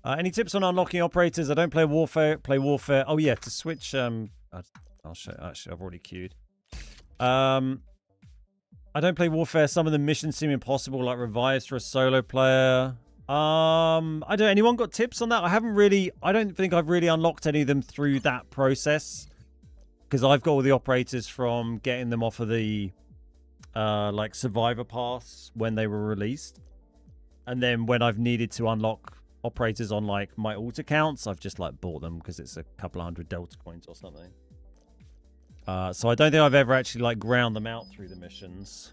Any tips on unlocking operators? I don't play Warfare. Play Warfare. Oh yeah, to switch. I'll show. Actually, I've already queued. I don't play Warfare. Some of the missions seem impossible, like revives for a solo player. I don't. Anyone got tips on that? I haven't really. I don't think I've really unlocked any of them through that process, because I've got all the operators from getting them off of the like Survivor Pass when they were released, and then when I've needed to unlock operators on like my alt accounts, I've just like bought them because it's a couple of hundred Delta coins or something. So I don't think I've ever actually like ground them out through the missions.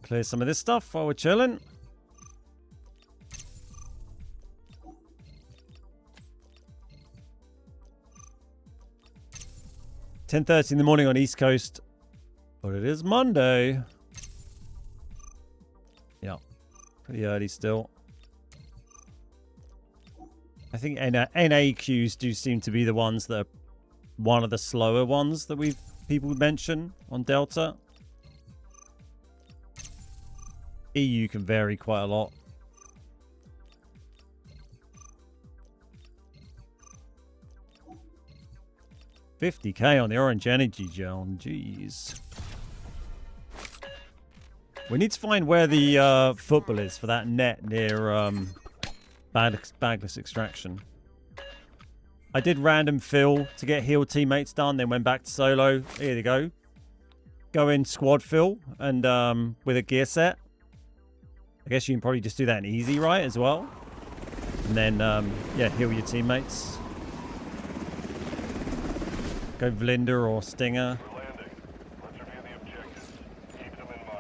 Clear some of this stuff while we're chilling. $10:30 in the morning on East Coast, but it is Monday. Yeah, pretty early still. I think NA queues do seem to be the ones that are one of the slower ones that people mention on Delta. EU can vary quite a lot. $50K on the orange energy gel. Jeez. We need to find where the football is for that net near bagless extraction. I did random fill to get heal teammates done, then went back to solo. Here they go. Go in squad fill and with a gear set. I guess you can probably just do that in easy, right, as well. And then, yeah, heal your teammates. Go Vlinda or Stinger.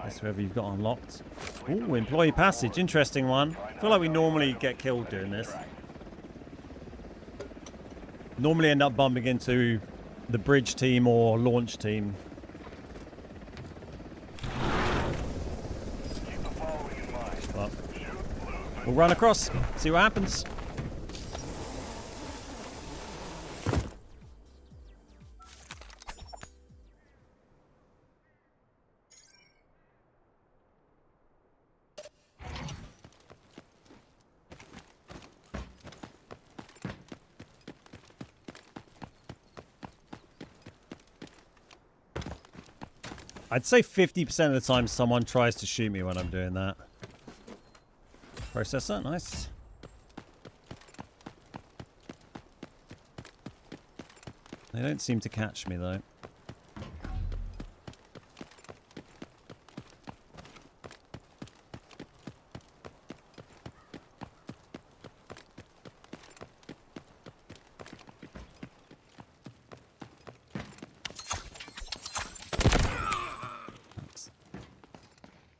That's whoever you've got unlocked. Ooh, employee passage. Interesting one. I feel like we normally get killed doing this. Normally end up bumping into the bridge team or launch team. But we'll run across, see what happens. I'd say 50% of the time someone tries to shoot me when I'm doing that. Processor, nice. They don't seem to catch me though.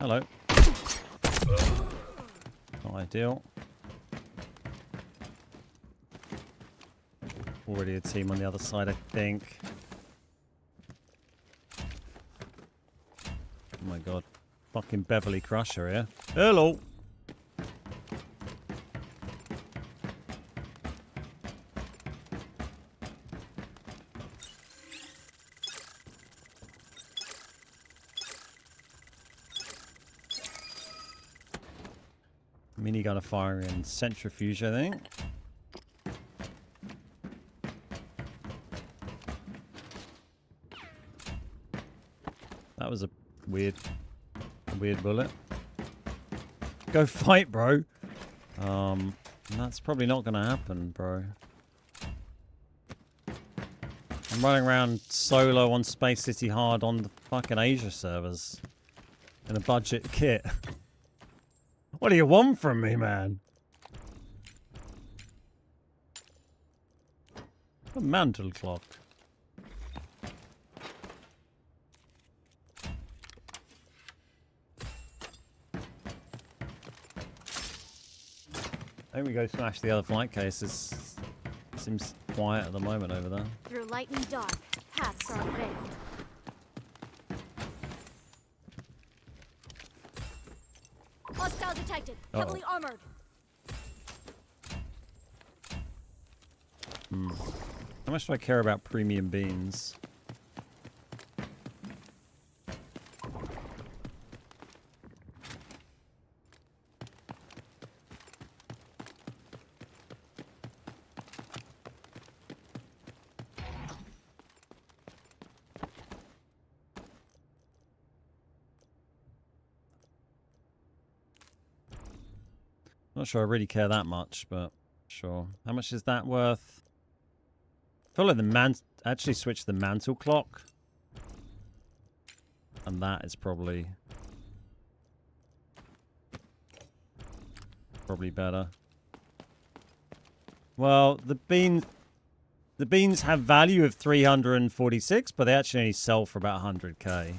Hello. Not ideal. Already a team on the other side, I think. Oh my god. Fucking Beverly Crusher here. Hello. Minigun firing in centrifuge, I think. That was a weird bullet. Go fight, bro. That's probably not gonna happen, bro. I'm running around solo on Space City Hard on the fucking Asia servers in a budget kit. What do you want from me, man? A mantle clock. I think we go smash the other flight cases. Seems quiet at the moment over there. Through light and dark, paths are unveiled. Hostile detected. Heavily armored. How much do I care about premium beans? Not sure I really care that much, but sure. How much is that worth? I feel like the actually switch the mantle clock. And that is probably better. Well, the beans have value of 346, but they actually only sell for about 100k.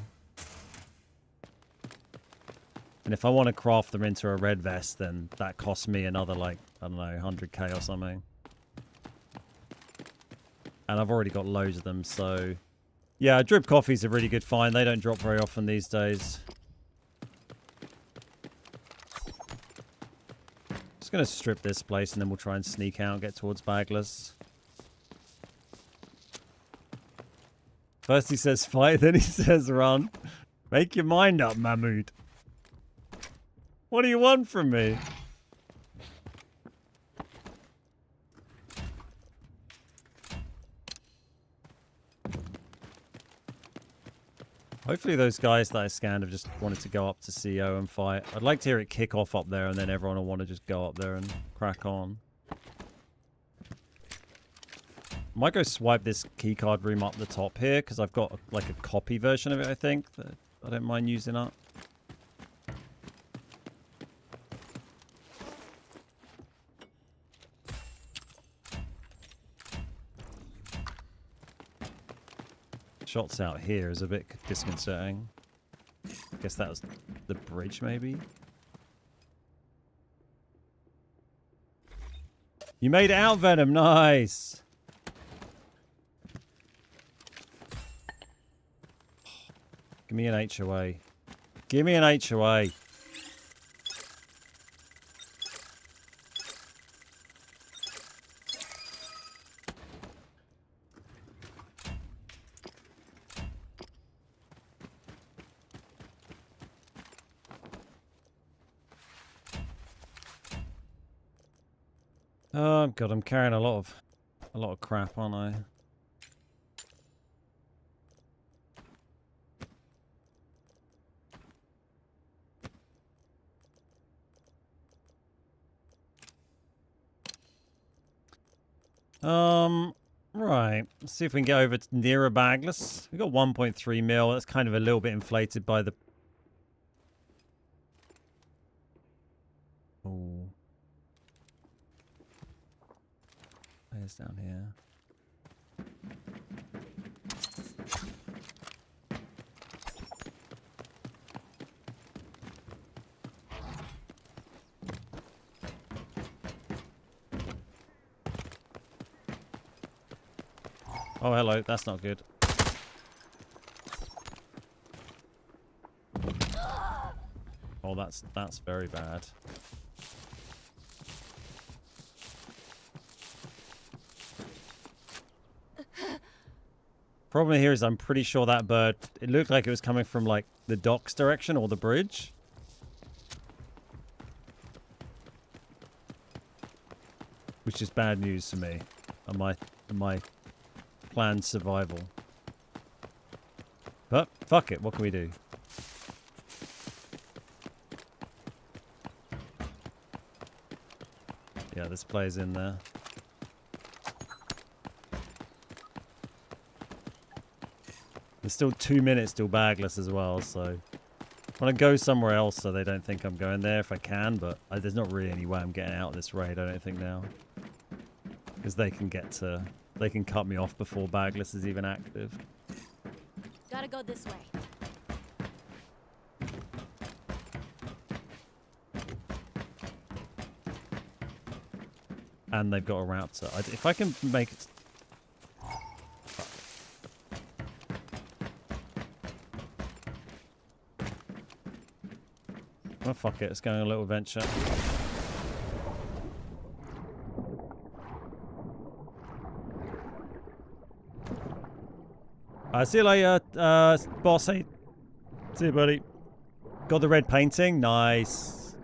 And if I want to craft them into a red vest, then that costs me another, like, I don't know, 100k or something. And I've already got loads of them, so... Yeah, drip coffee's a really good find. They don't drop very often these days. Just going to strip this place, and then we'll try and sneak out and get towards Bagless. First he says fight, then he says run. Make your mind up, Mahmood. What do you want from me? Hopefully those guys that I scanned have just wanted to go up to CO and fight. I'd like to hear it kick off up there and then everyone will want to just go up there and crack on. Might go swipe this keycard room up the top here because I've got like a copy version of it, I think, that I don't mind using up. Shots out here is a bit disconcerting. I guess that was the bridge, maybe? You made it out, Venom. Nice! Give me an HOA. Give me an HOA. Oh god, I'm carrying a lot of crap, aren't I? Right. Let's see if we can get over to nearer Bagless. We've got 1.3 mil. That's kind of a little bit inflated by the... Oh. Where's down here? Oh, hello. That's not good. Oh, that's very bad. Problem here is I'm pretty sure that bird, it looked like it was coming from like the docks direction or the bridge. Which is bad news for me and my planned survival. But fuck it, what can we do? Yeah, this plays in there. There's still 2 minutes till Bagless as well, so I want to go somewhere else so they don't think I'm going there if I can, but there's not really any way I'm getting out of this raid, I don't think now. Because they can cut me off before Bagless is even active. Gotta go this way. And they've got a raptor. If I can make it... Oh, fuck it. Let's go on a little adventure. See you later, boss. Hey. See you, buddy. Got the red painting? Nice.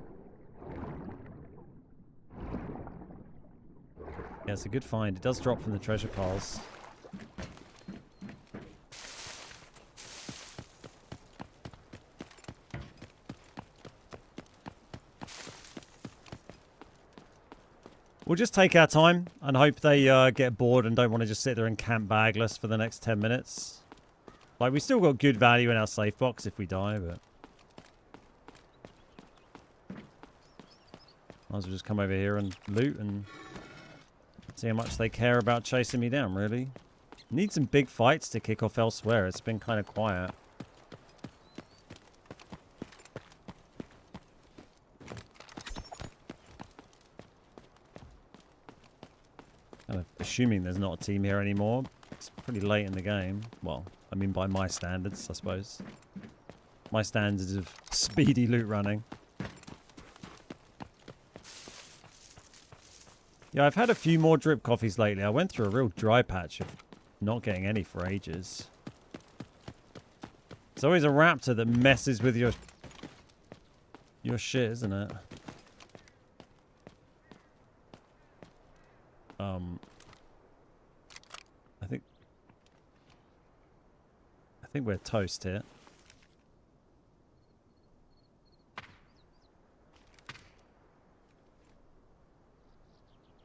Yeah, it's a good find. It does drop from the treasure piles. We'll just take our time and hope they get bored and don't want to just sit there and camp bagless for the next 10 minutes. Like, we still got good value in our safe box if we die, but... might as well just come over here and loot and see how much they care about chasing me down, really. Need some big fights to kick off elsewhere. It's been kind of quiet. Kind of assuming there's not a team here anymore. It's pretty late in the game. Well, I mean by my standards, I suppose. My standards of speedy loot running. Yeah, I've had a few more drip coffees lately. I went through a real dry patch of not getting any for ages. It's always a raptor that messes with your shit, isn't it? I think we're toast here.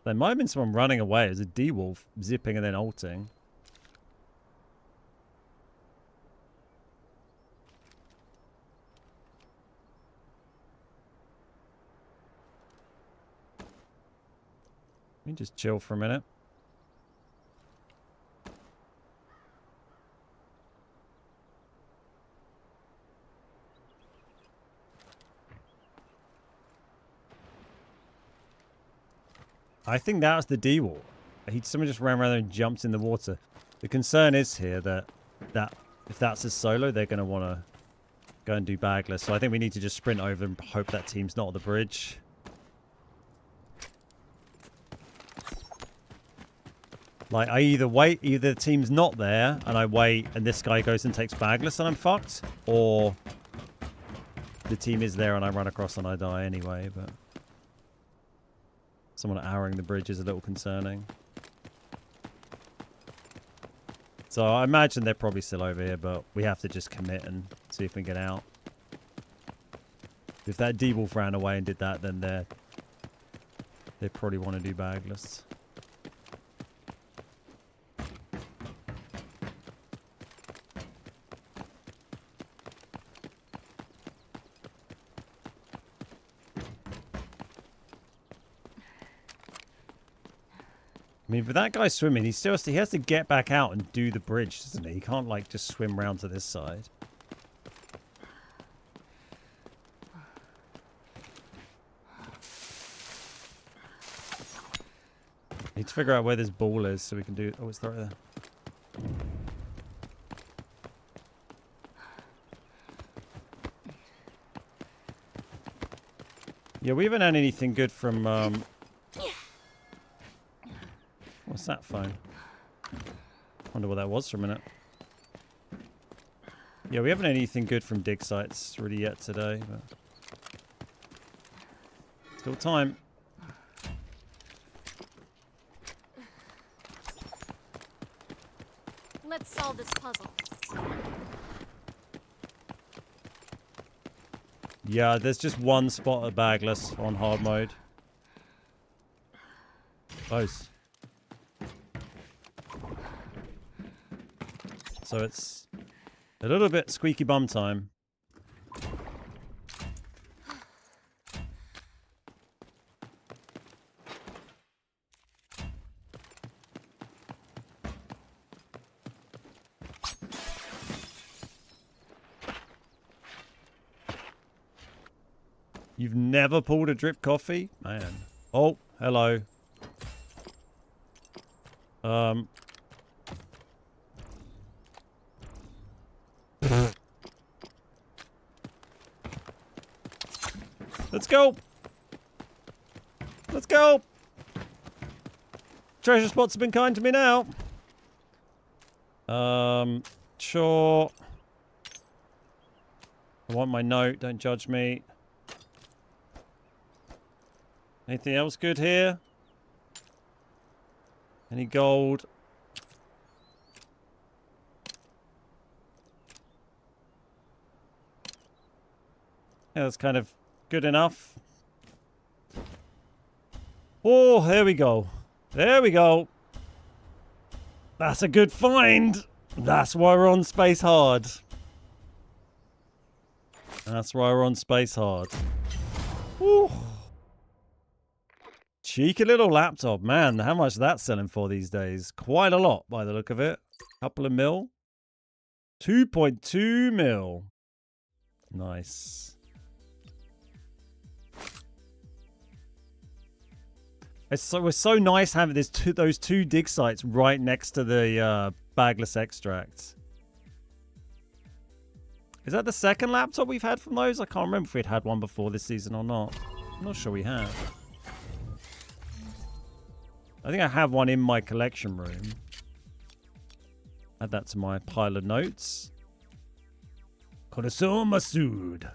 There might have been someone running away. It was a D-Wolf zipping and then ulting. Let me just chill for a minute. I think that was the D-Wall. Someone just ran around there and jumped in the water. The concern is here that if that's a solo, they're going to want to go and do bagless. So I think we need to just sprint over and hope that team's not at the bridge. Like, I either the team's not there and I wait and this guy goes and takes bagless and I'm fucked, or the team is there and I run across and I die anyway, but... someone arrowing the bridge is a little concerning. So I imagine they're probably still over here, but we have to just commit and see if we can get out. If that D-Wolf ran away and did that, then they probably want to do bagless. I mean, but that guy's swimming. He has to get back out and do the bridge, doesn't he? He can't, like, just swim round to this side. Need to figure out where this ball is so we can do... oh, it's right there. Yeah, we haven't had anything good from... what's that phone? Wonder what that was for a minute. Yeah, we haven't had anything good from dig sites really yet today, but still time. Let's solve this puzzle. Yeah, there's just one spot at bagless on hard mode. Close. So it's a little bit squeaky bum time. You've never pulled a drip coffee? Man. Oh, hello. Let's go. Let's go. Treasure spots have been kind to me now. Sure. I want my note. Don't judge me. Anything else good here? Any gold? Yeah, that's kind of good enough. Oh, there we go. There we go. That's a good find. That's why we're on Space Hard. That's why we're on Space Hard. Woo. Cheeky little laptop. Man, how much is that selling for these days? Quite a lot by the look of it. Couple of mil. 2.2 mil. Nice. It was so nice having those two dig sites right next to the bagless extract. Is that the second laptop we've had from those? I can't remember if we'd had one before this season or not. I'm not sure we have. I think I have one in my collection room. Add that to my pile of notes. Corazon Masood.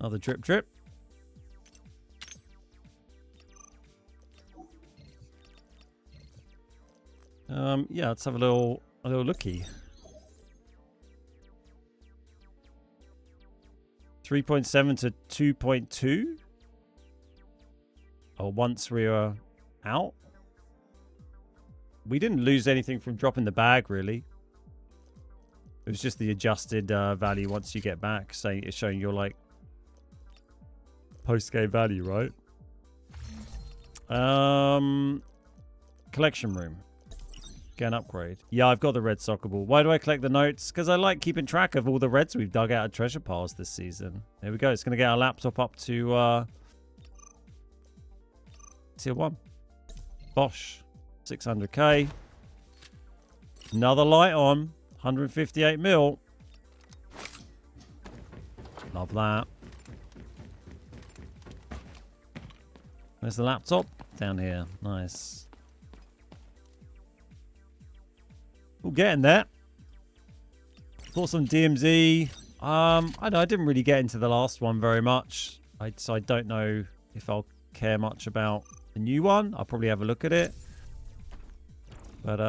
Another drip drip. Yeah, let's have a little looky. 3.7 to 2.2. Oh, once we were out. We didn't lose anything from dropping the bag, really. It was just the adjusted value once you get back, saying it's showing your like post-game value, right? Collection room. Get an upgrade. Yeah, I've got the red soccer ball. Why do I collect the notes? Because I like keeping track of all the reds we've dug out of treasure piles this season. There we go. It's going to get our laptop up to tier 1. Bosh. 600k. Another light on. 158 mil. Love that. Where's the laptop? Down here. Nice. We're getting there. Thought some DMZ. I know I didn't really get into the last one very much. So I don't know if I'll care much about the new one. I'll probably have a look at it. But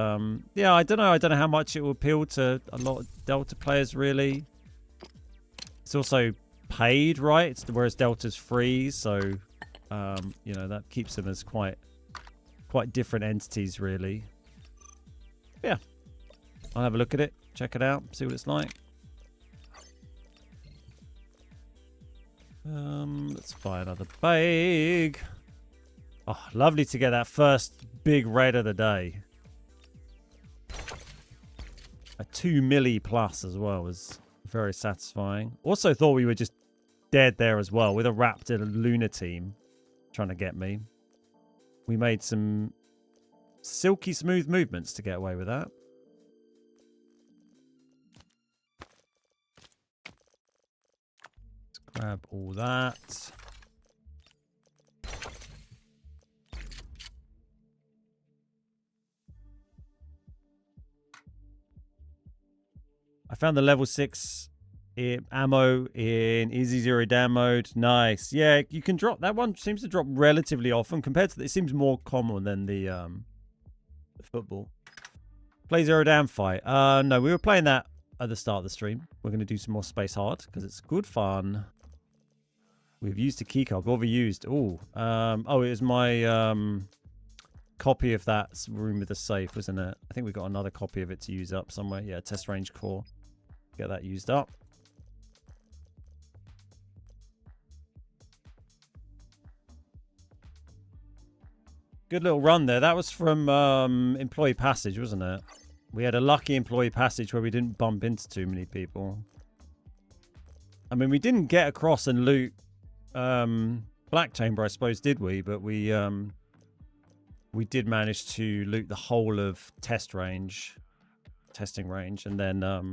yeah, I don't know. I don't know how much it will appeal to a lot of Delta players, really. It's also paid, right? Whereas Delta's free, so you know, that keeps them as quite different entities, really. Yeah. I'll have a look at it, check it out, see what it's like. Let's buy another bag. Oh, lovely to get that first big raid of the day. A 2 milli plus as well was very satisfying. Also thought we were just dead there as well with a Raptor Lunar team trying to get me. We made some silky smooth movements to get away with that. Grab all that. I found the level 6 ammo in Easy Zero Down mode. Nice. Yeah, you can drop. That one seems to drop relatively often compared to... It seems more common than the football. Play Zero Down fight. No, we were playing that at the start of the stream. We're going to do some more Space Hard because it's good fun. We've used a keycard. What have we used? Oh, it was my copy of that room with the safe, wasn't it? I think we got another copy of it to use up somewhere. Yeah, test range core. Get that used up. Good little run there. That was from Employee Passage, wasn't it? We had a lucky Employee Passage where we didn't bump into too many people. I mean, we didn't get across and loot Black Chamber, I suppose, did we? But we did manage to loot the whole of testing range, and then a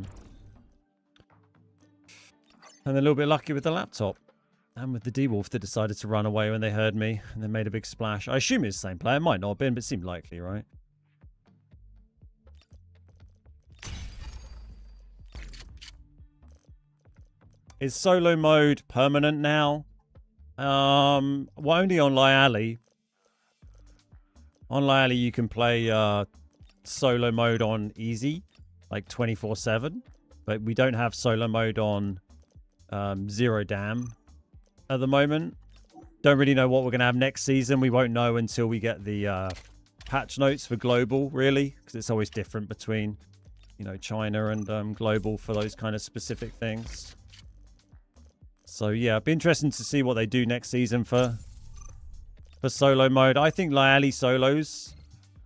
little bit lucky with the laptop and with the D-Wolf that decided to run away when they heard me and then made a big splash. I assume it's the same player. It might not have been, but it seemed likely, right? Is solo mode permanent now? Well, only on Lyali. On Lyali, you can play solo mode on easy, like 24/7. But we don't have solo mode on Zero Dam at the moment. Don't really know what we're going to have next season. We won't know until we get the patch notes for global, really, because it's always different between, you know, China and global for those kind of specific things. So yeah, it'd be interesting to see what they do next season for solo mode. I think Lyali solos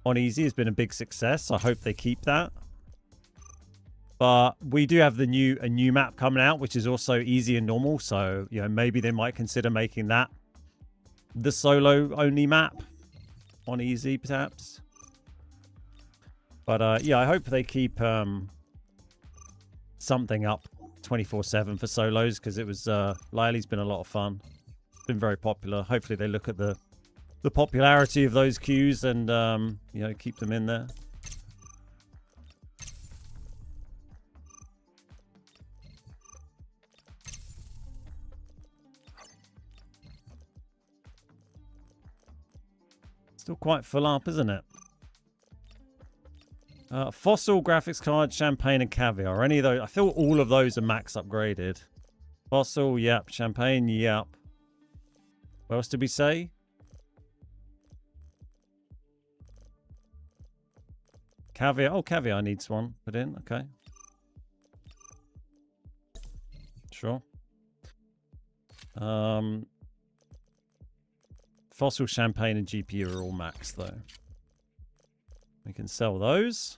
on easy has been a big success. I hope they keep that. But we do have a new map coming out, which is also easy and normal. So, you know, maybe they might consider making that the solo only map on easy, perhaps. But yeah, I hope they keep something up 24/7 for solos, because it was Lyali's been a lot of fun. It's been very popular. Hopefully they look at the popularity of those queues and you know, keep them in there. Still quite full up, isn't it? Fossil, graphics card, champagne, and caviar. Any of those? I feel all of those are max upgraded. Fossil, yep. Champagne, yep. What else did we say? Caviar. Oh, caviar needs one put in. Okay. Sure. Fossil, champagne, and GPU are all max, though. We can sell those.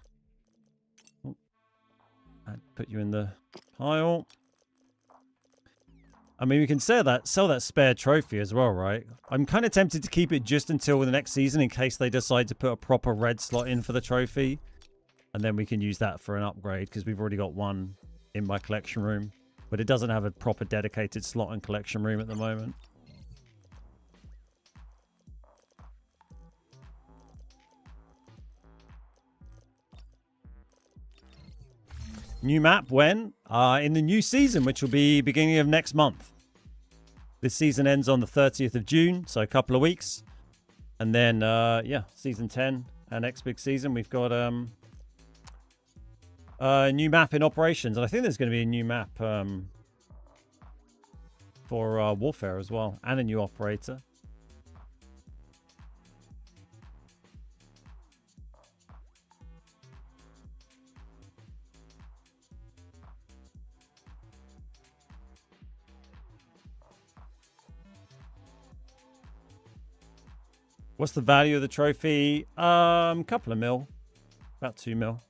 Oh, I'd put you in the pile. I mean, we can sell that spare trophy as well, right? I'm kind of tempted to keep it just until the next season in case they decide to put a proper red slot in for the trophy. And then we can use that for an upgrade, because we've already got one in my collection room. But it doesn't have a proper dedicated slot in collection room at the moment. New map when? In the new season, which will be beginning of next month. This season ends on the 30th of June, so a couple of weeks. And then, yeah, season 10, our next big season, we've got a new map in operations. And I think there's going to be a new map for Warfare as well, and a new operator. What's the value of the trophy? Couple of mil. About 2 mil.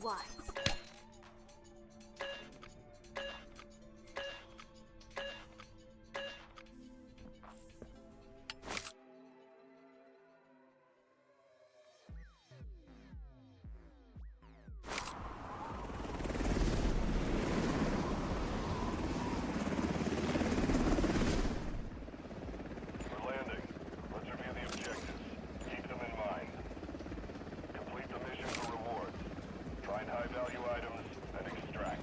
What? We're landing. Let's review the objectives. Keep them in mind. Complete the mission for rewards. Find high-value items and extract.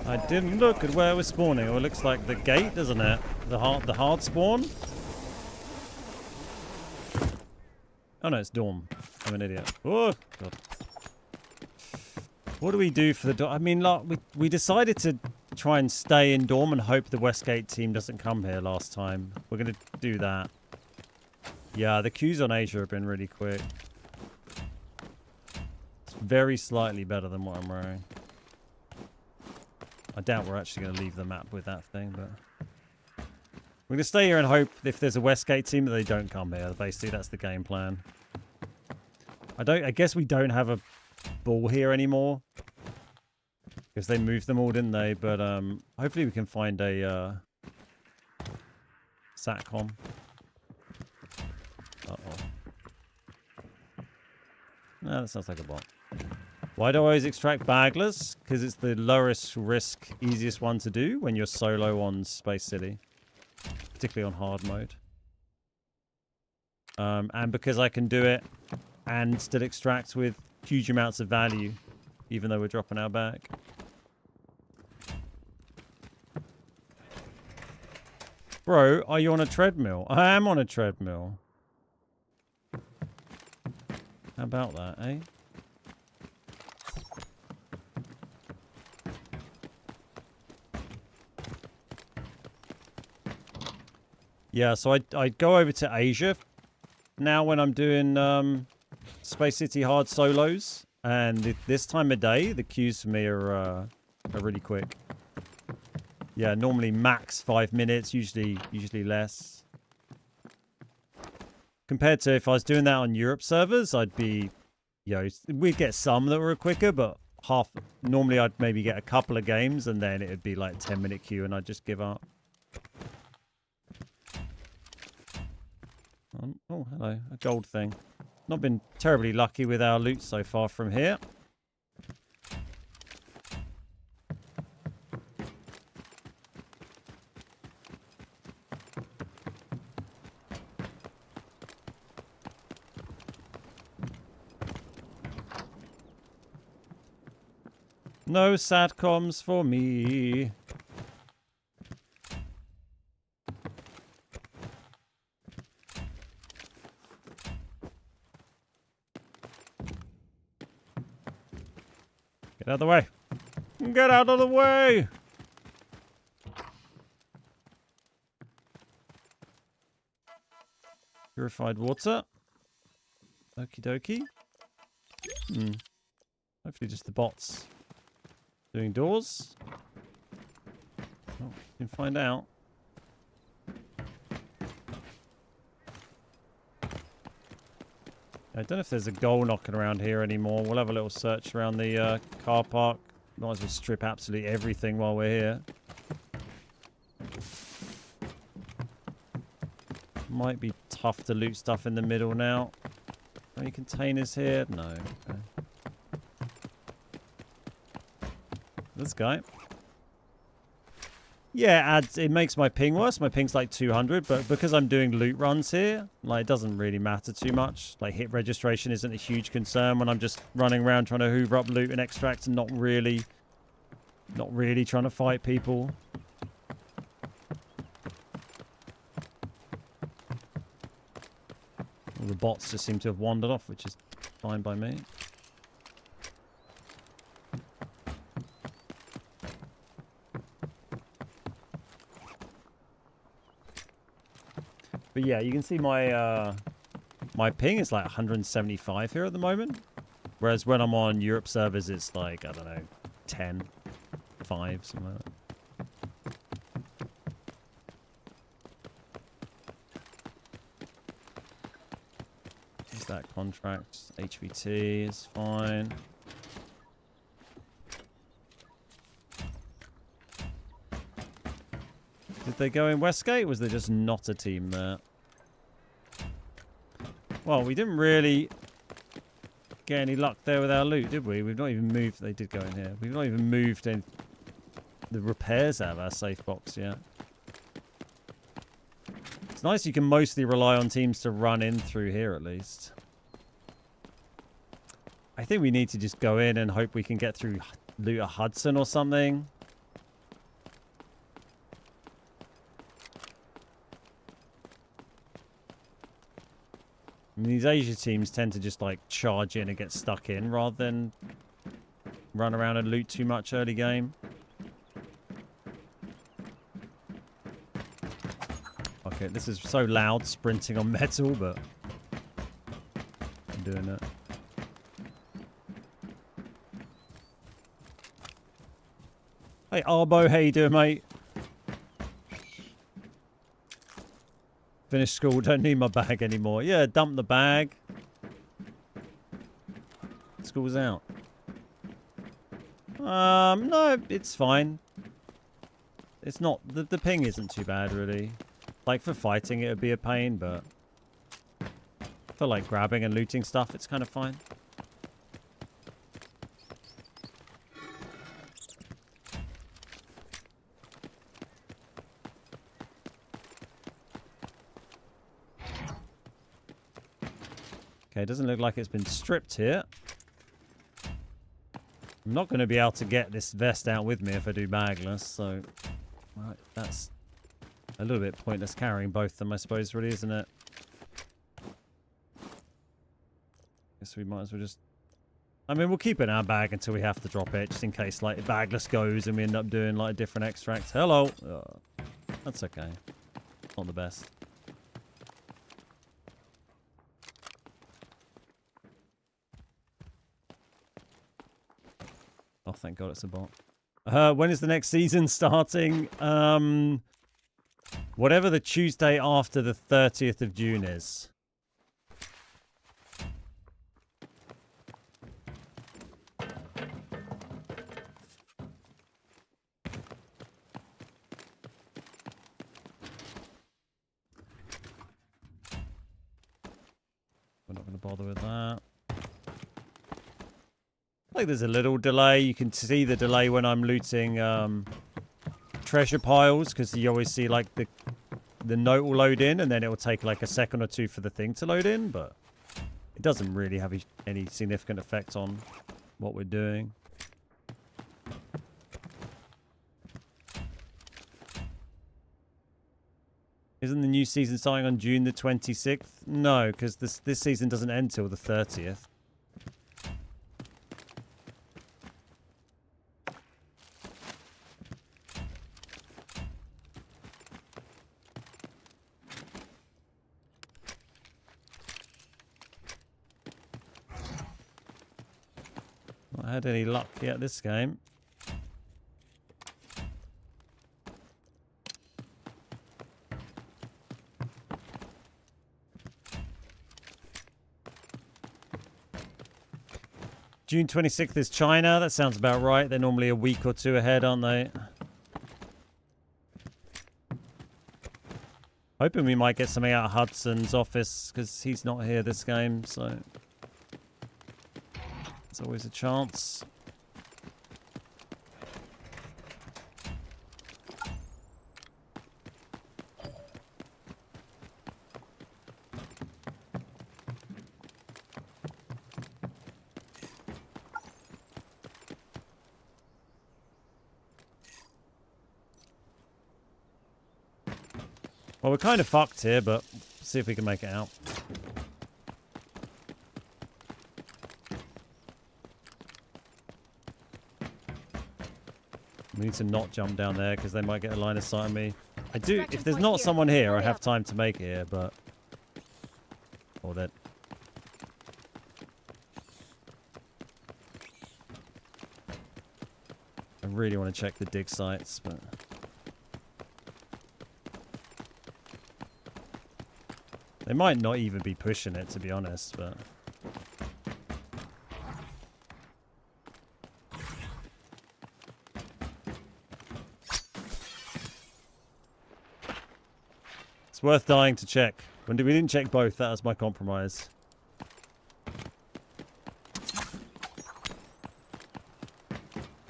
I didn't look at where we're spawning. Oh, it looks like the gate, doesn't it? The hard spawn. Oh no, it's Dorm. I'm an idiot. Oh god. What do we do for the Dorm? I mean, look, we decided to try and stay in dorm and hope the Westgate team doesn't come here last time. We're going to do that. Yeah, the queues on Asia have been really quick. It's very slightly better than what I'm wearing. I doubt we're actually going to leave the map with that thing, but... We're going to stay here and hope if there's a Westgate team that they don't come here. Basically, that's the game plan. I guess we don't have a ball here anymore. Because they moved them all, didn't they? But hopefully we can find a SATCOM. Uh-oh. No, that sounds like a bot. Why do I always extract baglers? Because it's the lowest risk, easiest one to do when you're solo on Space City. Particularly on hard mode. And because I can do it and still extract with huge amounts of value, even though we're dropping our bag. Bro, are you on a treadmill? I am on a treadmill. How about that, eh? Yeah, so I'd go over to Asia now when I'm doing Space City hard solos. And this time of day, the queues for me are really quick. Yeah, normally max 5 minutes, usually less. Compared to if I was doing that on Europe servers, I'd be, you know, we'd get some that were quicker, but half. Normally I'd maybe get a couple of games and then it'd be like 10-minute queue and I'd just give up. Oh, hello, a gold thing. Not been terribly lucky with our loot so far from here. No SATCOMs for me. Get out of the way. Get out of the way. Purified water. Okie dokie. Hopefully just the bots. Doing doors. Oh, you can find out. I don't know if there's a goal knocking around here anymore. We'll have a little search around the car park. Might as well strip absolutely everything while we're here. Might be tough to loot stuff in the middle now. Any containers here? No. Okay. This guy. Yeah, it makes my ping worse. My ping's like 200, but because I'm doing loot runs here, like, it doesn't really matter too much. Like, hit registration isn't a huge concern when I'm just running around trying to hoover up loot and extract and not really trying to fight people. All the bots just seem to have wandered off, which is fine by me. But yeah, you can see my my ping is like 175 here at the moment. Whereas when I'm on Europe servers, it's like, I don't know, 10, 5, something like that. Is that contract? HVT is fine. Did they go in Westgate? Was there just not a team there? Well, we didn't really get any luck there with our loot, did we? We've not even moved. They did go in here. We've not even moved the repairs out of our safe box yet. It's nice you can mostly rely on teams to run in through here at least. I think we need to just go in and hope we can get through loot a Hudson or something. I mean, these Asia teams tend to just like charge in and get stuck in rather than run around and loot too much early game. Okay, this is so loud sprinting on metal, but I'm doing it. Hey, Arbo, how you doing, mate? Finished school, don't need my bag anymore. Yeah, dump the bag. School's out. No, it's fine. It's not, the ping isn't too bad, really. Like, for fighting, it would be a pain, but for, like, grabbing and looting stuff, it's kind of fine. Okay, it doesn't look like it's been stripped here. I'm not going to be able to get this vest out with me if I do bagless, so right, that's a little bit pointless carrying both of them, I suppose, really, isn't it? Guess we might as well just... I mean, we'll keep it in our bag until we have to drop it, just in case, like, bagless goes and we end up doing, like, a different extract. Hello! That's okay. Not the best. Oh, thank God it's a bot. When is the next season starting? Whatever the Tuesday after the 30th of June is. We're not going to bother with that. Like there's a little delay. You can see the delay when I'm looting treasure piles, because you always see like the note will load in and then it will take like a second or two for the thing to load in, but it doesn't really have any significant effect on what we're doing. Isn't the new season starting on June the 26th? No, because this season doesn't end till the 30th. Not had any luck yet this game. June 26th is China. That sounds about right. They're normally a week or two ahead, aren't they? Hoping we might get something out of Hudson's office, because he's not here this game, so... There's always a chance. Well, we're kind of fucked here, but see if we can make it out. We need to not jump down there because they might get a line of sight on me. I do. If there's not someone here, I have time to make it here, but... Or that. I really want to check the dig sites, but... They might not even be pushing it, to be honest, but... It's worth dying to check. We didn't check both, that was my compromise.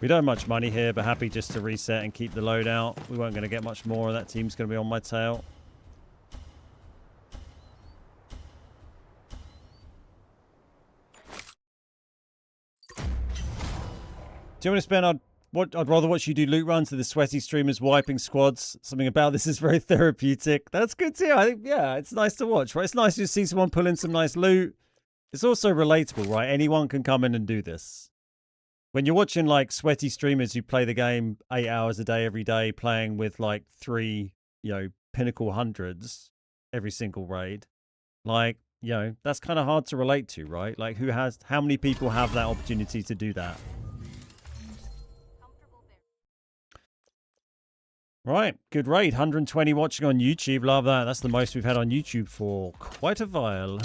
We don't have much money here, but happy just to reset and keep the load out. We weren't going to get much more, that team's going to be on my tail. Do you want to spend on what? I'd rather watch you do loot runs than the sweaty streamers wiping squads. Something about this is very therapeutic. That's good too. I think, yeah, it's nice to watch, right? It's nice to see someone pull in some nice loot. It's also relatable, right? Anyone can come in and do this. When you're watching like sweaty streamers who play the game 8 hours a day, every day, playing with like 3, pinnacle hundreds every single raid. Like, you know, that's kind of hard to relate to, right? Like, how many people have that opportunity to do that? Right, good raid. 120 watching on YouTube. Love that. That's the most we've had on YouTube for quite a while.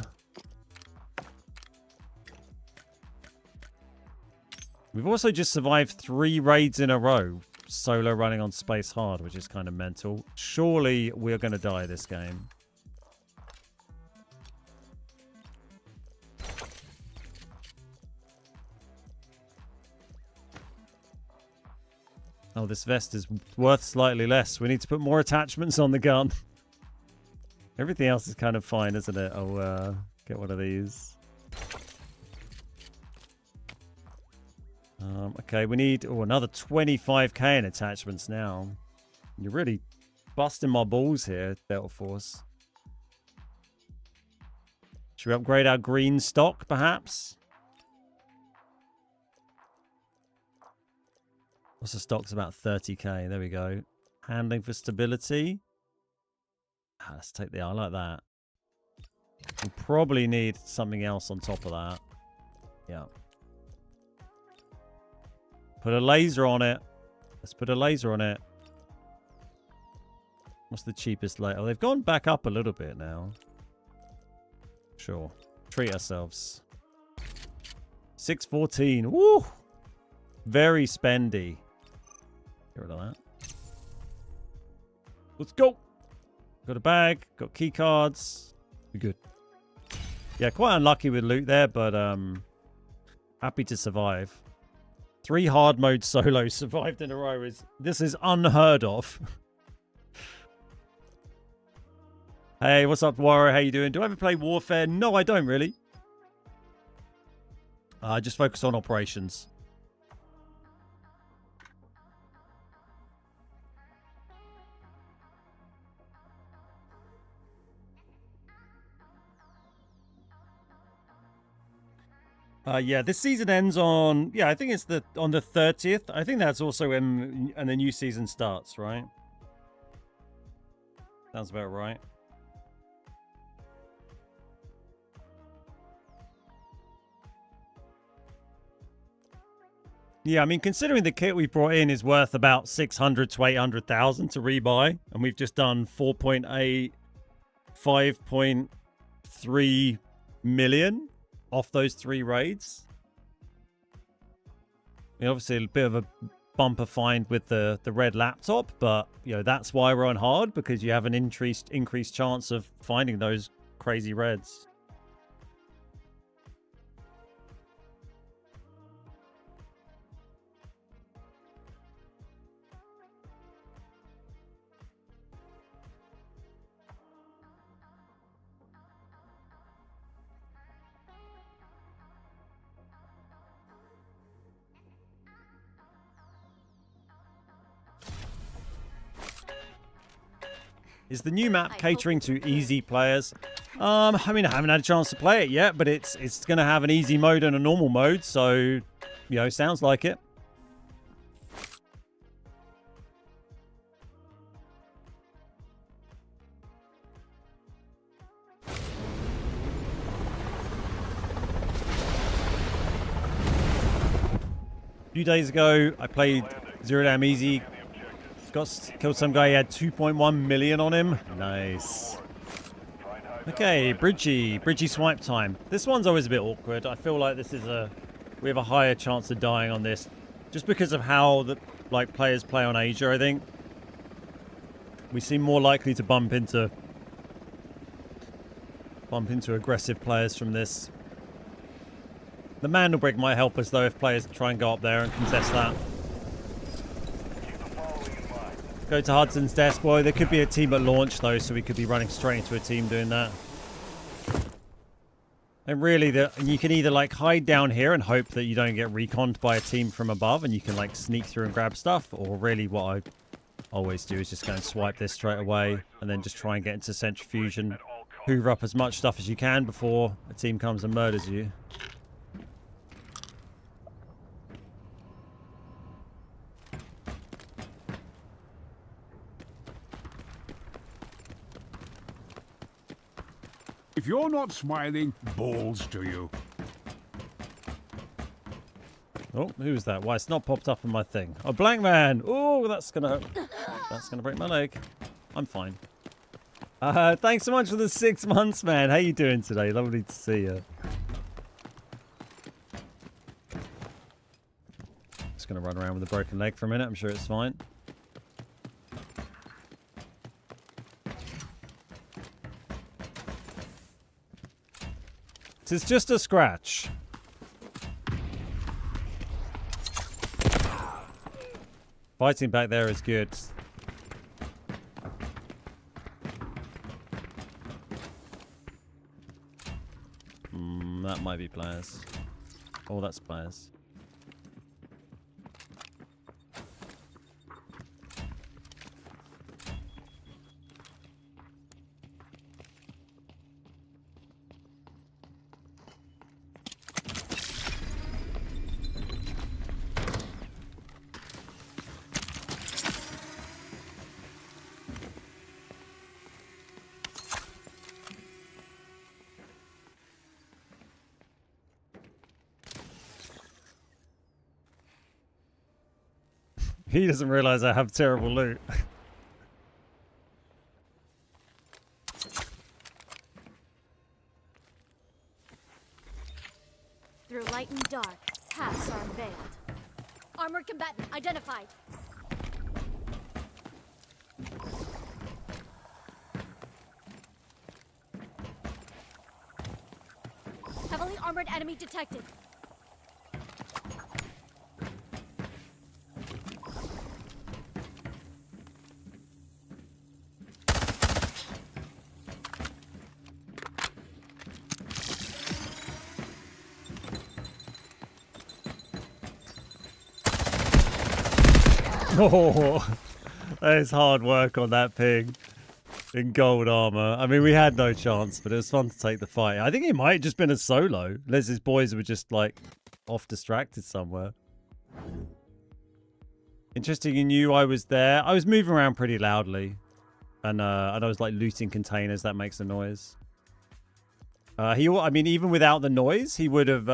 We've also just survived 3 raids in a row, solo running on Space Hard, which is kind of mental. Surely we're going to die this game. Oh, this vest is worth slightly less. We need to put more attachments on the gun. Everything else is kind of fine, isn't it? I'll get one of these. Okay, we need another 25k in attachments now. You're really busting my balls here, Delta Force. Should we upgrade our green stock, perhaps? What's the stock's about 30k? There we go. Handling for stability. Let's take I like that. We'll probably need something else on top of that. Yeah. Put a laser on it. Let's put a laser on it. What's the cheapest laser? Oh, they've gone back up a little bit now. Sure. Treat ourselves. 614. Woo! Very spendy. Get rid of that. Let's go. Got a bag. Got key cards. We're good. Yeah, quite unlucky with loot there, but happy to survive. 3 hard mode solos survived in a row. This is unheard of. Hey, what's up, Warrior? How you doing? Do I ever play Warfare? No, I don't really. I just focus on operations. Yeah, this season ends on, I think it's on the 30th. I think that's also when the new season starts, right? Sounds about right. Yeah, I mean, considering the kit we brought in is worth about 600 to 800,000 to rebuy, and we've just done 4.8, 5.3 million off those 3 raids. I mean, obviously a bit of a bumper find with the red laptop, but you know, that's why we're on hard, because you have an increased chance of finding those crazy reds. Is the new map catering to easy players? I mean, I haven't had a chance to play it yet, but it's going to have an easy mode and a normal mode, so, you know, sounds like it. A few days ago, I played Zero Damn Easy. Killed some guy, he had 2.1 million on him. Nice. Okay, Bridgie swipe time. This one's always a bit awkward. I feel like we have a higher chance of dying on this, just because of how players play on Asia. I think we seem more likely to bump into aggressive players from this. The Mandelbrigg might help us though if players try and go up there and contest that. Go to Hudson's desk. Well, there could be a team at launch, though, so we could be running straight into a team doing that. And really, you can either, hide down here and hope that you don't get reconned by a team from above and you can, sneak through and grab stuff. Or really what I always do is just go and swipe this straight away and then just try and get into Centrifuge and hoover up as much stuff as you can before a team comes and murders you. If you're not smiling, balls to you. Oh, who's that? Why, it's not popped up on my thing. Oh, Blank Man. Oh, that's going to hurt. That's going to break my leg. I'm fine. Thanks so much for the 6 months, man. How you doing today? Lovely to see you. Just going to run around with a broken leg for a minute. I'm sure it's fine. It's just a scratch. Fighting back there is good. That might be players. Oh, that's players. He doesn't realize I have terrible loot. Through light and dark, paths are unveiled. Armored combatant identified. Heavily armored enemy detected. Oh, that is hard work on that ping in gold armor. I mean, we had no chance, but it was fun to take the fight. I think it might have just been a solo. Unless his boys were just like off distracted somewhere. Interesting, you knew I was there. I was moving around pretty loudly, and I was like looting containers. That makes a noise. I mean, even without the noise, he would have.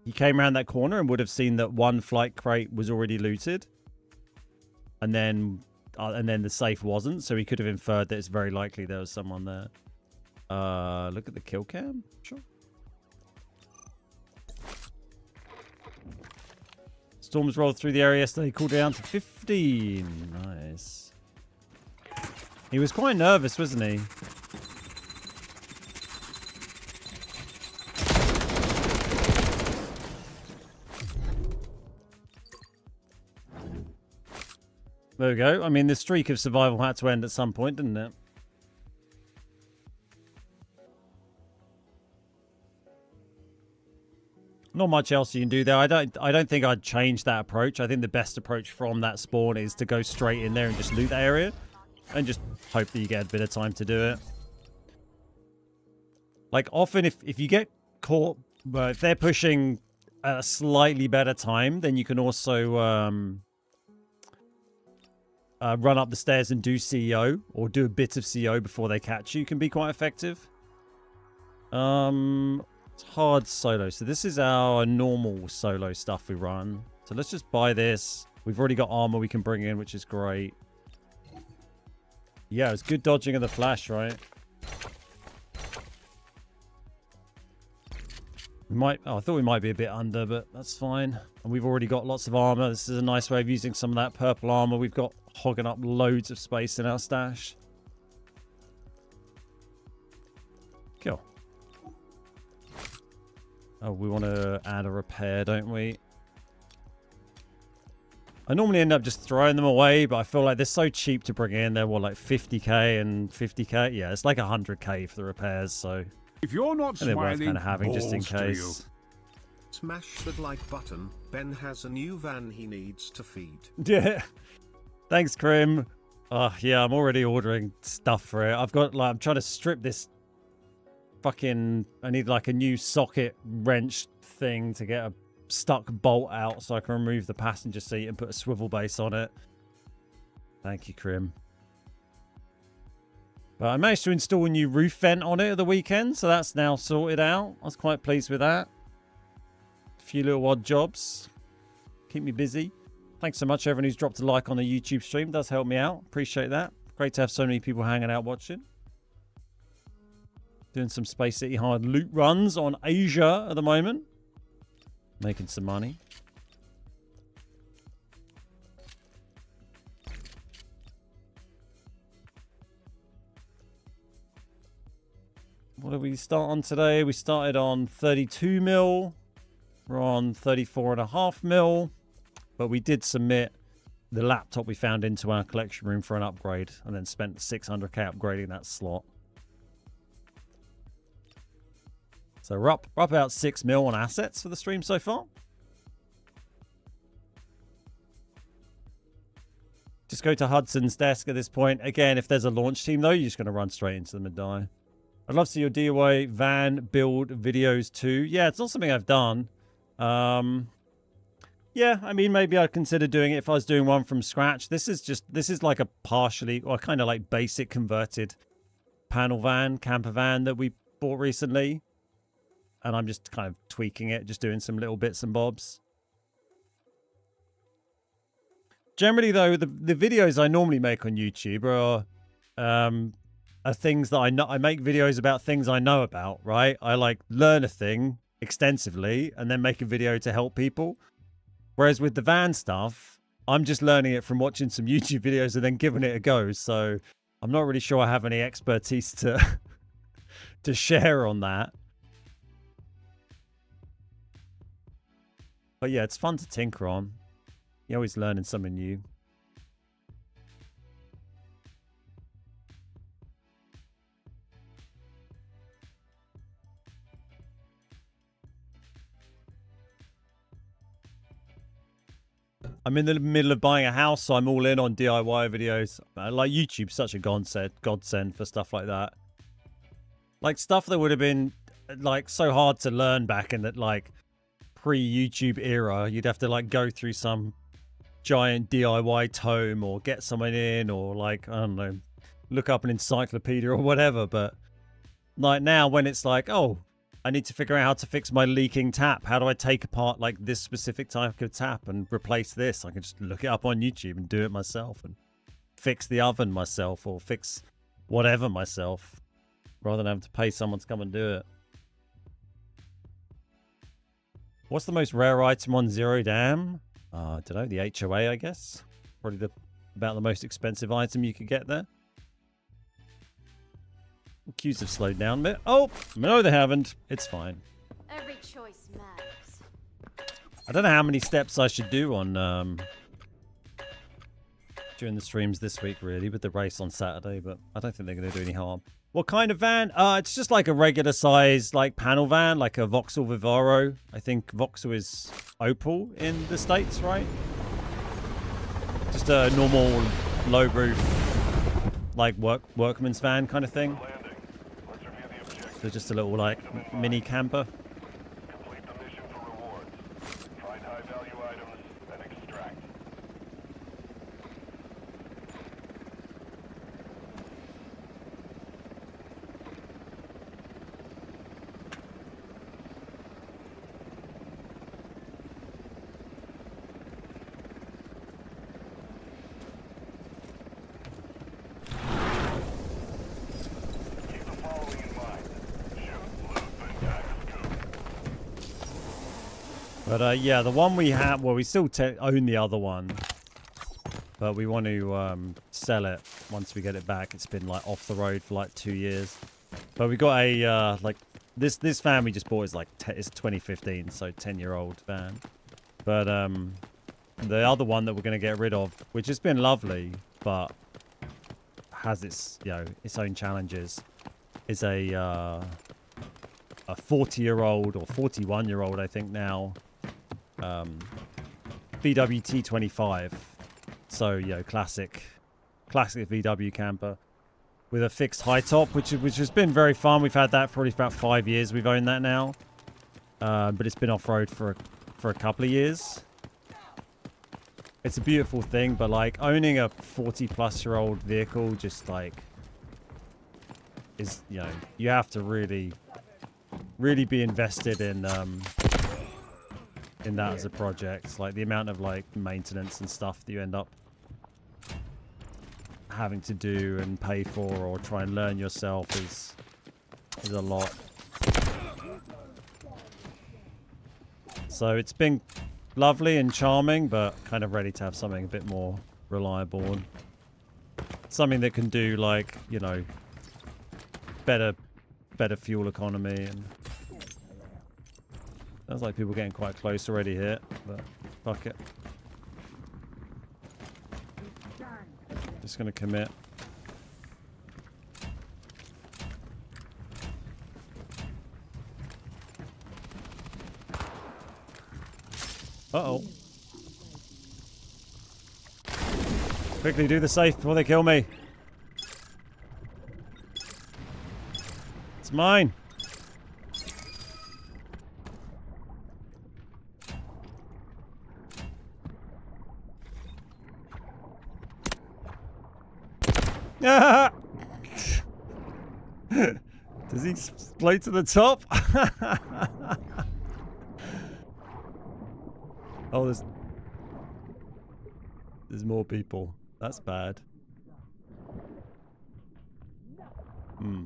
He came around that corner and would have seen that one flight crate was already looted. And then the safe wasn't, so he could have inferred that it's very likely there was someone there. Look at the kill cam. Sure. Storms rolled through the area yesterday, cooled down to 15. Nice. He was quite nervous, wasn't he? There we go. I mean, the streak of survival had to end at some point, didn't it? Not much else you can do there. I don't think I'd change that approach. I think the best approach from that spawn is to go straight in there and just loot that area. And just hope that you get a bit of time to do it. Like, often if you get caught... Well, if they're pushing at a slightly better time, then you can also... run up the stairs and do CEO, or do a bit of CEO before they catch you, can be quite effective. It's hard solo. So this is our normal solo stuff we run. So let's just buy this. We've already got armor we can bring in, which is great. Yeah, it's good dodging of the flash, right? I thought we might be a bit under, but that's fine. And we've already got lots of armor. This is a nice way of using some of that purple armor. We've got hogging up loads of space in our stash. Cool. Oh, we want to add a repair, don't we? I normally end up just throwing them away, but I feel like they're so cheap to bring in. They're, what, like 50k and 50k? Yeah, it's like 100k for the repairs, so... If you're not they're worth smiling, kind of having just in balls to you. case. Smash that like button. Ben has a new van he needs to feed. Yeah. Thanks, Krim. Yeah, I'm already ordering stuff for it. I've got, like, I'm trying to strip this fucking... I need, like, a new socket wrench thing to get a stuck bolt out so I can remove the passenger seat and put a swivel base on it. Thank you, Krim. But I managed to install a new roof vent on it at the weekend, so that's now sorted out. I was quite pleased with that. A few little odd jobs. Keep me busy. Thanks so much everyone who's dropped a like on the YouTube stream. It does help me out. Appreciate that. Great to have so many people hanging out watching. Doing some Space City hard loot runs on Asia at the moment. Making some money. What did we start on today? We started on 32 mil. We're on 34.5 mil. But we did submit the laptop we found into our collection room for an upgrade. And then spent 600k upgrading that slot. So we're up about 6 mil on assets for the stream so far. Just go to Hudson's desk at this point. Again, if there's a launch team, though, you're just going to run straight into them and die. I'd love to see your DIY van build videos too. Yeah, it's not something I've done. Yeah, I mean, maybe I'd consider doing it if I was doing one from scratch. This is like a partially, or kind of like basic converted panel van, camper van that we bought recently. And I'm just kind of tweaking it, just doing some little bits and bobs. Generally, though, the videos I normally make on YouTube are things that I know. I make videos about things I know about, right? I like learn a thing extensively and then make a video to help people. Whereas with the van stuff, I'm just learning it from watching some YouTube videos and then giving it a go. So I'm not really sure I have any expertise to to share on that. But yeah, it's fun to tinker on. You're always learning something new. I'm in the middle of buying a house, so I'm all in on DIY videos. Like YouTube's such a godsend for stuff like that. Like stuff that would have been like so hard to learn back in that like pre-YouTube era. You'd have to like go through some giant DIY tome or get someone in or like, I don't know, look up an encyclopedia or whatever. But like now when it's like, oh, I need to figure out how to fix my leaking tap. How do I take apart like this specific type of tap and replace this? I can just look it up on YouTube and do it myself and fix the oven myself or fix whatever myself rather than having to pay someone to come and do it. What's the most rare item on Zero Dam? I don't know, the HOA, I guess. Probably about the most expensive item you could get there. Queues have slowed down a bit. Oh, no, they haven't. It's fine. Every choice matters. I don't know how many steps I should do on during the streams this week, really, with the race on Saturday, but I don't think they're going to do any harm. What kind of van? It's just like a regular size, like panel van, like a Vauxhall Vivaro. I think Vauxhall is Opel in the States, right? Just a normal low roof, like workman's van kind of thing. So just a little like mini camper. Complete the mission for rewards. Find high-value items and extract. Keep the following in mind. But yeah, the one we have, well, we still own the other one, but we want to sell it once we get it back. It's been like off the road for like 2 years. But we got a like this van we just bought is like it's 2015, so 10-year-old van. But the other one that we're going to get rid of, which has been lovely, but has its its own challenges, is a 40-year-old or 41-year-old, I think now. VW T25, so classic VW camper with a fixed high top, which has been very fun. We've had that for probably about 5 years. We've owned that now, but it's been off road for a couple of years. It's a beautiful thing, but like owning a 40-plus-year-old vehicle, just like is, you know, you have to really be invested in that as a project. Like the amount of like maintenance and stuff that you end up having to do and pay for or try and learn yourself is a lot. So it's been lovely and charming, but kind of ready to have something a bit more reliable and something that can do, like, you know, better fuel economy. And sounds like people getting quite close already here, but fuck it. Just gonna commit. Uh-oh. Quickly do the safe before they kill me. It's mine. Ah! Does he explode to the top? Oh, there's more people. That's bad.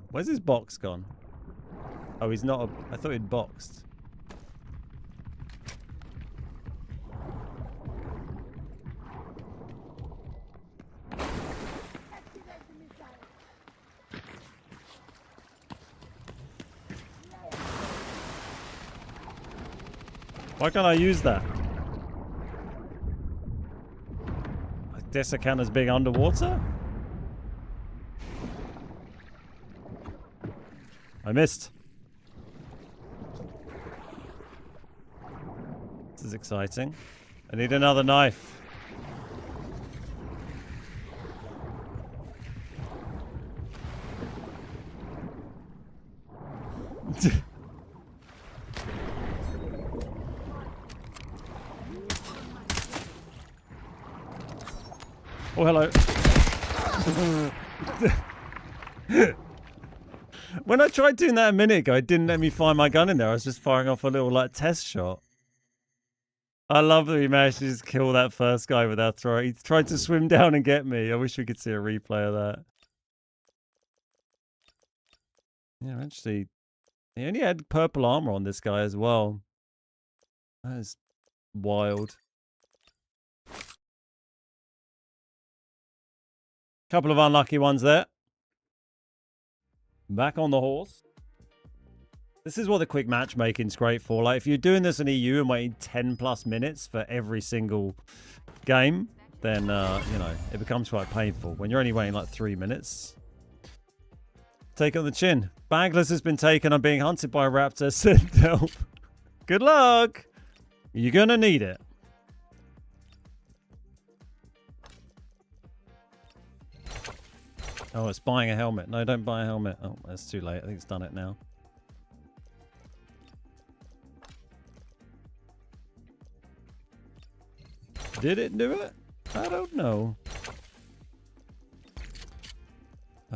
Where's his box gone? Oh, he's not I thought he'd boxed. Why can't I use that? I guess I count as being underwater? I missed. This is exciting. I need another knife. Oh, hello. When I tried doing that a minute ago, it didn't let me find my gun in there. I was just firing off a little, like, test shot. I love that we managed to just kill that first guy without throwing. He tried to swim down and get me. I wish we could see a replay of that. Yeah, actually, he only had purple armor on this guy as well. That is wild. Couple of unlucky ones there. Back on the horse. This is what the quick matchmaking's great for. Like, if you're doing this in EU and waiting 10 plus minutes for every single game, then, you know, it becomes quite painful. When you're only waiting like 3 minutes. Take on the chin. Bagless has been taken. I'm being hunted by a raptor. Send help. Good luck. You're gonna need it. Oh, it's buying a helmet. No, don't buy a helmet. Oh, that's too late. I think it's done it now. Did it do it? I don't know.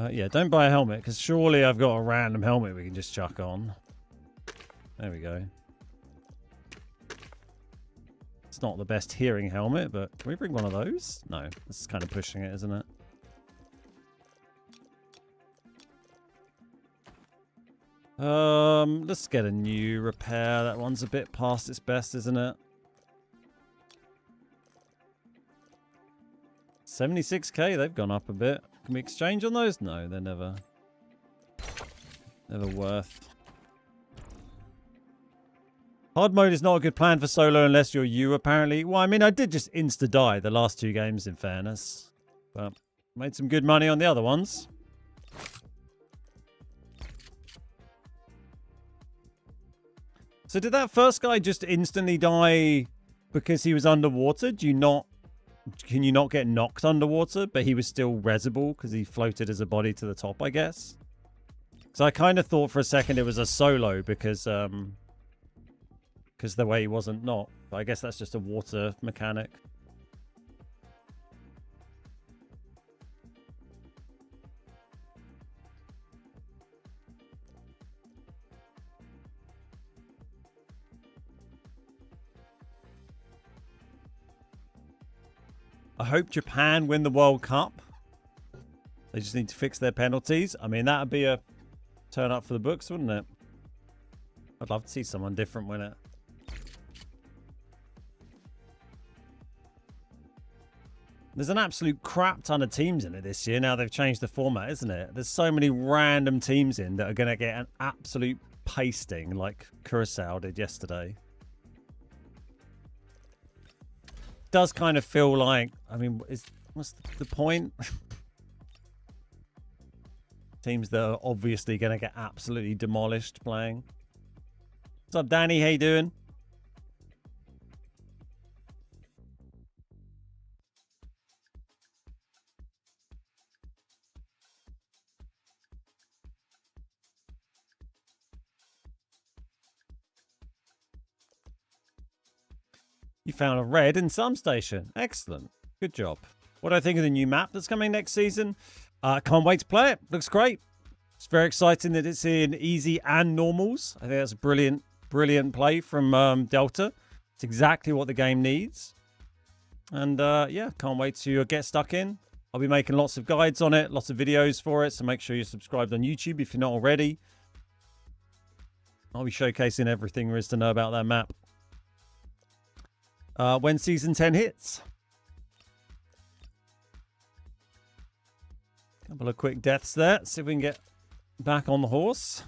Yeah, don't buy a helmet, because surely I've got a random helmet we can just chuck on. There we go. It's not the best hearing helmet, but can we bring one of those? No, this is kind of pushing it, isn't it? Let's get a new repair. That one's a bit past its best, isn't it? 76k, they've gone up a bit. Can we exchange on those? No, they're never worth. Hard mode is not a good plan for solo unless you're you, apparently. Well, I mean, I did just insta-die the last 2 games, in fairness. But made some good money on the other ones. So did that first guy just instantly die because he was underwater? Can you not get knocked underwater, but he was still resible because he floated as a body to the top, I guess? Because I kind of thought for a second it was a solo because the way he wasn't knocked. But I guess that's just a water mechanic. I hope Japan win the World Cup. They just need to fix their penalties. I mean, that would be a turn up for the books, wouldn't it? I'd love to see someone different win it. There's an absolute crap ton of teams in it this year. Now they've changed the format, isn't it? There's so many random teams in that are going to get an absolute pasting like Curacao did yesterday. Does kind of feel like, I mean, what's the point? Teams that are obviously going to get absolutely demolished playing. What's up, Danny? How you doing? You found a red in some station. Excellent. Good job. What do I think of the new map that's coming next season? Can't wait to play it. Looks great. It's very exciting that it's in easy and normals. I think that's a brilliant, brilliant play from Delta. It's exactly what the game needs. And yeah, can't wait to get stuck in. I'll be making lots of guides on it, lots of videos for it. So make sure you're subscribed on YouTube if you're not already. I'll be showcasing everything there is to know about that map. When season 10 hits. Couple of quick deaths there. See if we can get back on the horse.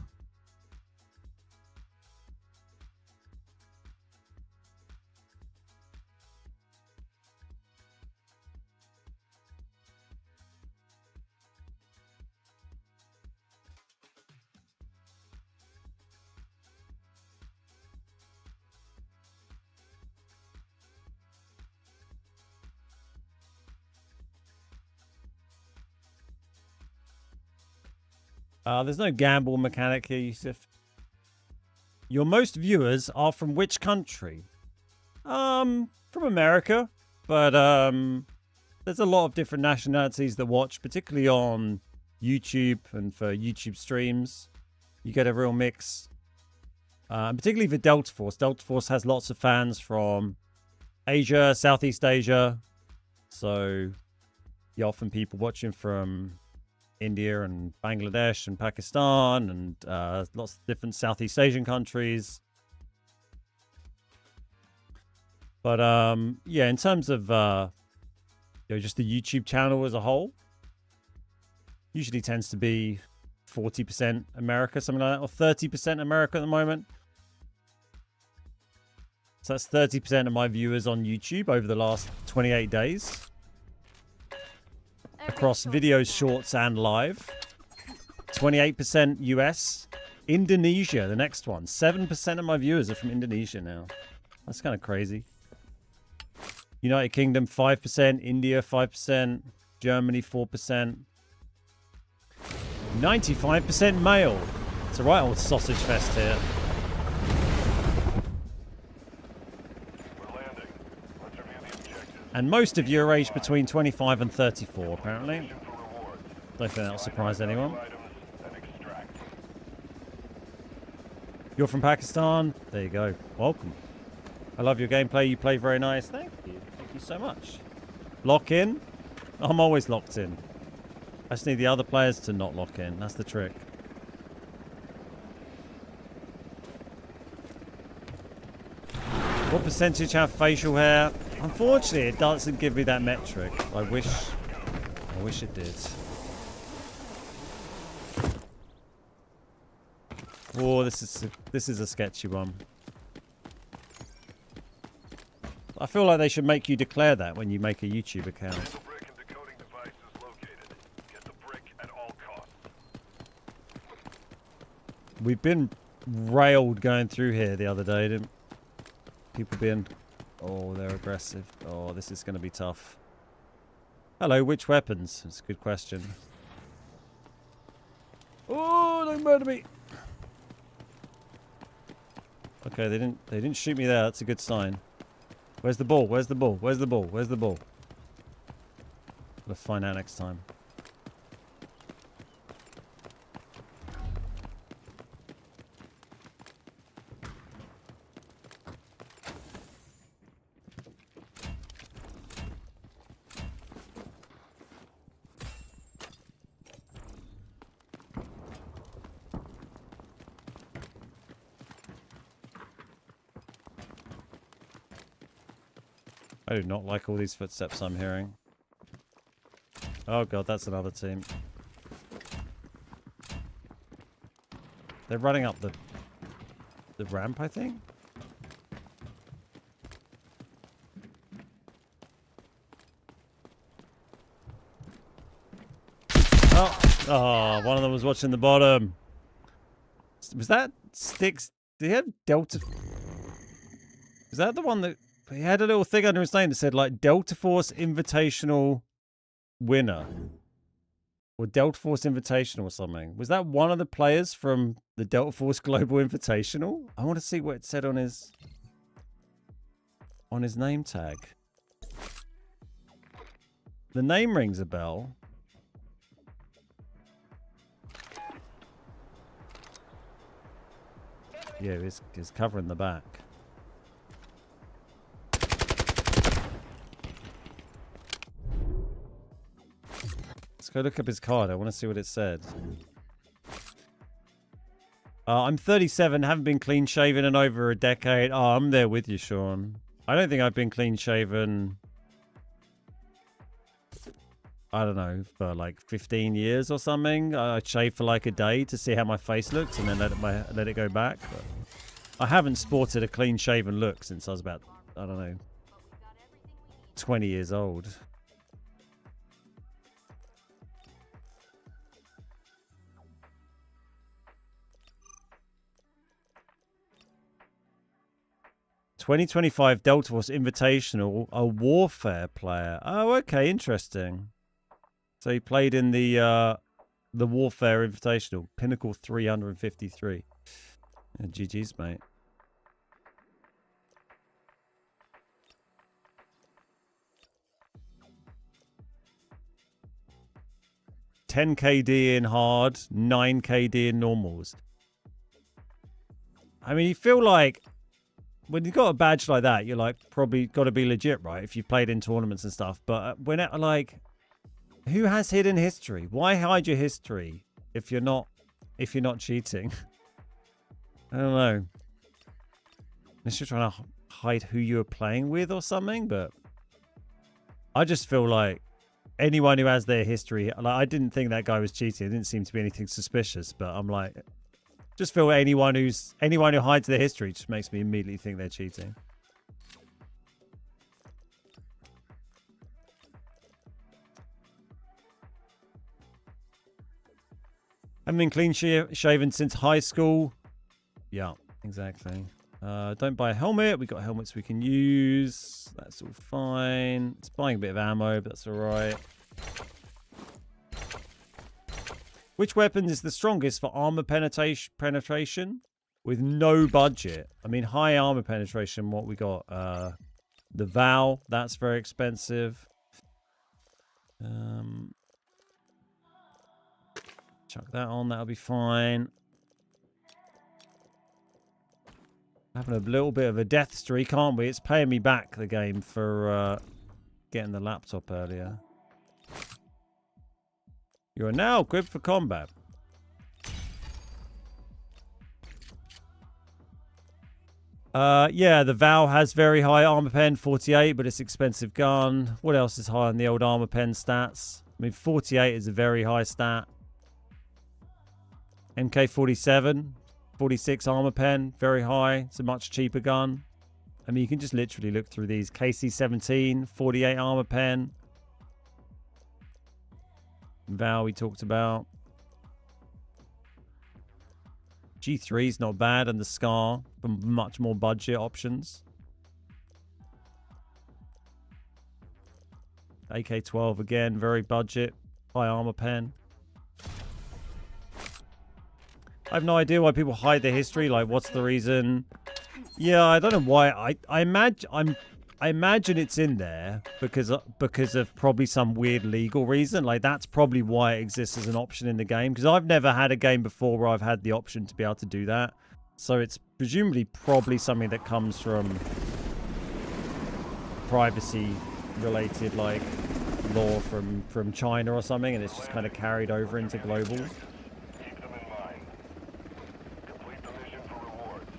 There's no gamble mechanic here, Yusuf. Your most viewers are from which country? From America. But there's a lot of different nationalities that watch, particularly on YouTube and for YouTube streams. You get a real mix. Particularly for Delta Force. Delta Force has lots of fans from Asia, Southeast Asia. So you often people watching from India and Bangladesh and Pakistan and lots of different Southeast Asian countries. But yeah, in terms of just the YouTube channel as a whole, usually tends to be 40% America, something like that, or 30% America at the moment. So that's 30% of my viewers on YouTube over the last 28 days. Across videos, shorts, and live. 28% US. Indonesia, the next one. 7% of my viewers are from Indonesia now. That's kind of crazy. United Kingdom, 5%. India, 5%. Germany, 4%. 95% male. It's a right old sausage fest here. And most of you are aged between 25 and 34, apparently. Don't think that'll surprise anyone. You're from Pakistan? There you go. Welcome. I love your gameplay. You play very nice. Thank you. Thank you so much. Lock in? I'm always locked in. I just need the other players to not lock in. That's the trick. What percentage have facial hair? Unfortunately, it doesn't give me that metric. I wish it did. Oh, this is a sketchy one. I feel like they should make you declare that when you make a YouTube account. We've been railed going through here the other day, didn't people being... Oh, they're aggressive. Oh, this is going to be tough. Hello, which weapons? That's a good question. Oh, don't murder me. Okay, they didn't shoot me there. That's a good sign. Where's the ball? Where's the ball? Where's the ball? Where's the ball? We'll find out next time. I do not like all these footsteps I'm hearing. Oh god, that's another team. They're running up the ramp, I think. Oh, one of them was watching the bottom. Was that Sticks? Did he have Delta? Is that the one that he had a little thing under his name that said like Delta Force Invitational winner or Delta Force Invitational or something? Was that one of the players from the Delta Force Global Invitational? I want to see what it said on his name tag. The name rings a bell. Yeah, he's covering the back. Let's go look up his card. I want to see what it said. I'm 37, haven't been clean shaven in over a decade. Oh, I'm there with you, Sean. I don't think I've been clean shaven, I don't know, for like 15 years or something. I shave for like a day to see how my face looks and then let it go back. But I haven't sported a clean shaven look since I was about, I don't know, 20 years old. "2025 Delta Force Invitational, a warfare player." Oh, okay, interesting. So he played in the Warfare Invitational, Pinnacle 353. Yeah, GG's, mate. "10 KD in hard, 9 KD in normals." I mean, you feel like when you've got a badge like that, you're like probably got to be legit, right? If you've played in tournaments and stuff. But when it like, who has hidden history? Why hide your history if you're not cheating? I don't know. Unless you're trying to hide who you were playing with or something. But I just feel like anyone who has their history, like I didn't think that guy was cheating. It didn't seem to be anything suspicious. But I'm like, just feel anyone who hides their history just makes me immediately think they're cheating. I've been clean shaven since high school. Yeah, exactly. Don't buy a helmet. We got helmets we can use. That's all fine. It's buying a bit of ammo, but that's all right. Which weapon is the strongest for armor penetration with no budget? I mean, high armor penetration, what we got? The Val, that's very expensive. Chuck that on, that'll be fine. Having a little bit of a death streak, aren't we? It's paying me back, the game, for getting the laptop earlier. You are now equipped for combat. Yeah, the Val has very high armor pen, 48, but it's expensive gun. What else is high on the old armor pen stats? I mean, 48 is a very high stat. MK47, 46 armor pen, very high. It's a much cheaper gun. I mean, you can just literally look through these. KC17, 48 armor pen. Val we talked about. G3's not bad, and the Scar for much more budget options. AK-12 again, very budget, high armor pen. I have no idea why people hide their history. Like, what's the reason? Yeah, I don't know why. I imagine it's in there because of probably some weird legal reason. Like, that's probably why it exists as an option in the game. Because I've never had a game before where I've had the option to be able to do that. So it's presumably probably something that comes from privacy-related, like, law from China or something, and it's just kind of carried over into global. Keep them in mind. Complete the mission for rewards.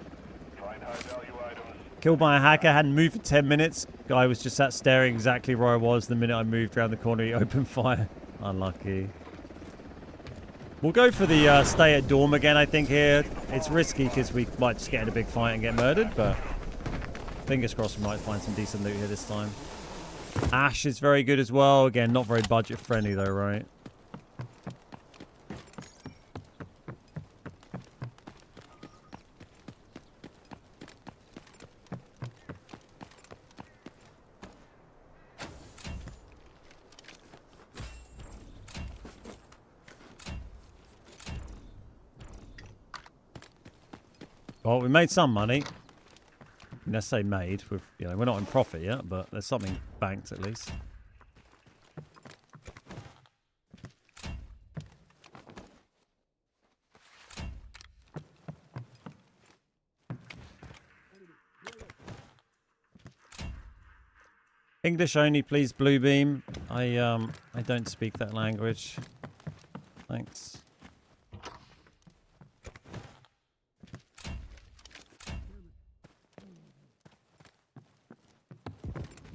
Find high-value items Killed by a hacker, hadn't moved for 10 minutes. Guy was just sat staring exactly where I was. The minute I moved around the corner, he opened fire. Unlucky. We'll go for the stay at dorm again, I think, here. It's risky because we might just get in a big fight and get murdered, but fingers crossed we might find some decent loot here this time. Ash is very good as well. Again, not very budget friendly though, right? Well, we made some money. Let's say made. We're not in profit yet, but there's something banked at least. English only, please, Bluebeam. I don't speak that language. Thanks.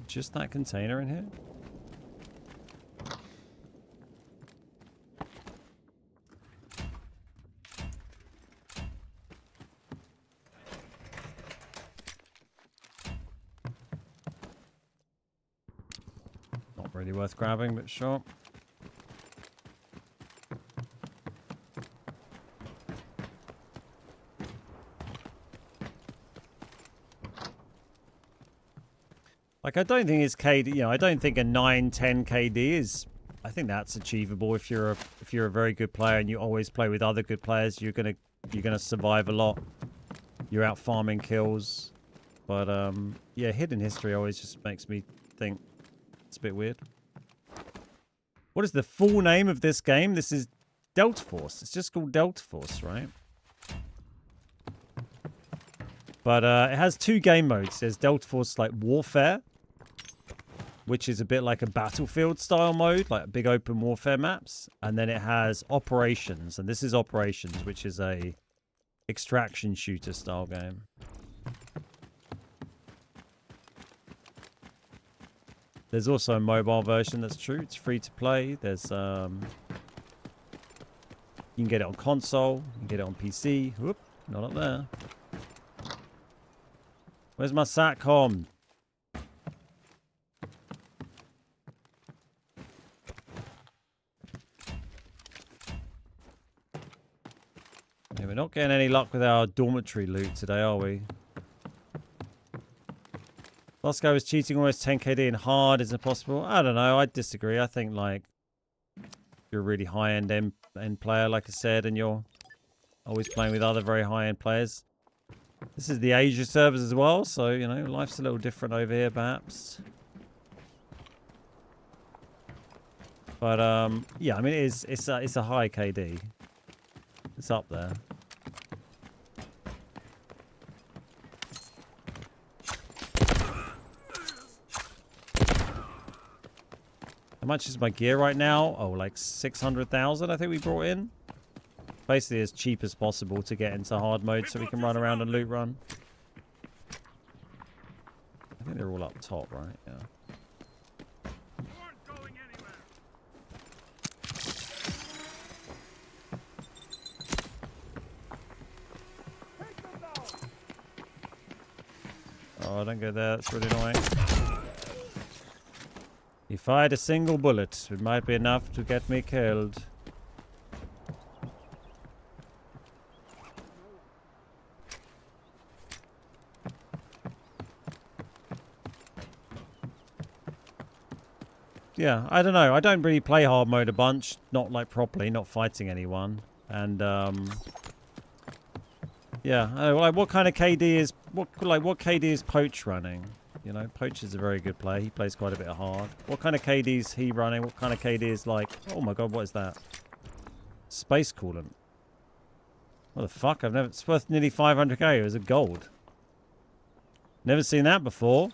Just that container in here? Not really worth grabbing, but sure. Like, I don't think it's KD, I don't think a 9-10 KD is, I think that's achievable if you're a very good player and you always play with other good players. You're gonna survive a lot. You're out farming kills. But yeah, hidden history always just makes me think it's a bit weird. What is the full name of this game? This is Delta Force. It's just called Delta Force, right? But it has two game modes. There's Delta Force like Warfare, which is a bit like a Battlefield style mode, like big open warfare maps. And then it has Operations, and this is Operations, which is a extraction shooter style game. There's also a mobile version that's true. It's free to play. There's you can get it on console, you can get it on PC. Whoop, not up there. Where's my SATCOM? Yeah, we're not getting any luck with our dormitory loot today, are we? Last guy was cheating almost 10 KD in hard. Is it possible? I don't know. I disagree. I think, like, you're a really high-end end player, like I said, and you're always playing with other very high-end players. This is the Asia servers as well, so, life's a little different over here, perhaps. But, yeah, I mean, it's a high KD. It's up there. How much is my gear right now? Oh, like 600,000 I think we brought in. Basically as cheap as possible to get into hard mode so we can run around and loot run. I think they're all up top, right? Yeah. Oh, don't go there. That's really annoying. He fired a single bullet. It might be enough to get me killed. Yeah, I don't know. I don't really play hard mode a bunch. Not like properly, not fighting anyone. And yeah, like what kind of KD is what KD is Poach running? Poach is a very good player. He plays quite a bit of hard. What kind of KD is he running? What kind of KD is like? Oh my god, what is that? Space coolant. What the fuck? It's worth nearly 500k. It was a gold. Never seen that before.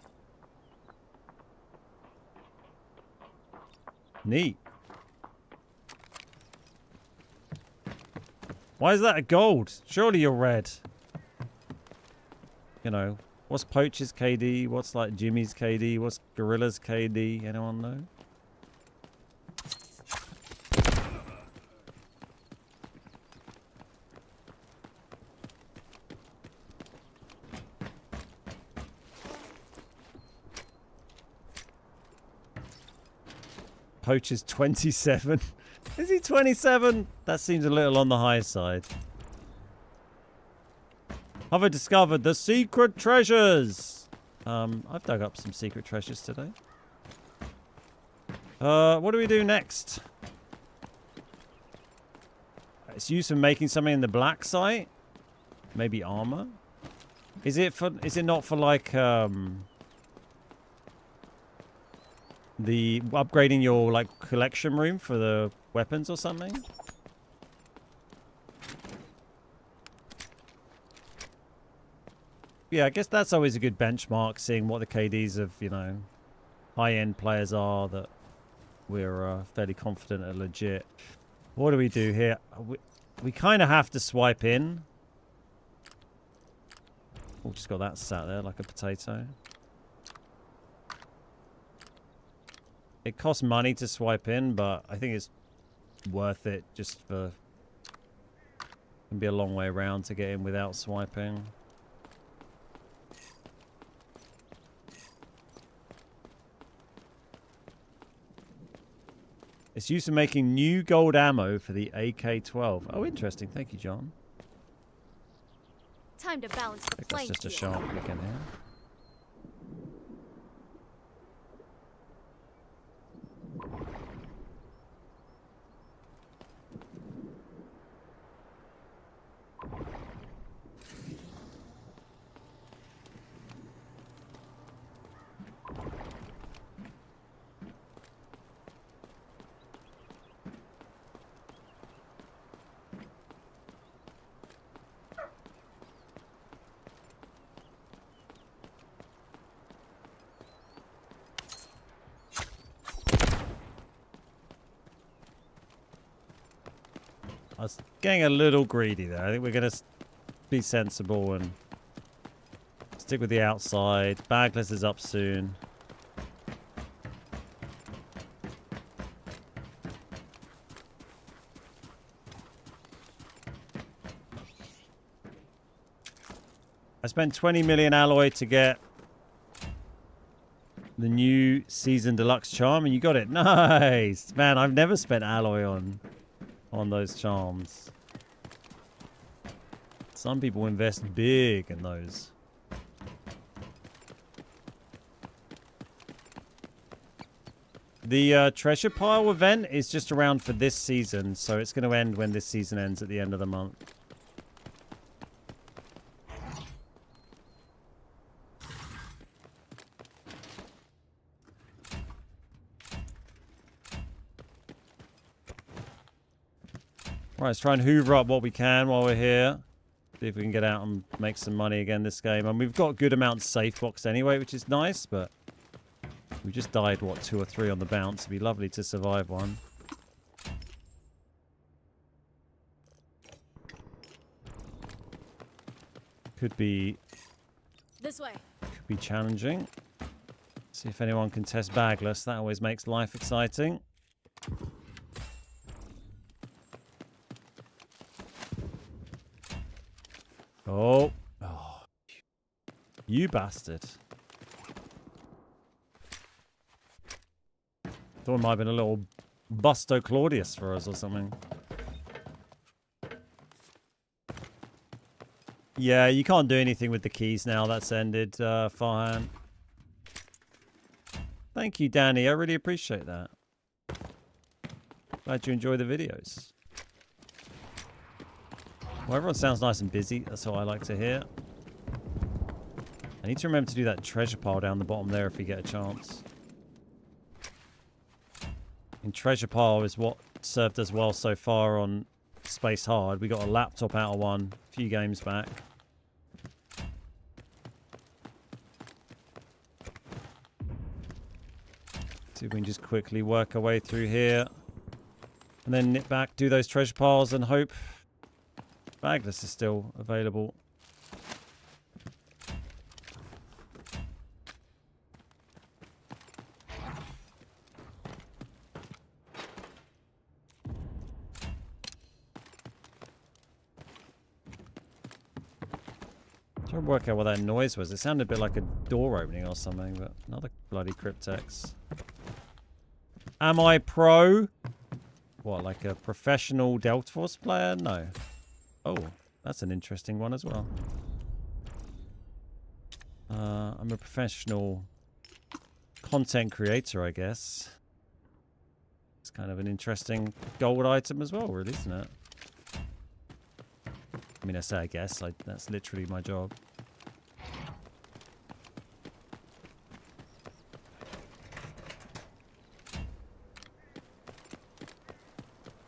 Neat. Why is that a gold? Surely you're red. What's Poach's KD? What's like Jimmy's KD? What's Gorilla's KD? Anyone know? Poach is 27. Is he 27? That seems a little on the high side. Have I discovered the secret treasures? I've dug up some secret treasures today. What do we do next? It's used for making something in the black site. Maybe armor. Is it not for like the upgrading your like collection room for the weapons or something? Yeah, I guess that's always a good benchmark, seeing what the KDs of, you know, high-end players are that we're fairly confident are legit. What do we do here? We kind of have to swipe in. Oh, just got that sat there like a potato. It costs money to swipe in, but I think it's worth it just for... It can be a long way around to get in without swiping. It's used for making new gold ammo for the AK-12. Oh, interesting. Thank you, John. Time to balance the I think playing that's just a field. sharp click in here. I was getting a little greedy there. I think we're going to be sensible and stick with the outside. Bagless is up soon. I spent 20 million alloy to get the new season deluxe charm, and you got it. Nice! Man, I've never spent alloy on those charms. Some people invest big in those. The treasure pile event is just around for this season, so it's going to end when this season ends at the end of the month. Right, let's try and hoover up what we can while we're here. See if we can get out and make some money again this game. And we've got good amounts safe box anyway, which is nice, but we just died, what, 2 or 3 on the bounce. It'd be lovely to survive one. Could be This way. challenging. See if anyone can test bagless. That always makes life exciting. Oh. Oh. You bastard. Thought it might have been a little Busto Claudius for us or something. Yeah, you can't do anything with the keys now. That's ended, Farhan. Thank you, Danny. I really appreciate that. Glad you enjoy the videos. Well, everyone sounds nice and busy. That's what I like to hear. I need to remember to do that treasure pile down the bottom there if we get a chance. And treasure pile is what served us well so far on Space Hard. We got a laptop out of one a few games back. See if we can just quickly work our way through here. And then nip back, do those treasure piles and hope bagless is still available. Trying to work out what that noise was. It sounded a bit like a door opening or something, but another bloody cryptex. Am I pro? What, like a professional Delta Force player? No. Oh, that's an interesting one as well. I'm a professional content creator, I guess. It's kind of an interesting gold item as well, really, isn't it? I mean, I say I guess. That's literally my job.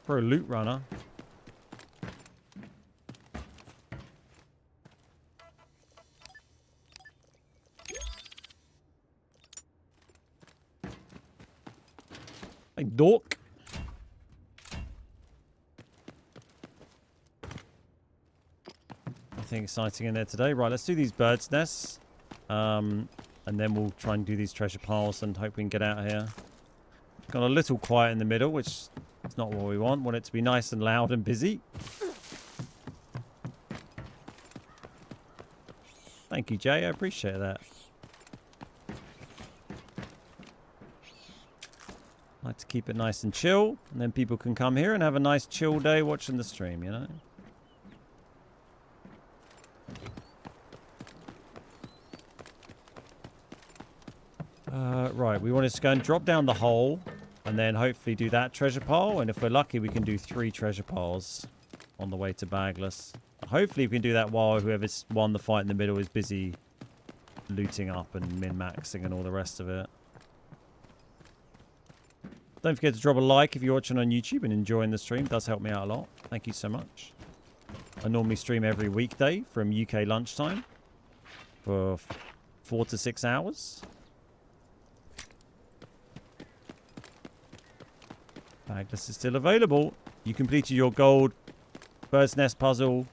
Pro loot runner. Hey, dork. Nothing exciting in there today. Right, let's do these birds' nests. And then we'll try and do these treasure piles and hope we can get out of here. Got a little quiet in the middle, which is not what we want. Want it to be nice and loud and busy. Thank you, Jay. I appreciate that. Like to keep it nice and chill, and then people can come here and have a nice chill day watching the stream, you know? Right, we want to go and drop down the hole, and then hopefully do that treasure pile, and if we're lucky we can do 3 treasure piles on the way to Bagless. Hopefully we can do that while whoever's won the fight in the middle is busy looting up and min-maxing and all the rest of it. Don't forget to drop a like if you're watching on YouTube and enjoying the stream. It does help me out a lot. Thank you so much. I normally stream every weekday from UK lunchtime for 4 to 6 hours. Bagless is still available. You completed your gold bird's nest puzzle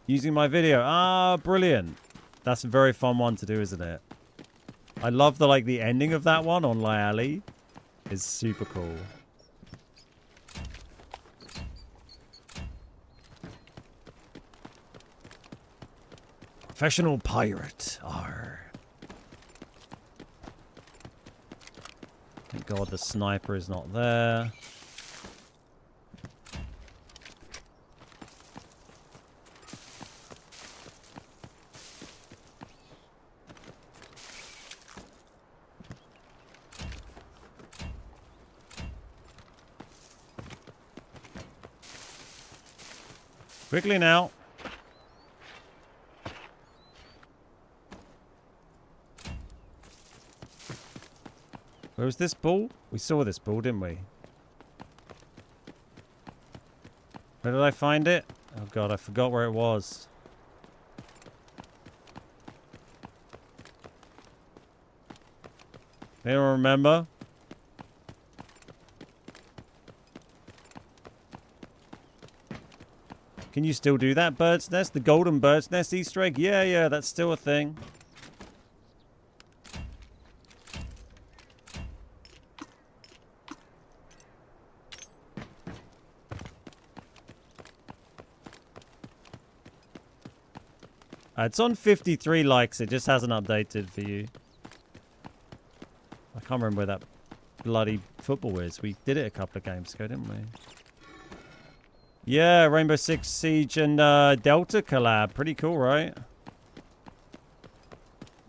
using my video. Ah, brilliant. That's a very fun one to do, isn't it? I love the ending of that one on Lyali. Is super cool. Professional pirate. Arr. Thank God the sniper is not there. Quickly now. Where was this ball? We saw this ball, didn't we? Where did I find it? Oh god, I forgot where it was. Anyone remember? Can you still do that bird's nest? The golden bird's nest Easter egg? Yeah, that's still a thing. It's on 53 likes. It just hasn't updated for you. I can't remember where that bloody football is. We did it a couple of games ago, didn't we? Yeah, Rainbow Six Siege and Delta collab. Pretty cool, right?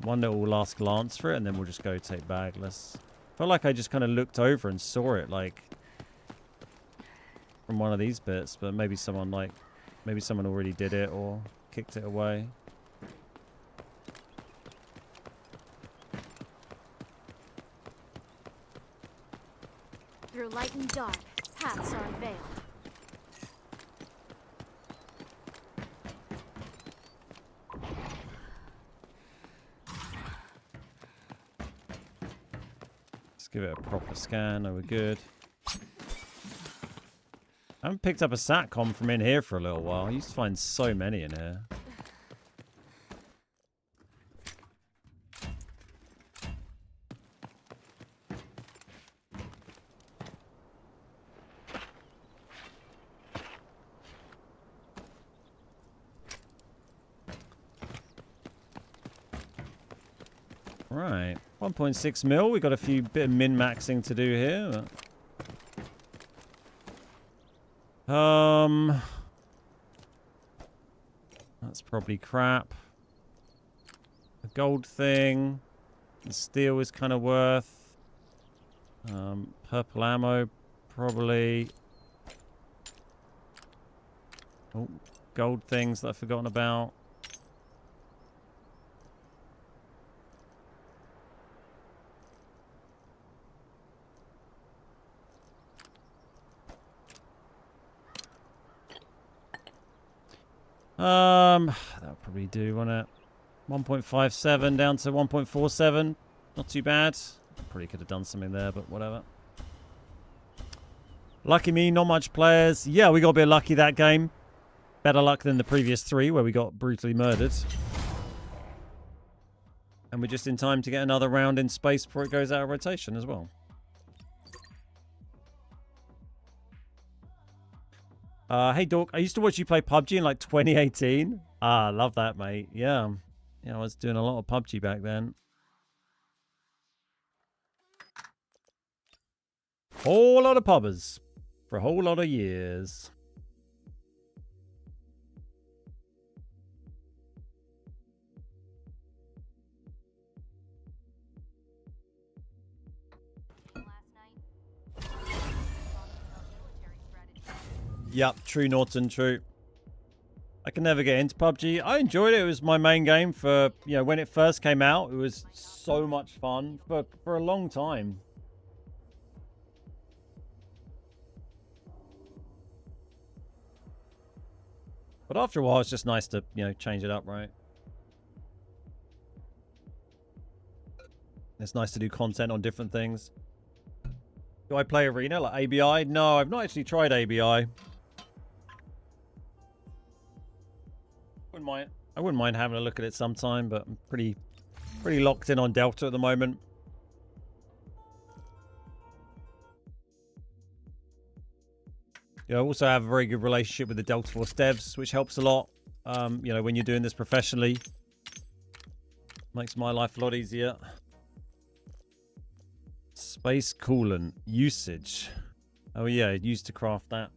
One little last glance for it, and then we'll just go take Bagless. Felt like I just kind of looked over and saw it, like, from one of these bits, but maybe someone already did it or kicked it away. Through light and dark, paths are unveiled. Let's give it a proper scan. Are we good? I haven't picked up a SATCOM from in here for a little while. I used to find so many in here. Right. 1.6 mil. We've got a few bit of min-maxing to do here. That's probably crap. A gold thing. The steel is kind of worth. Purple ammo, probably. Oh, gold things that I've forgotten about. That'll probably do, won't it? 1.57 down to 1.47. Not too bad. Probably could have done something there, but whatever. Lucky me, not much players. Yeah, we got a bit lucky that game. Better luck than the previous 3 where we got brutally murdered. And we're just in time to get another round in space before it goes out of rotation as well. Hey, Dork, I used to watch you play PUBG in like 2018. Ah, love that, mate. Yeah. Yeah, I was doing a lot of PUBG back then. Whole lot of pubbers for a whole lot of years. Yep, true, Norton, true. I can never get into PUBG. I enjoyed it. It was my main game for, you know, when it first came out. It was so much fun for a long time. But after a while, it's just nice to, you know, change it up, right? It's nice to do content on different things. Do I play Arena like ABI? No, I've not actually tried ABI. I wouldn't mind having a look at it sometime, but I'm pretty locked in on Delta at the moment. Yeah, I also have a very good relationship with the Delta Force devs, which helps a lot. You know, when you're doing this professionally, makes my life a lot easier. Space coolant usage. Oh yeah, used to craft that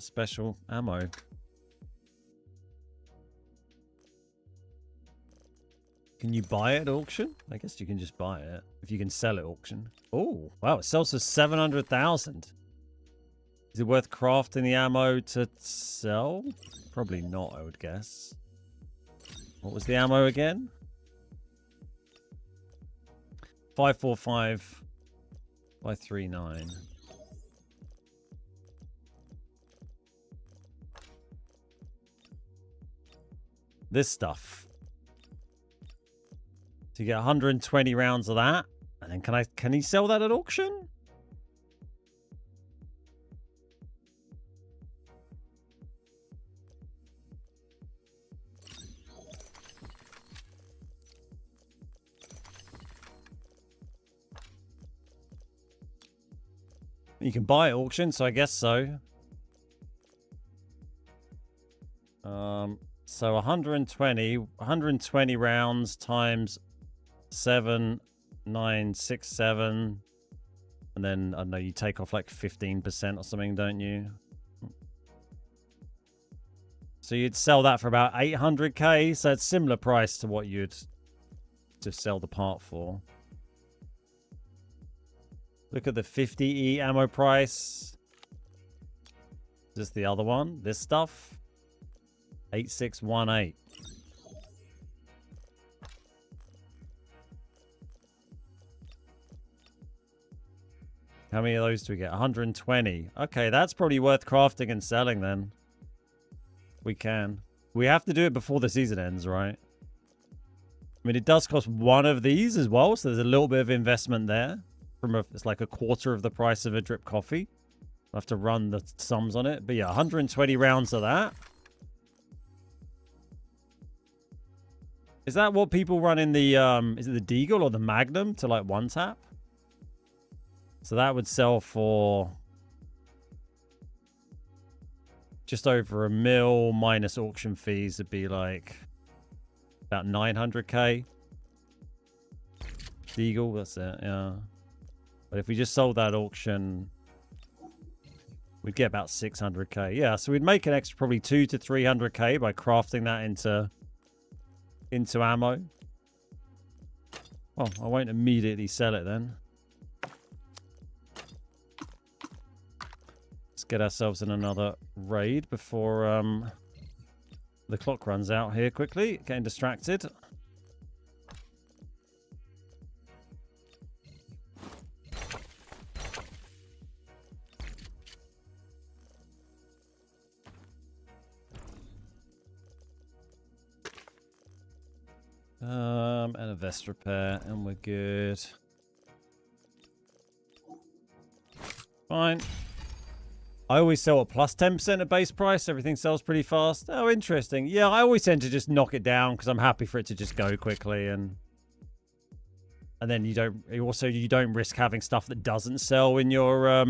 special ammo. Can you buy it at auction? I guess you can just buy it if you can sell at auction. Oh, wow, it sells for 700,000. Is it worth crafting the ammo to sell? Probably not, I would guess. What was the ammo again? 545 by 39. This stuff. To get 120 rounds of that, and then can he sell that at auction? You can buy at auction, so I guess so. So 120 rounds times 7,967, and then I don't know, you take off like 15% or something, don't you? So you'd sell that for about 800k, so it's similar price to what you'd just sell the part for. Look at the 50E ammo price. Is this the other one? This stuff? 8618. How many of those do we get? 120. Okay, that's probably worth crafting and selling then. We can. We have to do it before the season ends, right? I mean, it does cost one of these as well, so there's a little bit of investment there. It's like a quarter of the price of a drip coffee. I'll have to run the sums on it. But yeah, 120 rounds of that. Is that what people run in the, is it the Deagle or the Magnum to like one tap? So that would sell for just over $1 million minus auction fees. It'd be like about 900k. Deagle, that's it, yeah. But if we just sold that auction, we'd get about 600k. Yeah, so we'd make an extra probably 2 to 300k by crafting that into ammo. Well, I won't immediately sell it then. Let's get ourselves in another raid before the clock runs out here quickly. Getting distracted. And a vest repair, and we're good. Fine. I always sell at plus 10% of base price. Everything sells pretty fast. Oh, interesting. Yeah, I always tend to just knock it down because I'm happy for it to just go quickly, and then you don't risk having stuff that doesn't sell in your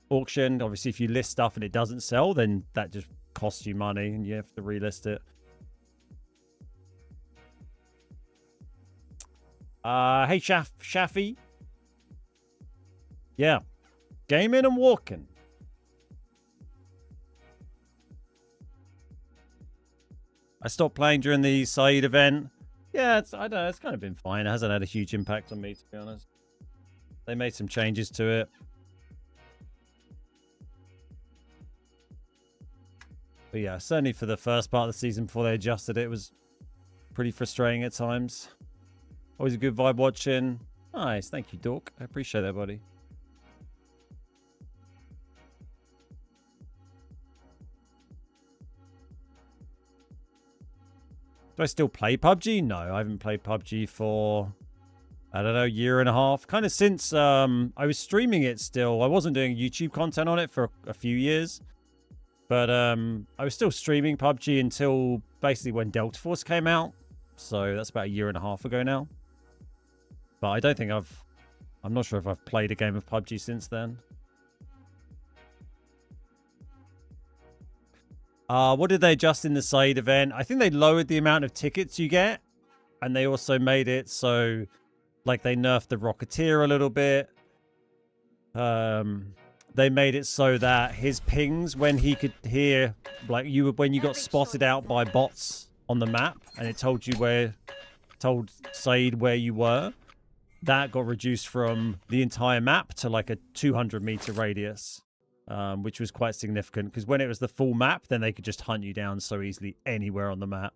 auction. Obviously, if you list stuff and it doesn't sell, then that just costs you money and you have to relist it. Hey, Shafi. Yeah. Gaming and walking. I stopped playing during the Saeed event. Yeah, I don't know. It's kind of been fine. It hasn't had a huge impact on me, to be honest. They made some changes to it. But yeah, certainly for the first part of the season before they adjusted it, it was pretty frustrating at times. Always a good vibe watching. Nice. Thank you, Dork. I appreciate that, buddy. Do I still play PUBG? No, I haven't played PUBG for, I don't know, year and a half. Kind of since I was streaming it still. I wasn't doing YouTube content on it for a few years. But I was still streaming PUBG until basically when Delta Force came out. So that's about a year and a half ago now. But I don't think I'm not sure if I've played a game of PUBG since then. What did they adjust in the Saeed event? I think they lowered the amount of tickets you get. And they also made it so, like, they nerfed the Rocketeer a little bit. They made it so that his pings, when he could hear, like, when you got spotted out by bots on the map, and it told Saeed where you were, that got reduced from the entire map to like a 200-meter radius, which was quite significant because when it was the full map, then they could just hunt you down so easily anywhere on the map.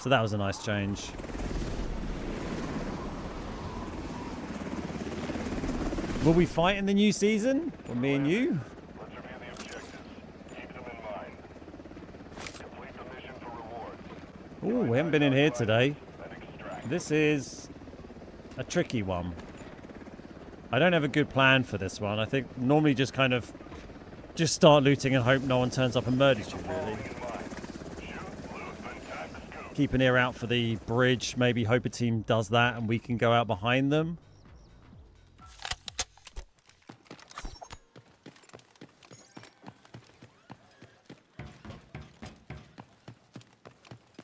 So that was a nice change. Will we fight in the new season? Or me and you? Let's review the objectives. Keep them in mind. Complete the mission for rewards. Ooh, we haven't been in here today. And extract. This is a tricky one. I don't have a good plan for this one. I think normally just kind of just start looting and hope no one turns up and murders you, really. Keep an ear out for the bridge. Maybe hope a team does that and we can go out behind them.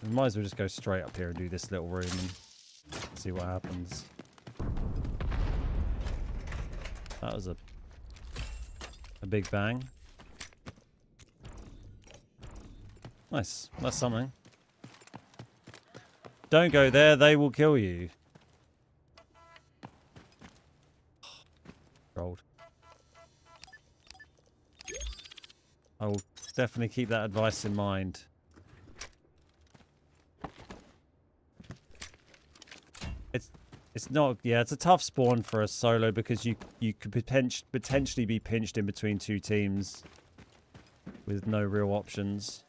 We might as well just go straight up here and do this little room and see what happens. That was a big bang. Nice. That's something. Don't go there, they will kill you. Rolled. I will definitely keep that advice in mind. It's not, yeah, it's a tough spawn for a solo because you could potentially be pinched in between two teams with no real options.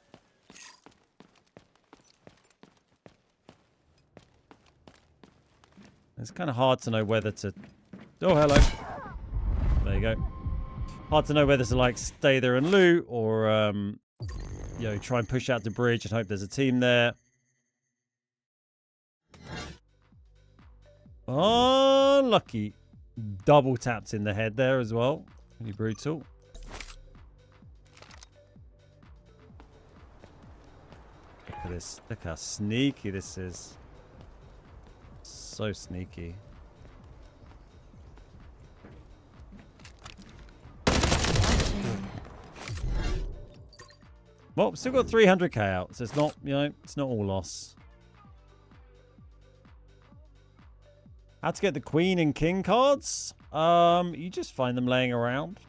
It's kind of hard to know whether to... Oh, hello. There you go. Hard to know whether to, like, stay there and loot or, you know, try and push out the bridge and hope there's a team there. Oh, lucky. Double tapped in the head there as well. Pretty brutal. Look at this. Look how sneaky this is. So sneaky. Well, still got 300k out, so it's not, you know, it's not all loss. How to get the Queen and King cards? You just find them laying around.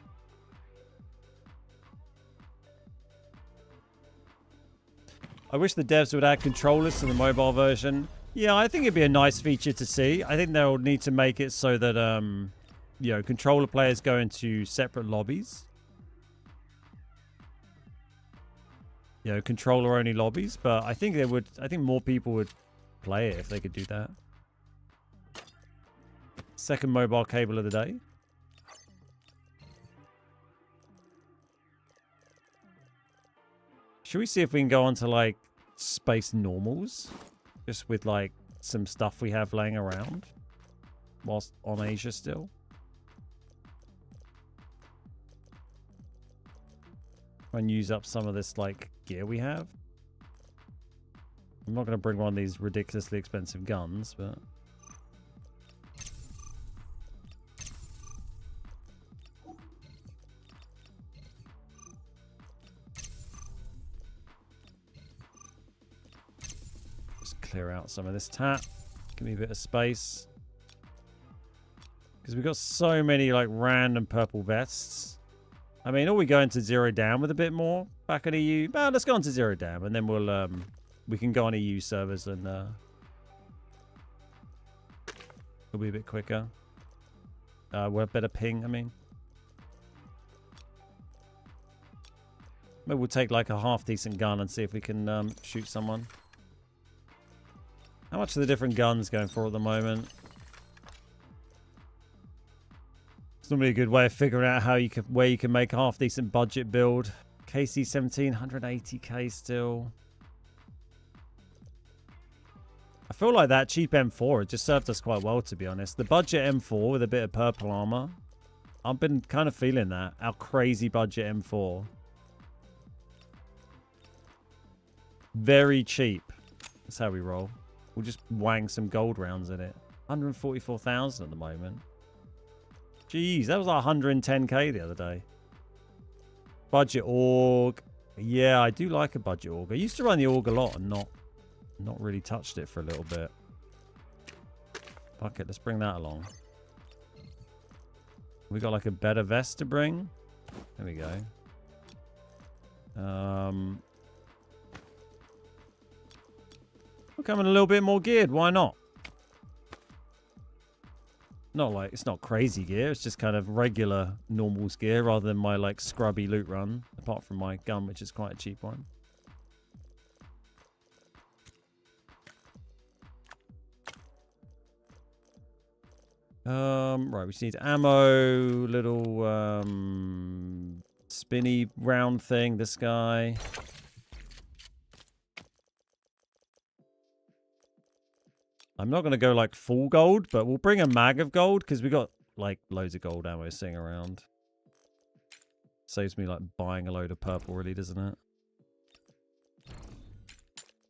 I wish the devs would add controllers to the mobile version. Yeah, I think it'd be a nice feature to see. I think they'll need to make it so that, you know, controller players go into separate lobbies. You know, controller-only lobbies. But I think they would. I think more people would play it if they could do that. Second mobile cable of the day. Should we see if we can go on to, like, space normals? Just with, like, some stuff we have laying around. Whilst on Asia still. Try and use up some of this, like, gear we have. I'm not going to bring one of these ridiculously expensive guns, but... clear out some of this tap. Give me a bit of space. Because we've got so many, like, random purple vests. I mean, all we go into zero down with a bit more back at EU. Well, let's go on to zero down, and then we'll, we can go on EU servers and, it'll be a bit quicker. We're better ping, I mean. Maybe we'll take, like, a half-decent gun and see if we can, shoot someone. How much are the different guns going for at the moment? It's normally a good way of figuring out how you can, where you can make a half decent budget build. KC-17, 180k still. I feel like that cheap M4, it just served us quite well, to be honest. The budget M4 with a bit of purple armor. I've been kind of feeling that. Our crazy budget M4. Very cheap. That's how we roll. We'll just wang some gold rounds in it. 144,000 at the moment. Jeez, that was like 110k the other day. Budget org. Yeah, I do like a budget org. I used to run the org a lot and not really touched it for a little bit. Fuck it, let's bring that along. We got like a better vest to bring. There we go. We're coming a little bit more geared. Why not? Not like, it's not crazy gear. It's just kind of regular normals gear rather than my like scrubby loot run. Apart from my gun, which is quite a cheap one. Right, we just need ammo, little spinny round thing, this guy. I'm not going to go like full gold, but we'll bring a mag of gold because we got like loads of gold ammo sitting around. Saves me like buying a load of purple, really, doesn't it?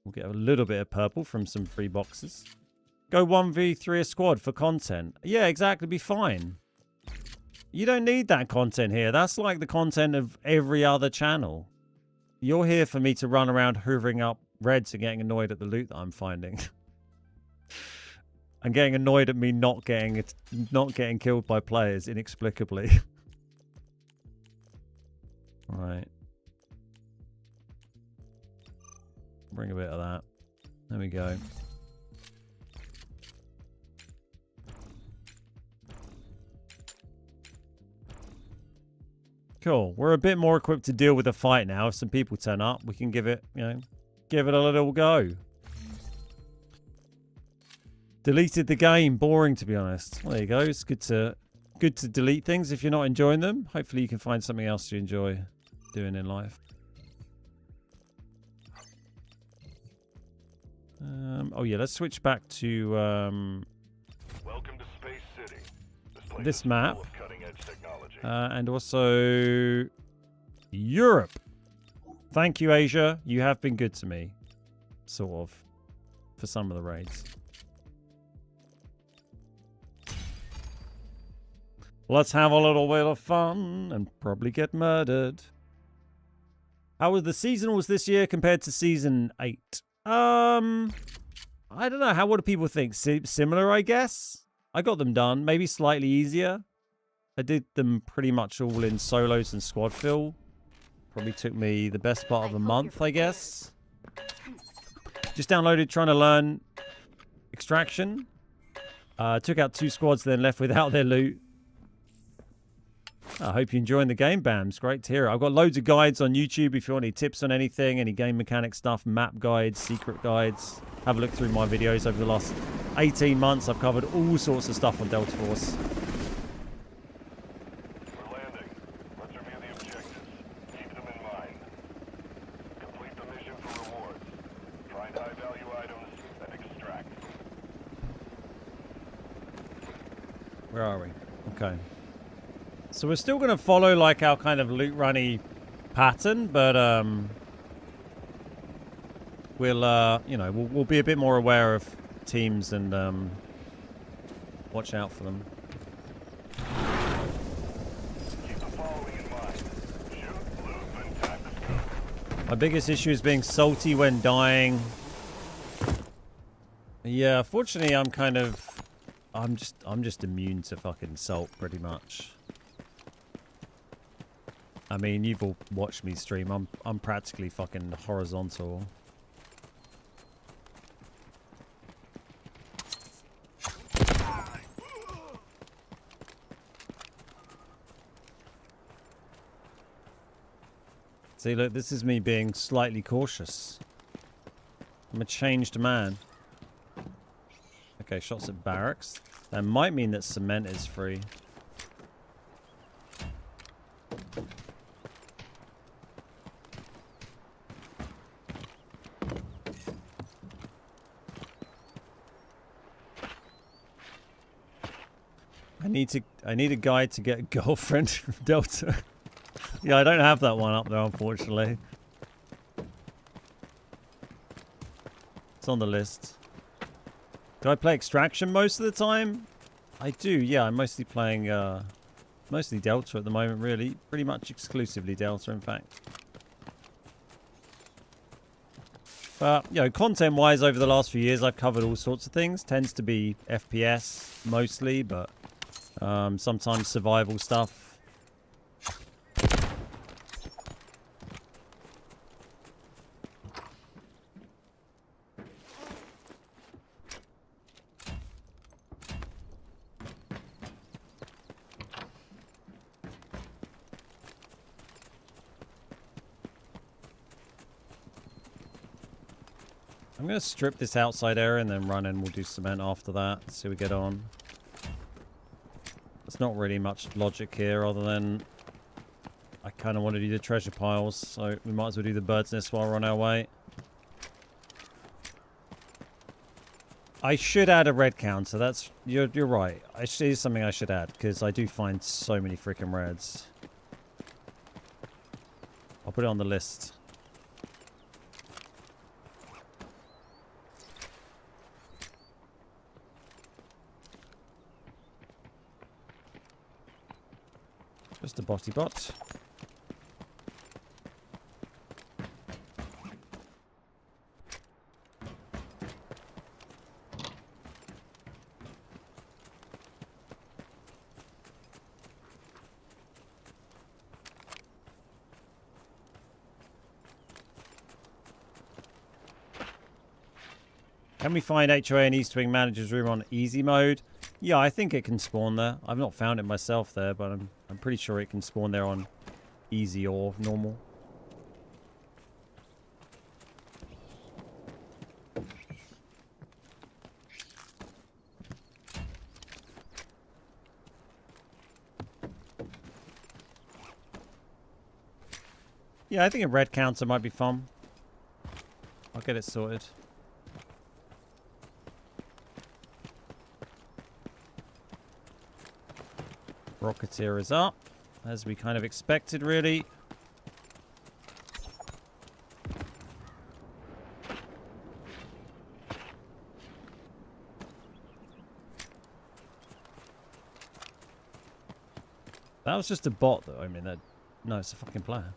We'll get a little bit of purple from some free boxes. Go 1v3 a squad for content. Yeah, exactly. Be fine. You don't need that content here. That's like the content of every other channel. You're here for me to run around hoovering up reds and getting annoyed at the loot that I'm finding. And getting annoyed at me not getting killed by players inexplicably. Right. Bring a bit of that. There we go. Cool. We're a bit more equipped to deal with the fight now. If some people turn up, we can give it, you know, give it a little go. Deleted the game. Boring, to be honest. Well, there you go. It's good to delete things if you're not enjoying them. Hopefully you can find something else to enjoy doing in life. Oh yeah, let's switch back to Welcome to Space City. Place this is map. full of cutting-edge technology. And also Europe. Thank you, Asia. You have been good to me. Sort of. For some of the raids. Let's have a little bit of fun and probably get murdered. How were the seasonals this year compared to season 8? I don't know. What do people think? Similar, I guess. I got them done. Maybe slightly easier. I did them pretty much all in solos and squad fill. Probably took me the best part of a month, I guess. Just downloaded trying to learn extraction. Took out 2 squads, then left without their loot. I hope you're enjoying the game, Bams. Great to hear it. I've got loads of guides on YouTube if you want any tips on anything, any game mechanic stuff, map guides, secret guides. Have a look through my videos over the last 18 months. I've covered all sorts of stuff on Delta Force. We're landing. Let's review the objectives. Keep them in mind. Complete the mission for rewards. Find high-value items and extract. Where are we? Okay. So we're still going to follow like our kind of loot runny pattern, but we'll you know, we'll be a bit more aware of teams and watch out for them. Keep the following in mind. Shoot, loot, and time to scope. My biggest issue is being salty when dying. Yeah, fortunately I'm just immune to fucking salt pretty much. I mean, you've all watched me stream. I'm practically fucking horizontal. See, look, this is me being slightly cautious. I'm a changed man. Okay, shots at barracks. That might mean that cement is free. I need a guide to get a girlfriend from Delta. Yeah, I don't have that one up there, unfortunately. It's on the list. Do I play Extraction most of the time? I do, yeah. I'm mostly playing, mostly Delta at the moment, really. Pretty much exclusively Delta, in fact. But, you know, content-wise, over the last few years, I've covered all sorts of things. Tends to be FPS, mostly, but sometimes survival stuff. I'm going to strip this outside area and then run in. We'll do cement after that. See how we get on. There's not really much logic here other than I kind of want to do the treasure piles. So we might as well do the bird's nest while we're on our way. I should add a red counter. That's you're right. It is something I should add because I do find so many freaking reds. I'll put it on the list. Just a botty bot. Can we find HOA and East Wing Manager's Room on easy mode? Yeah, I think it can spawn there. I've not found it myself there, but I'm pretty sure it can spawn there on easy or normal. Yeah, I think a red counter might be fun. I'll get it sorted. Rocketeer is up, as we kind of expected, really. That was just a bot, though. I mean, no, it's a fucking player.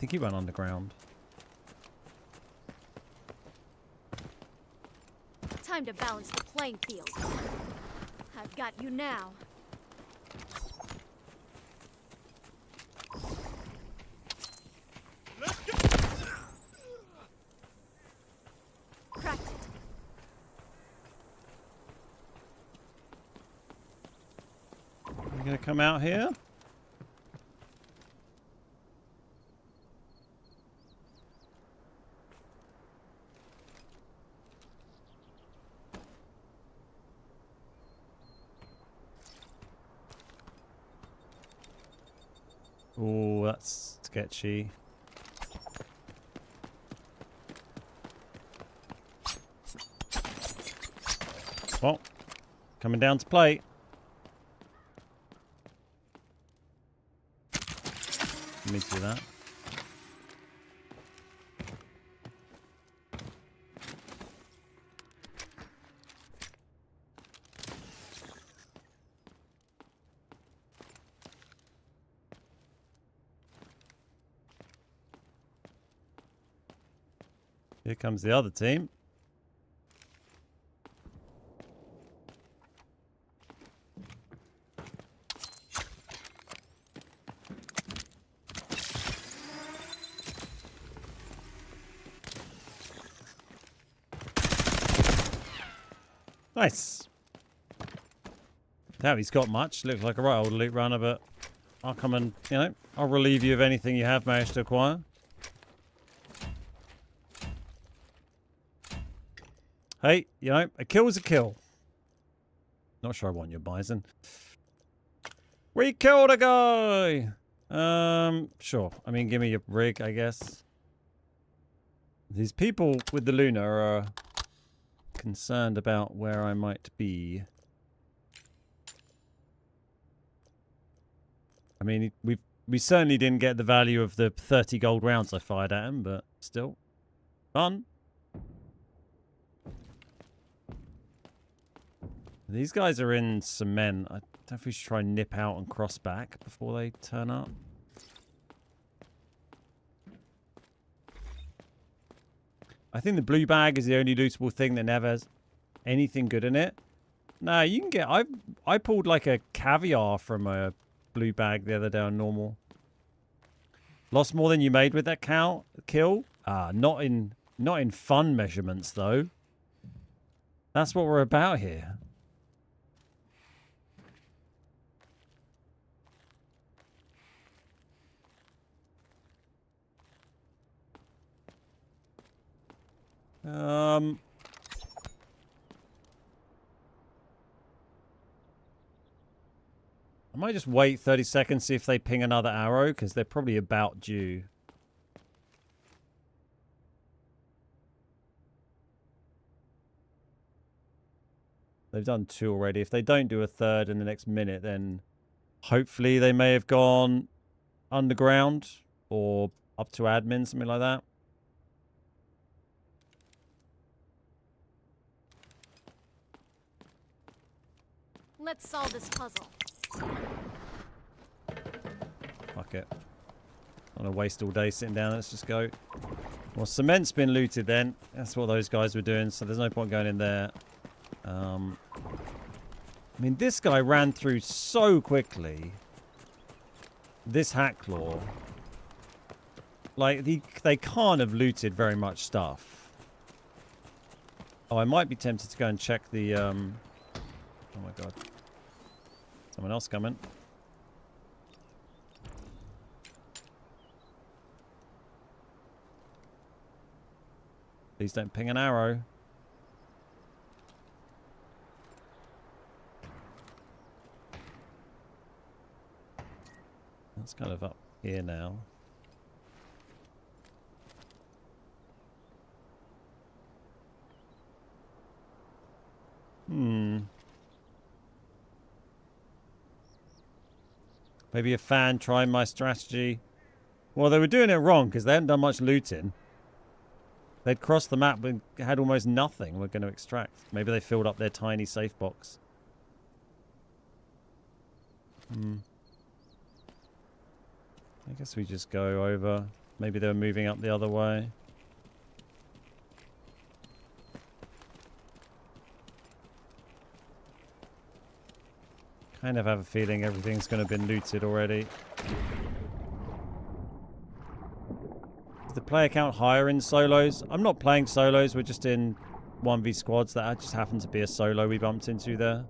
think he went underground. Time to balance the playing field. I've got you now. Cracked it. You gonna come out here? Oh, that's sketchy. Well, coming down to play. Let me do that. Here comes the other team. Nice. Doubt he's got much. Looks like a right old loot runner, but I'll come and, I'll relieve you of anything you have managed to acquire. Hey, a kill's a kill. Not sure I want your bison. We killed a guy! Sure. I mean, give me your rig, I guess. These people with the Luna are concerned about where I might be. I mean, we certainly didn't get the value of the 30 gold rounds I fired at him, but still. Fun. These guys are in cement. I don't know if we should try and nip out and cross back before they turn up. I think the blue bag is the only lootable thing that never has anything good in it. Nah, you can get... I pulled like a caviar from a blue bag the other day on normal. Lost more than you made with that kill? Not in fun measurements though. That's what we're about here. I might just wait 30 seconds, see if they ping another arrow, because they're probably about due. They've done 2 already. If they don't do a third in the next minute, then hopefully they may have gone underground or up to admin, something like that. Let's solve this puzzle. Fuck it. I'm gonna waste all day sitting down. Let's just go. Well, cement's been looted then. That's what those guys were doing, so there's no point going in there. I mean, this guy ran through so quickly. This Hacklaw. Like, they can't have looted very much stuff. Oh, I might be tempted to go and check the... Oh my god. Someone else coming. Please don't ping an arrow. That's kind of up here now. Maybe a fan trying my strategy. Well, they were doing it wrong because they hadn't done much looting. They'd crossed the map but had almost nothing we're going to extract. Maybe they filled up their tiny safe box. I guess we just go over. Maybe they were moving up the other way. Kind of have a feeling everything's going to have been looted already. Is the player count higher in solos? I'm not playing solos. We're just in 1v squads. That just happened to be a solo we bumped into there.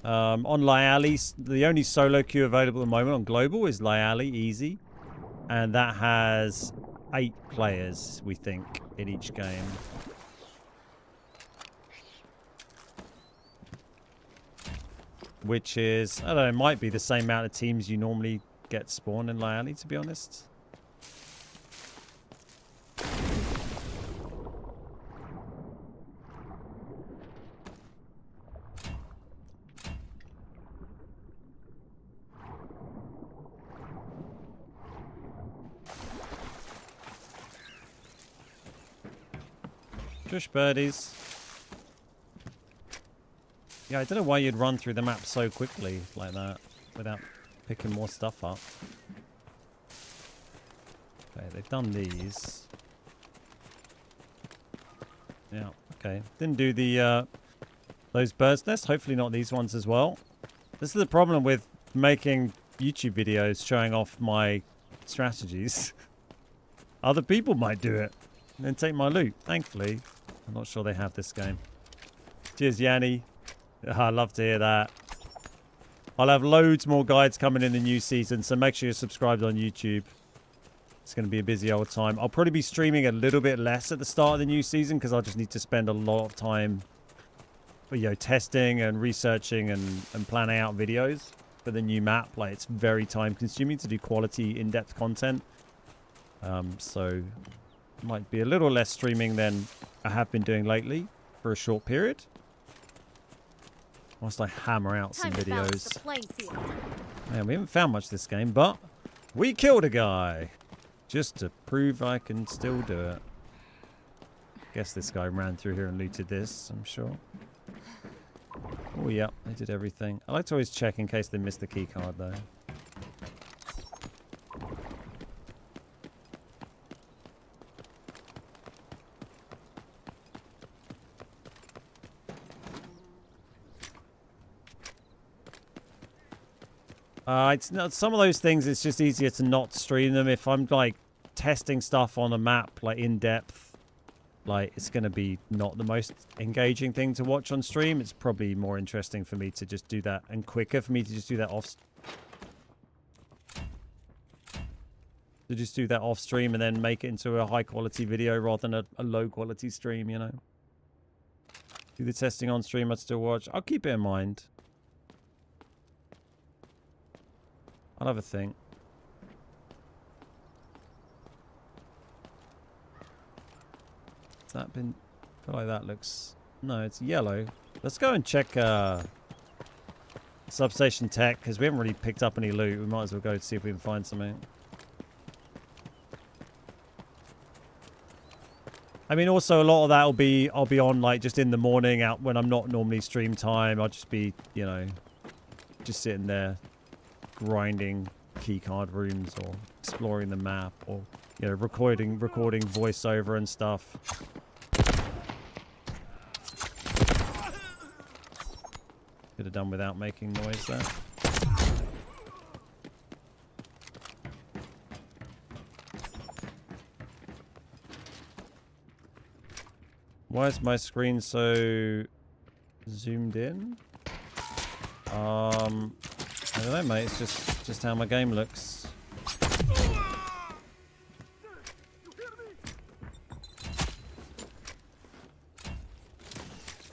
On Lyali, the only solo queue available at the moment on global is Lyali Easy. And that has 8 players, we think, in each game. Which is, I don't know, it might be the same amount of teams you normally get spawned in Lyali, to be honest. Just birdies. Yeah, I don't know why you'd run through the map so quickly like that without picking more stuff up. Okay, they've done these. Yeah, okay. Didn't do the those bird's nests. Hopefully not these ones as well. This is the problem with making YouTube videos showing off my strategies. Other people might do it and then take my loot. Thankfully, I'm not sure they have this game. Cheers, Yanni. I love to hear that. I'll have loads more guides coming in the new season, so make sure you're subscribed on YouTube. It's going to be a busy old time. I'll probably be streaming a little bit less at the start of the new season because I'll just need to spend a lot of time, you know, testing and researching and planning out videos for the new map. Like, it's very time consuming to do quality in-depth content. So it might be a little less streaming than I have been doing lately for a short period. Whilst I hammer out some videos. Man, we haven't found much this game, but we killed a guy. Just to prove I can still do it. Guess this guy ran through here and looted this, I'm sure. Oh, yeah, they did everything. I like to always check in case they missed the key card, though. It's not, some of those things, it's just easier to not stream them. If I'm, like, testing stuff on a map, like, in depth, like, it's going to be not the most engaging thing to watch on stream. It's probably more interesting for me to just do that, and quicker for me to just do that off... stream and then make it into a high-quality video rather than a low-quality stream, you know? Do the testing on stream, I'd still watch. I'll keep it in mind. I'll have a think. Has that been... I feel like that looks... No, it's yellow. Let's go and check substation tech, because we haven't really picked up any loot. We might as well go to see if we can find something. I mean, also a lot of that will be... I'll be on, like, just in the morning out when I'm not normally stream time. I'll just be, you know, just sitting there grinding keycard rooms or exploring the map or, you know, recording voiceover and stuff. Could have done without making noise there. Why is my screen so zoomed in? I don't know, mate. It's just how my game looks.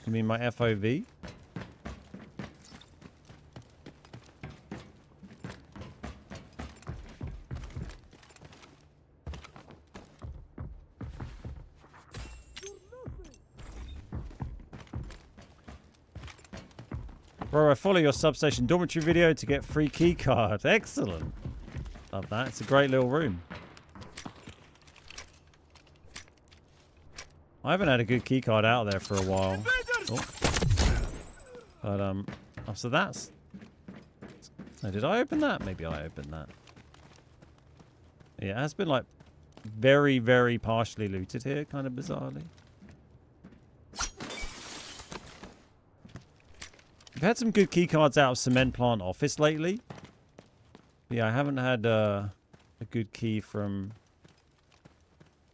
You mean my FOV? Bro, I follow your substation dormitory video to get free key card. Excellent. Love that. It's a great little room. I haven't had a good key card out there for a while. Oh. But, oh, so that's... Oh, did I open that? Maybe I opened that. Yeah, it has been like very, very partially looted here, kind of bizarrely. We've had some good keycards out of Cement Plant Office lately. Yeah, I haven't had a good key from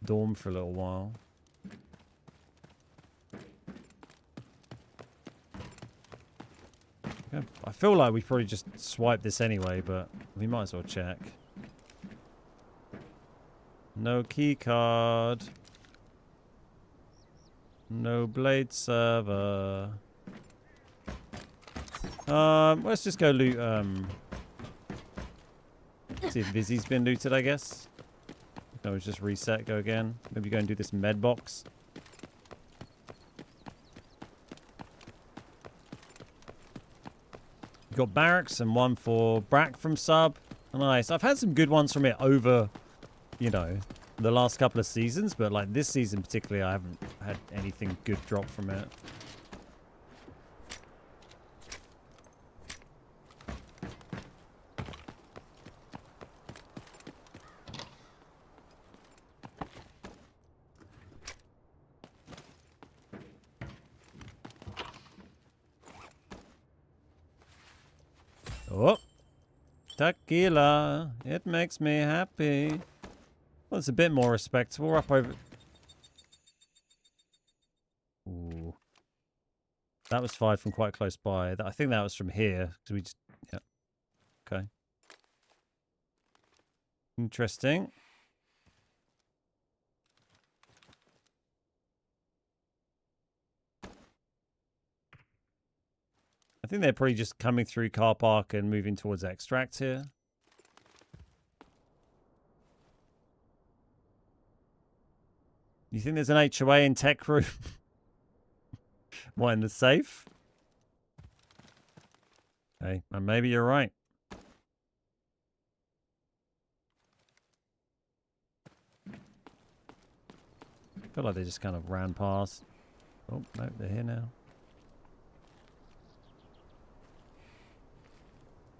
Dorm for a little while. Yeah, I feel like we probably just swiped this anyway, but we might as well check. No key card. No blade server. Let's just go loot. See if Vizzy's been looted, I guess. No, it's just reset. Go again. Maybe go and do this med box. We've got barracks and one for Brack from sub. Nice. I've had some good ones from it over, you know, the last couple of seasons, but like this season particularly, I haven't had anything good drop from it. Oh, tequila. It makes me happy. Well, it's a bit more respectable. We're up over... Ooh. That was fired from quite close by. I think that was from here. Because we just... Yeah. Okay. Interesting. I think they're probably just coming through car park and moving towards extract here. You think there's an HOA in tech room? What, in the safe? Hey, and maybe you're right. I feel like they just kind of ran past. Oh, no, they're here now.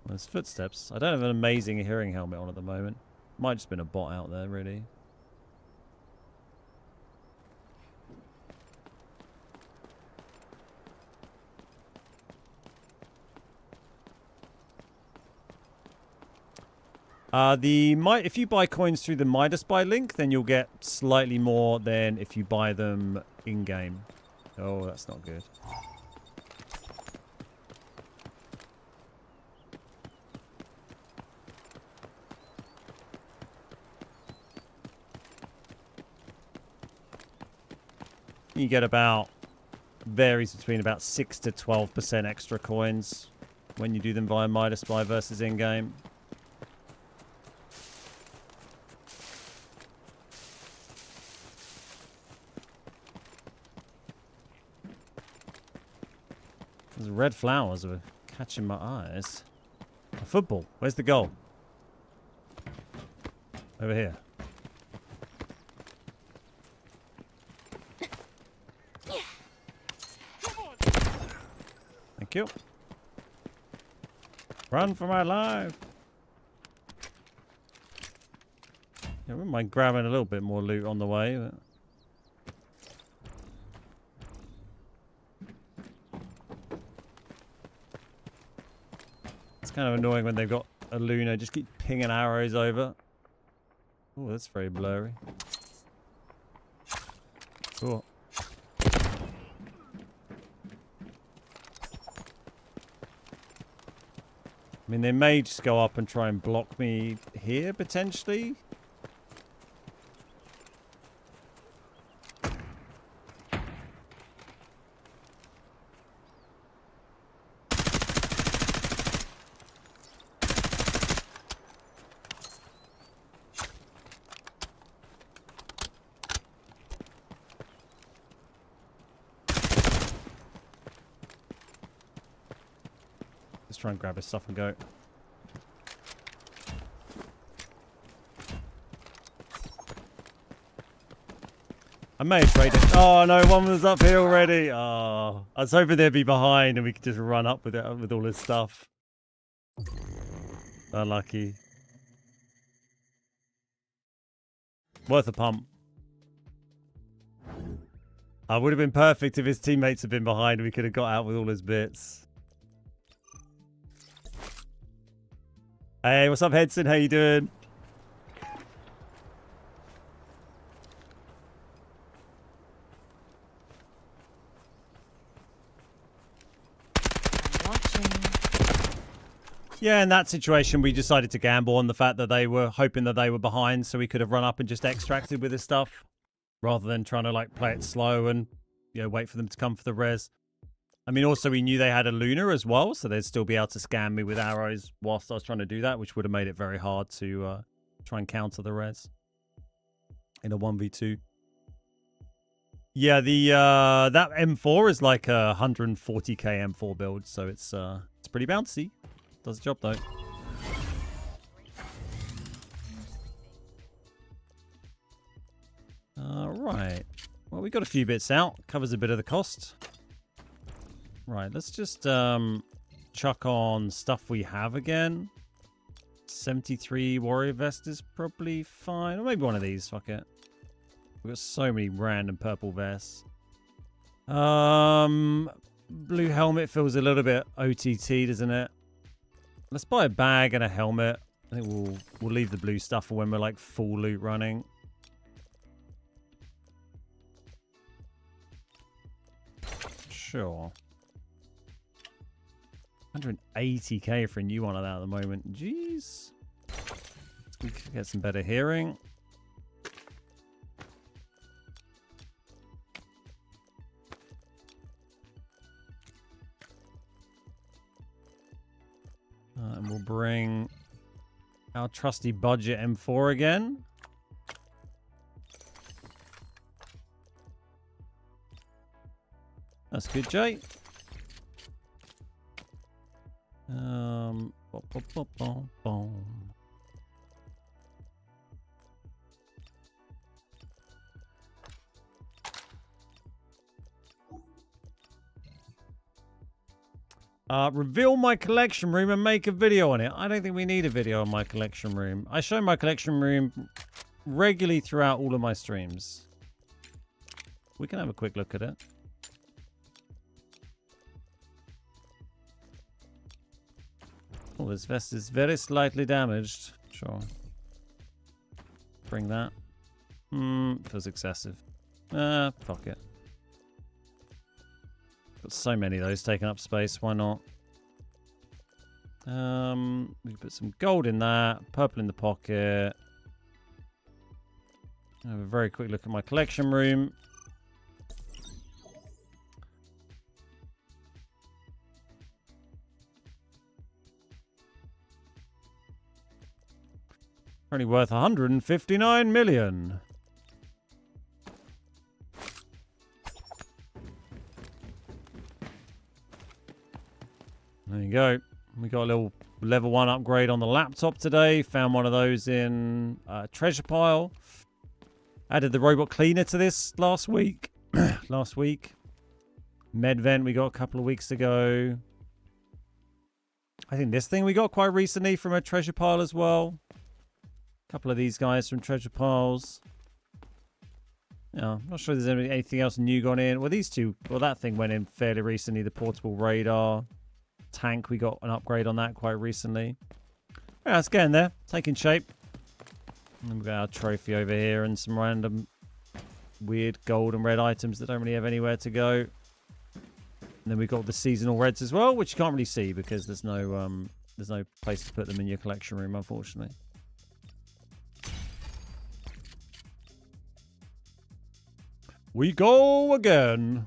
There's footsteps. I don't have an amazing hearing helmet on at the moment. Might just been a bot out there, really. If you buy coins through the Midas buy link, then you'll get slightly more than if you buy them in-game. Oh, that's not good. You get varies between about 6 to 12% extra coins when you do them via Midas buy versus in-game. Those red flowers were catching my eyes. A football. Where's the goal? Over here. Thank you. Run for my life. Yeah, I wouldn't mind grabbing a little bit more loot on the way, but... It's kind of annoying when they've got a Luna, just keep pinging arrows over. Oh, that's very blurry. Cool. I mean, they may just go up and try and block me here, potentially. Try and grab his stuff and go. I may have traded. Oh no, one was up here already. Oh, I was hoping they'd be behind and we could just run up with it with all his stuff. Unlucky. Worth a pump. I would have been perfect if his teammates had been behind. We could have got out with all his bits. Hey, what's up, Hedson? How you doing? Yeah, in that situation, we decided to gamble on the fact that they were hoping that they were behind, so we could have run up and just extracted with his stuff, rather than trying to like play it slow and wait for them to come for the res. I mean, also we knew they had a Lunar as well, so they'd still be able to scam me with arrows whilst I was trying to do that, which would have made it very hard to try and counter the res in a 1v2. Yeah, the that M4 is like a 140k M4 build, so it's pretty bouncy. Does the job though. Right. Well, we got a few bits out. Covers a bit of the cost. Right, let's just chuck on stuff we have again. 73 warrior vest is probably fine. Or maybe one of these, fuck it. We've got so many random purple vests. Blue helmet feels a little bit OTT, doesn't it? Let's buy a bag and a helmet. I think we'll leave the blue stuff for when we're like full loot running. Sure. 180k for a new one of that at the moment. Jeez. We could get some better hearing. And we'll bring our trusty budget M4 again. That's good, Jay. Reveal my collection room and make a video on it. I don't think we need a video on my collection room. I show my collection room regularly throughout all of my streams. We can have a quick look at it. Oh, this vest is very slightly damaged. Sure. Bring that. Feels excessive. Fuck it. Got so many of those taking up space. Why not? We can put some gold in that. Purple in the pocket. Have a very quick look at my collection room. Only worth 159 million. There you go. We got a little level 1 upgrade on the laptop today. Found one of those in treasure pile. Added the robot cleaner to this last week. Last week. Med vent we got a couple of weeks ago. I think this thing we got quite recently from a treasure pile as well. A couple of these guys from treasure piles. Yeah, I'm not sure there's anything else new gone in. Well, these two, well, that thing went in fairly recently. The portable radar. Tank, we got an upgrade on that quite recently. Yeah, it's getting there. Taking shape. And then we've got our trophy over here and some random weird gold and red items that don't really have anywhere to go. And then we've got the seasonal reds as well, which you can't really see because there's no place to put them in your collection room, unfortunately. We go again.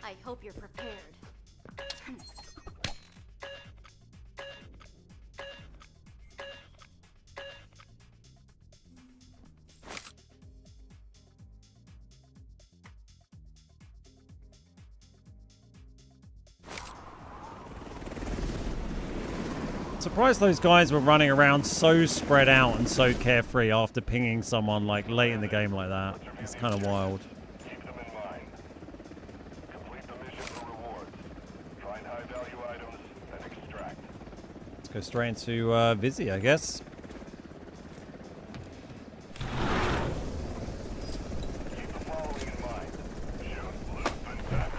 I hope you're prepared. Surprised those guys were running around so spread out and so carefree after pinging someone like late in the game like that. It's kind of wild. Keep them Go straight into Vizzy, I guess. Keep the following in mind. Shoot, loop, and back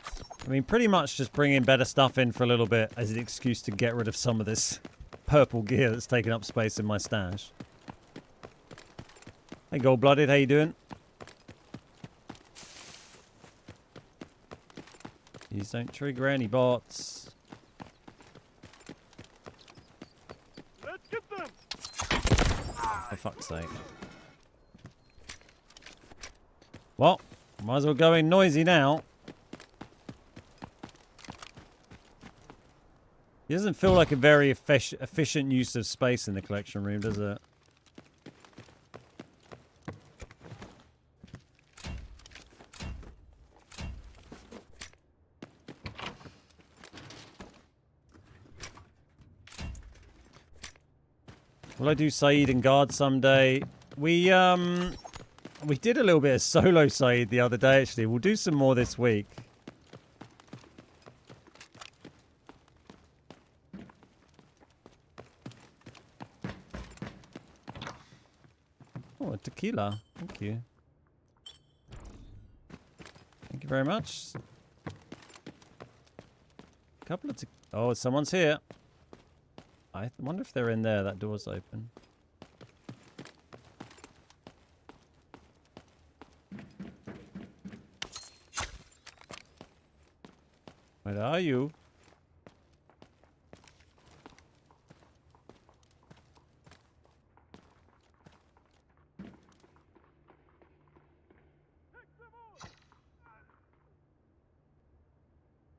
scoop. I mean, pretty much just bringing better stuff in for a little bit as an excuse to get rid of some of this purple gear that's taking up space in my stash. Hey, Gold-Blooded, how you doing? Please don't trigger any bots. Let's get them. For fuck's sake. Well, might as well go in noisy now. It doesn't feel like a very efficient use of space in the collection room, does it? Will I do Saeed and Guard someday? We did a little bit of solo Saeed the other day, actually. We'll do some more this week. Oh, a tequila. Thank you. Thank you very much. Couple of oh, someone's here. I wonder if they're in there. That door's open. Where are you?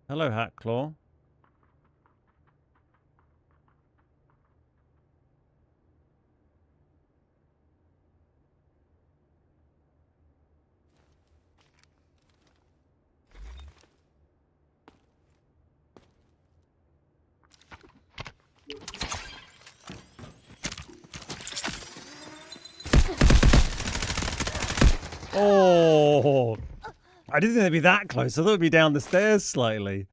Hello, Hatclaw. Oh, I didn't think they'd be that close. I thought it'd be down the stairs slightly.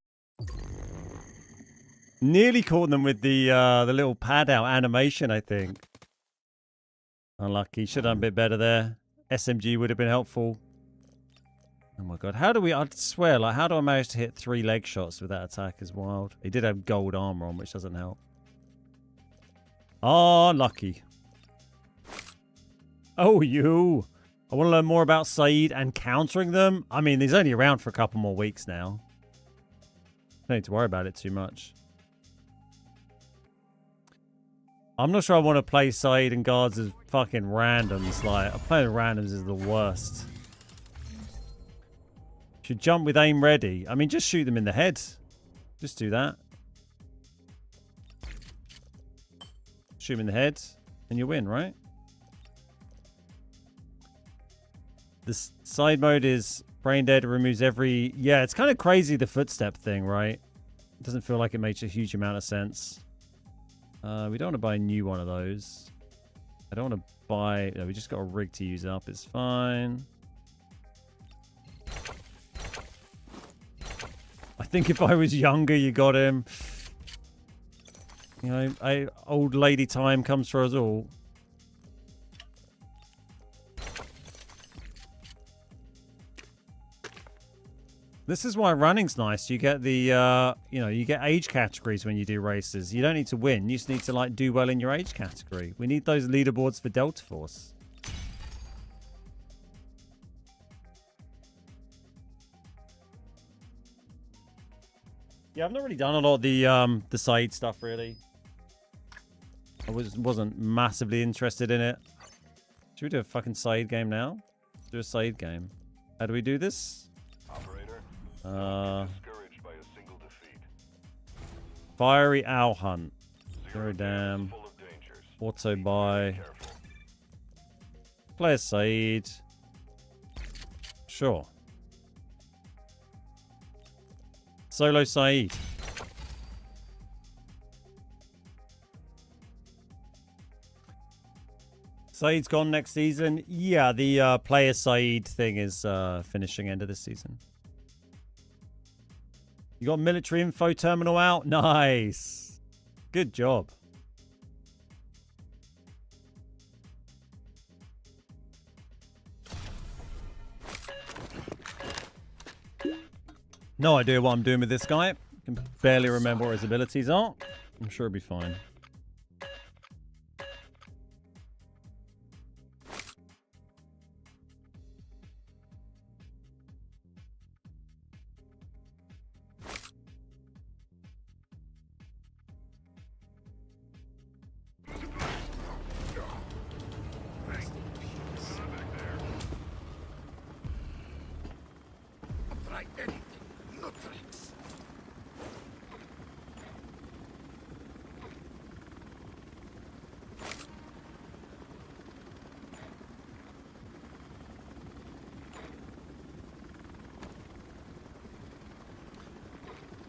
Nearly caught them with the little pad out animation, I think. Unlucky. Should have done a bit better there. SMG would have been helpful. Oh my god. How do we... I swear, like, how do I manage to hit 3 leg shots with that attack is wild. He did have gold armor on, which doesn't help. Oh, lucky. Oh, you. I want to learn more about Saeed and countering them. I mean, he's only around for a couple more weeks now. Don't need to worry about it too much. I'm not sure I want to play Saeed and guards as fucking randoms. Like, playing randoms is the worst. Should jump with aim ready. I mean, just shoot them in the head. Just do that. Shoot them in the head, and you win, right? The side mode is brain dead. It removes every... Yeah, it's kind of crazy, the footstep thing, right? It doesn't feel like it makes a huge amount of sense. We don't want to buy a new one of those. I don't want to buy... No, we just got a rig to use up. It's fine. I think if I was younger, you got him. You know, old lady time comes for us all. This is why running's nice. You get the, you know, you get age categories when you do races. You don't need to win. You just need to, like, do well in your age category. We need those leaderboards for Delta Force. Yeah, I've not really done a lot of the side stuff, really. I wasn't massively interested in it. Should we do a fucking side game now? Let's do a side game. How do we do this? Operator, discouraged by a single defeat. Fiery Owl Hunt. Zero Dam. Full of dangers. Auto Be buy. careful. Player Saeed. Sure. Solo Saeed. Saeed's gone next season. Yeah, the player Saeed thing is finishing end of this season. You got military info terminal out? Nice. Good job. No idea what I'm doing with this guy. Can barely remember what his abilities are. I'm sure it'll be fine.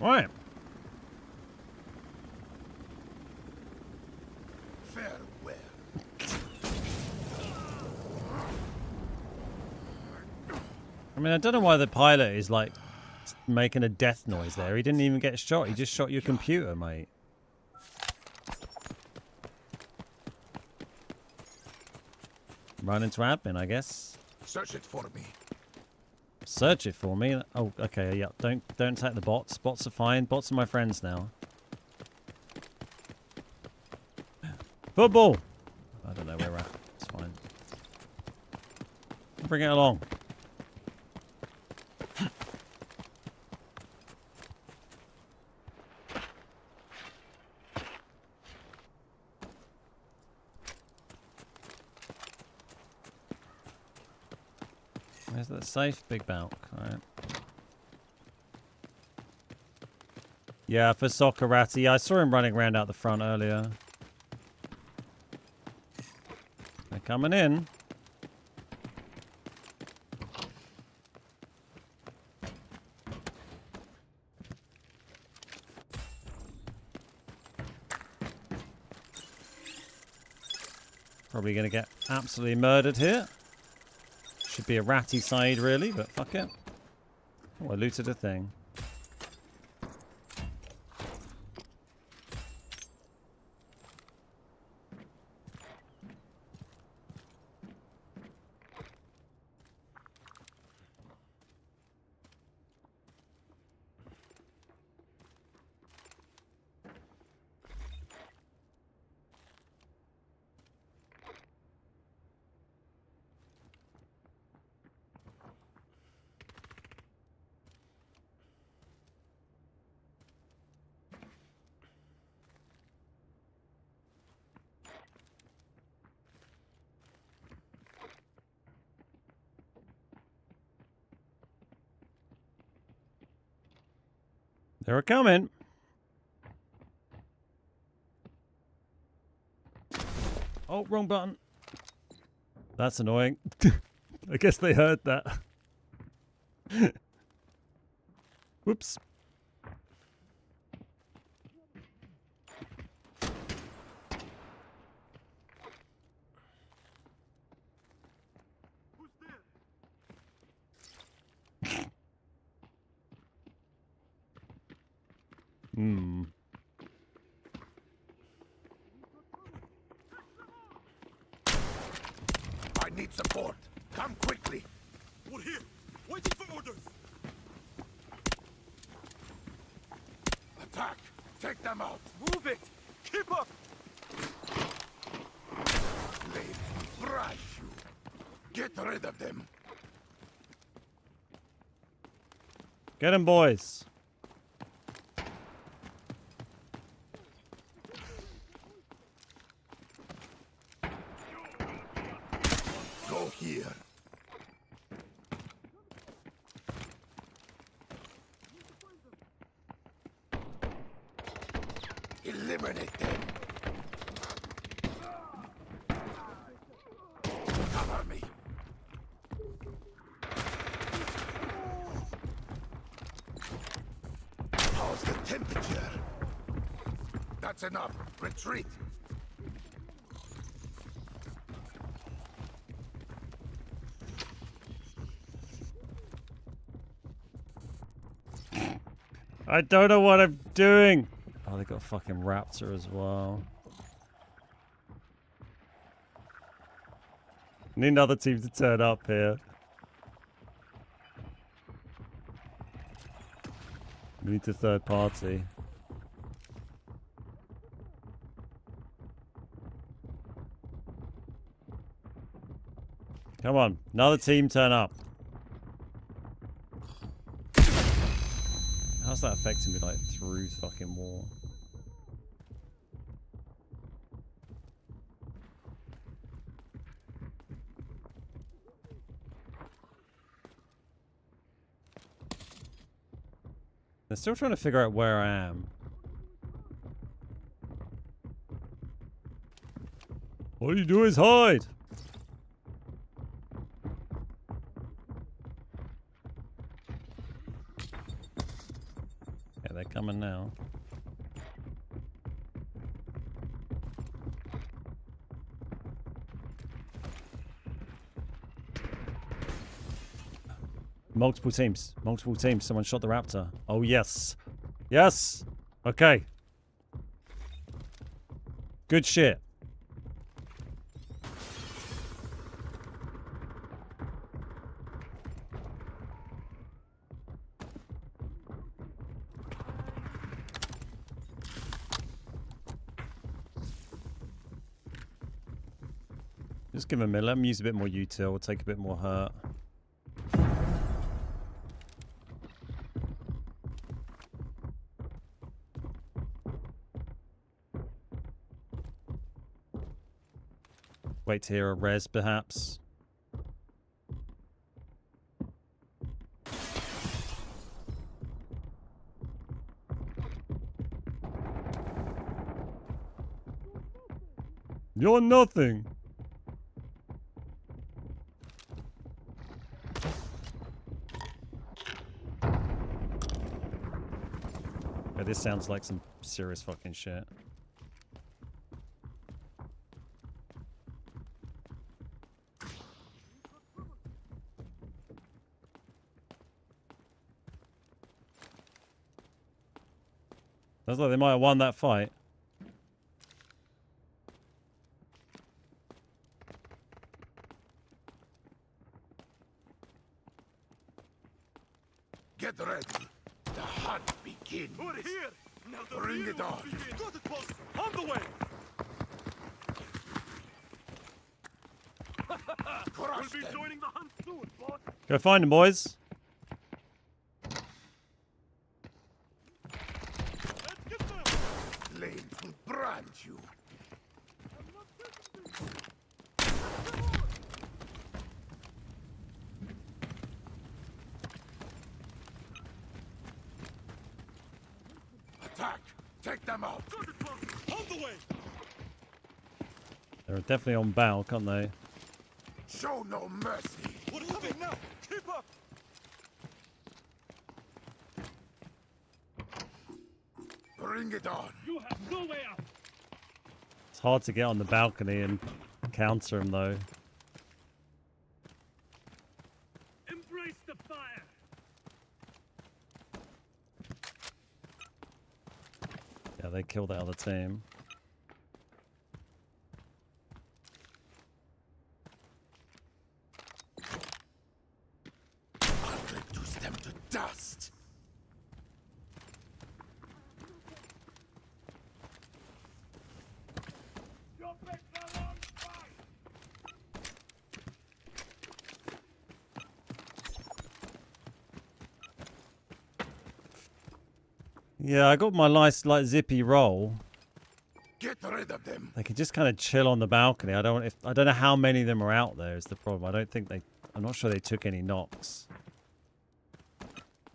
Right. Farewell. I mean, I don't know why the pilot is like making a death noise there. He didn't even get shot. He just shot your computer, mate. Run into admin, I guess. Search it for me. Search it for me. Oh, okay. Yeah. Don't attack the bots. Bots are fine. Bots are my friends now. Football. I don't know where we're at. It's fine. Bring it along. Where's that safe? Big bulk. Alright. Yeah, for Soccerati. I saw him running around out the front earlier. They're coming in. Probably going to get absolutely murdered here. Should be a ratty side, really, but fuck it. Oh, I looted a thing. They're coming. Oh, wrong button. That's annoying. I guess they heard that. Whoops. Hmm. I need support. Come quickly. We're here, waiting for orders. Attack. Take them out. Move it. Keep up. Lady, brush you. Get rid of them. Get him, boys. Go here. Eliminate them. Cover me. How's the temperature? That's enough. Retreat. I don't know what I'm doing. Oh, they got a fucking raptor as well. Need another team to turn up here. We need a third party. Come on, another team turn up. How's that affecting me, like, through fucking war? They're still trying to figure out where I am. All you do is hide! Yeah, they're coming now. Multiple teams. Multiple teams. Someone shot the raptor. Oh, yes. Yes! Okay. Good shit. Just give him a minute. Let him use a bit more util. Take a bit more hurt. Wait to hear a res, perhaps. You're nothing. Yeah, this sounds like some serious fucking shit. Sounds like they might have won that fight. Get ready. The hunt begins. We're here. Now the Bring real it on. will begin. Got it, boss. On the way. Crush We'll be them. joining the hunt soon, boss. Go find them, boys. Let's get them. Flames will brand you. Attack! Take them out! Got it, boss. On the way. They're definitely on bow, can't they? Show no mercy! We're coming now. Keep up. Bring it on! You have no way out. It's hard to get on the balcony and counter them, though. Embrace the fire. Yeah, they killed that other team. I'll reduce them to dust! Your big fella on fire. Yeah, I got my nice, like, zippy roll. Get rid of them! They can just kind of chill on the balcony. I don't know how many of them are out there is the problem. I'm not sure they took any knocks.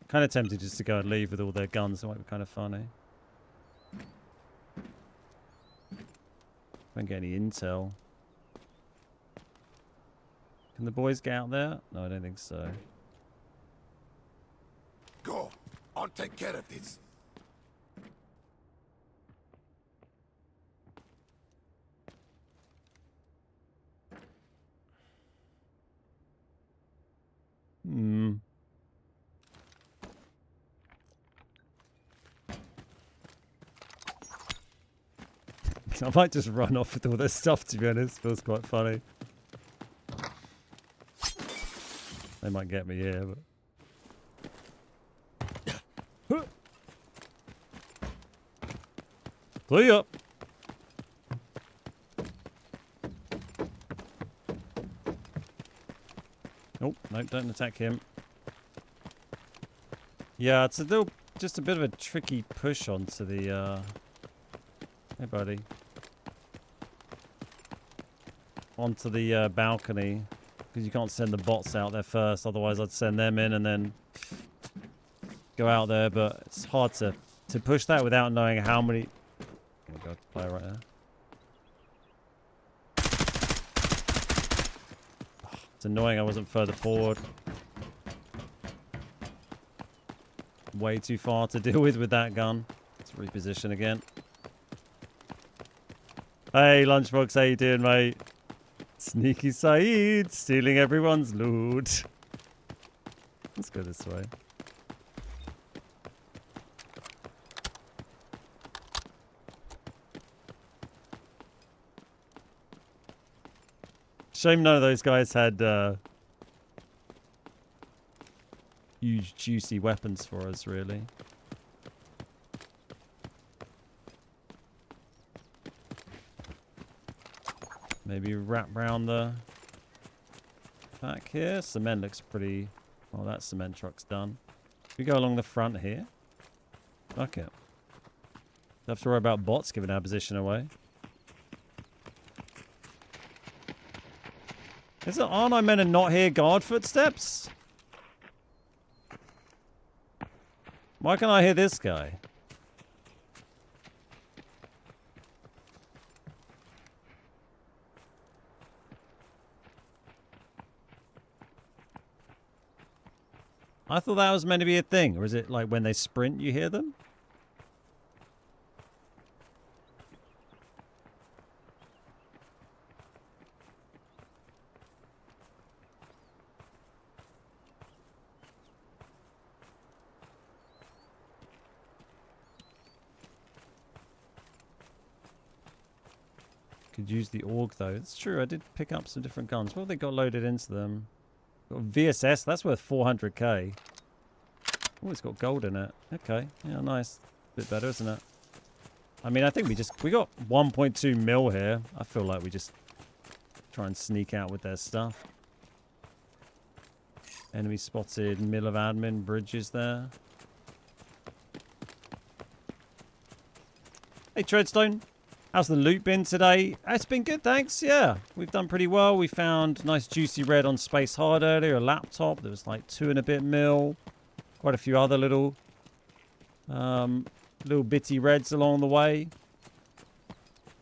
Kind of tempted just to go and leave with all their guns. It might be kind of funny. Don't get any intel. Can the boys get out there? No, I don't think so. Go! I'll take care of this! I might just run off with all this stuff, to be honest. Feels quite funny. They might get me here, but... See ya! Oh, no, don't attack him. Yeah, it's a little... just a bit of a tricky push onto the, Hey, buddy. Onto the balcony. Because you can't send the bots out there first. Otherwise, I'd send them in and then go out there. But it's hard to push that without knowing how many... Oh my god, player right there. Oh, it's annoying I wasn't further forward. Way too far to deal with that gun. Let's reposition again. Hey, Lunchbox, how you doing, mate? Sneaky Saeed, stealing everyone's loot. Let's go this way. Shame none of those guys had huge, juicy weapons for us, really. Maybe wrap around the back here. Cement looks pretty... Well, that cement truck's done. We go along the front here. Fuck it. Don't have to worry about bots giving our position away. Aren't I meant to not hear guard footsteps? Why can't I hear this guy? I thought that was meant to be a thing. Or is it like when they sprint you hear them? Could use the AUG though. It's true, I did pick up some different guns. What have they got loaded into them? Got VSS, that's worth 400k. Oh, it's got gold in it. Okay, yeah, nice. Bit better, isn't it? I mean, I think we got 1.2 mil here. I feel like we just try and sneak out with their stuff. Enemy spotted, mill of admin, bridges there. Hey, Treadstone. How's the loot been today? It's been good, thanks. Yeah, we've done pretty well. We found nice juicy red on Space Hard earlier, a laptop. There was like 2 and a bit mil. Quite a few other little bitty reds along the way.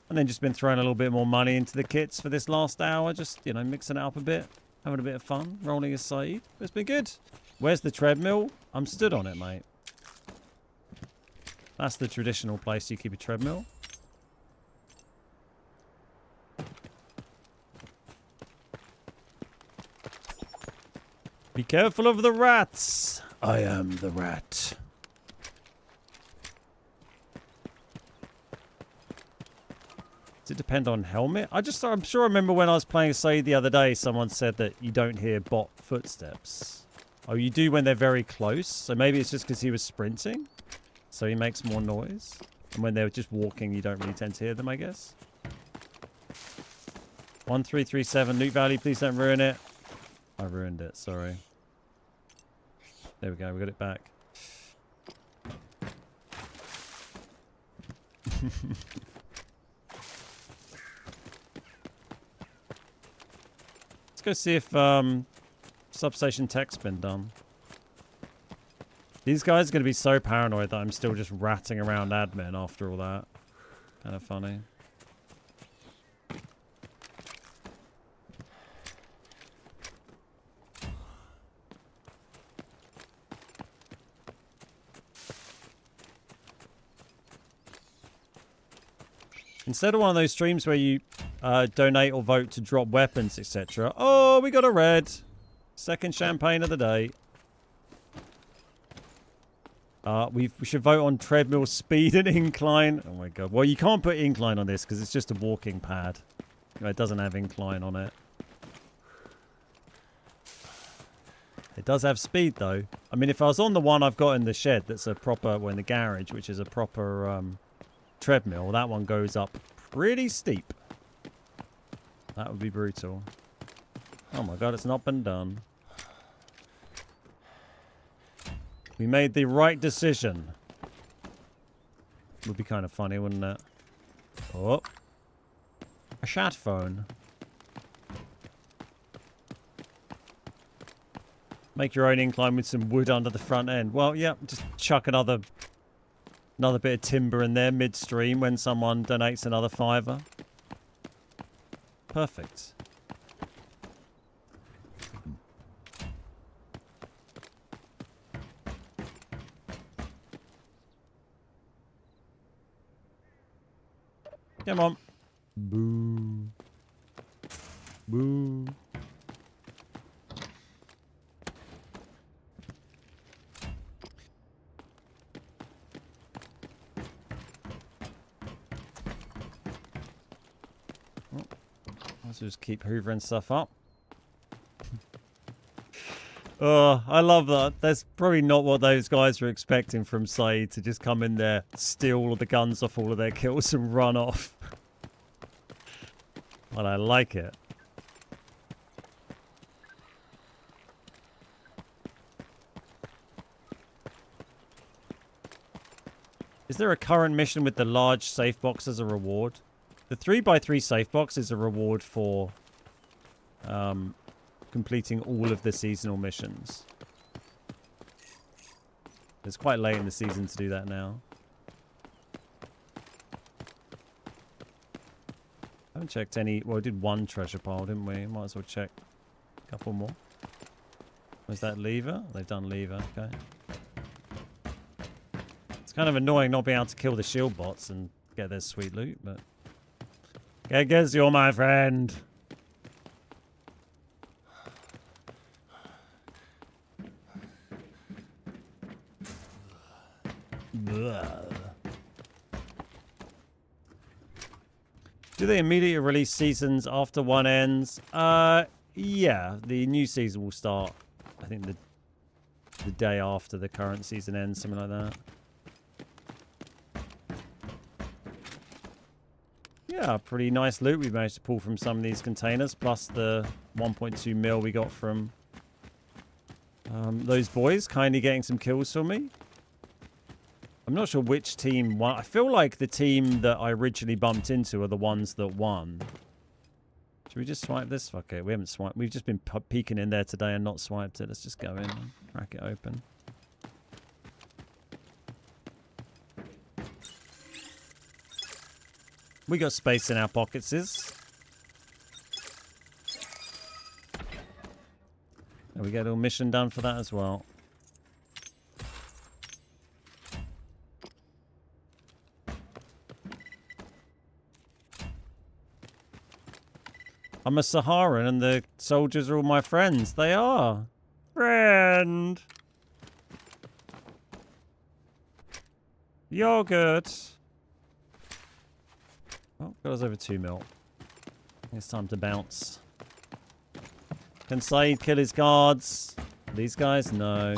And then just been throwing a little bit more money into the kits for this last hour. Just, you know, mixing it up a bit. Having a bit of fun. Rolling a side. It's been good. Where's the treadmill? I'm stood on it, mate. That's the traditional place you keep a treadmill. Be careful of the rats. I am the rat. Does it depend on helmet? I'm sure I remember when I was playing Saeed the other day, someone said that you don't hear bot footsteps. Oh, you do when they're very close. So maybe it's just because he was sprinting. So he makes more noise. And when they're just walking, you don't really tend to hear them, I guess. 1337 loot value, please don't ruin it. I ruined it, sorry. There we go, we got it back. Let's go see if substation tech's been done. These guys are going to be so paranoid that I'm still just ratting around admin after all that. Kind of funny. Instead of one of those streams where you donate or vote to drop weapons, etc. Oh, we got a red. Second champagne of the day. We should vote on treadmill speed and incline. Oh my god. Well, you can't put incline on this because it's just a walking pad. It doesn't have incline on it. It does have speed though. I mean, if I was on the one I've got in the shed that's a proper, well, in the garage, which is a proper treadmill, that one goes up pretty steep. That would be brutal. Oh my god, it's not been done. We made the right decision. Would be kind of funny, wouldn't it? Oh. A chat phone. Make your own incline with some wood under the front end. Well, yeah, just chuck another bit of timber in there midstream when someone donates another $5. Perfect. Come on. Boo. Boo. Let's just keep hoovering stuff up. Oh, I love that. That's probably not what those guys were expecting from Saeed, to just come in there, steal all the guns off all of their kills and run off. But I like it. Is there a current mission with the large safe box as a reward? The 3x3 safe box is a reward for completing all of the seasonal missions. It's quite late in the season to do that now. I haven't checked any... Well, we did one treasure pile, didn't we? Might as well check a couple more. Was that lever? They've done lever, okay. It's kind of annoying not being able to kill the shield bots and get their sweet loot, but... I guess you're my friend. Do they immediately release seasons after one ends? Yeah, the new season will start, I think, the day after the current season ends, something like that. Yeah, pretty nice loot we managed to pull from some of these containers, plus the 1.2 mil we got from those boys kindly getting some kills for me. I'm not sure which team won. I feel like the team that I originally bumped into are the ones that won. Should we just swipe this? Fuck it, we haven't swiped. We've just been peeking in there today and not swiped it. Let's just go in and crack it open. We got space in our pockets. And we get a little mission done for that as well. I'm a Saharan and the soldiers are all my friends. They are. Friend. Yogurt. Oh, got us over 2 mil. It's time to bounce. Can Saeed kill his guards? These guys? No.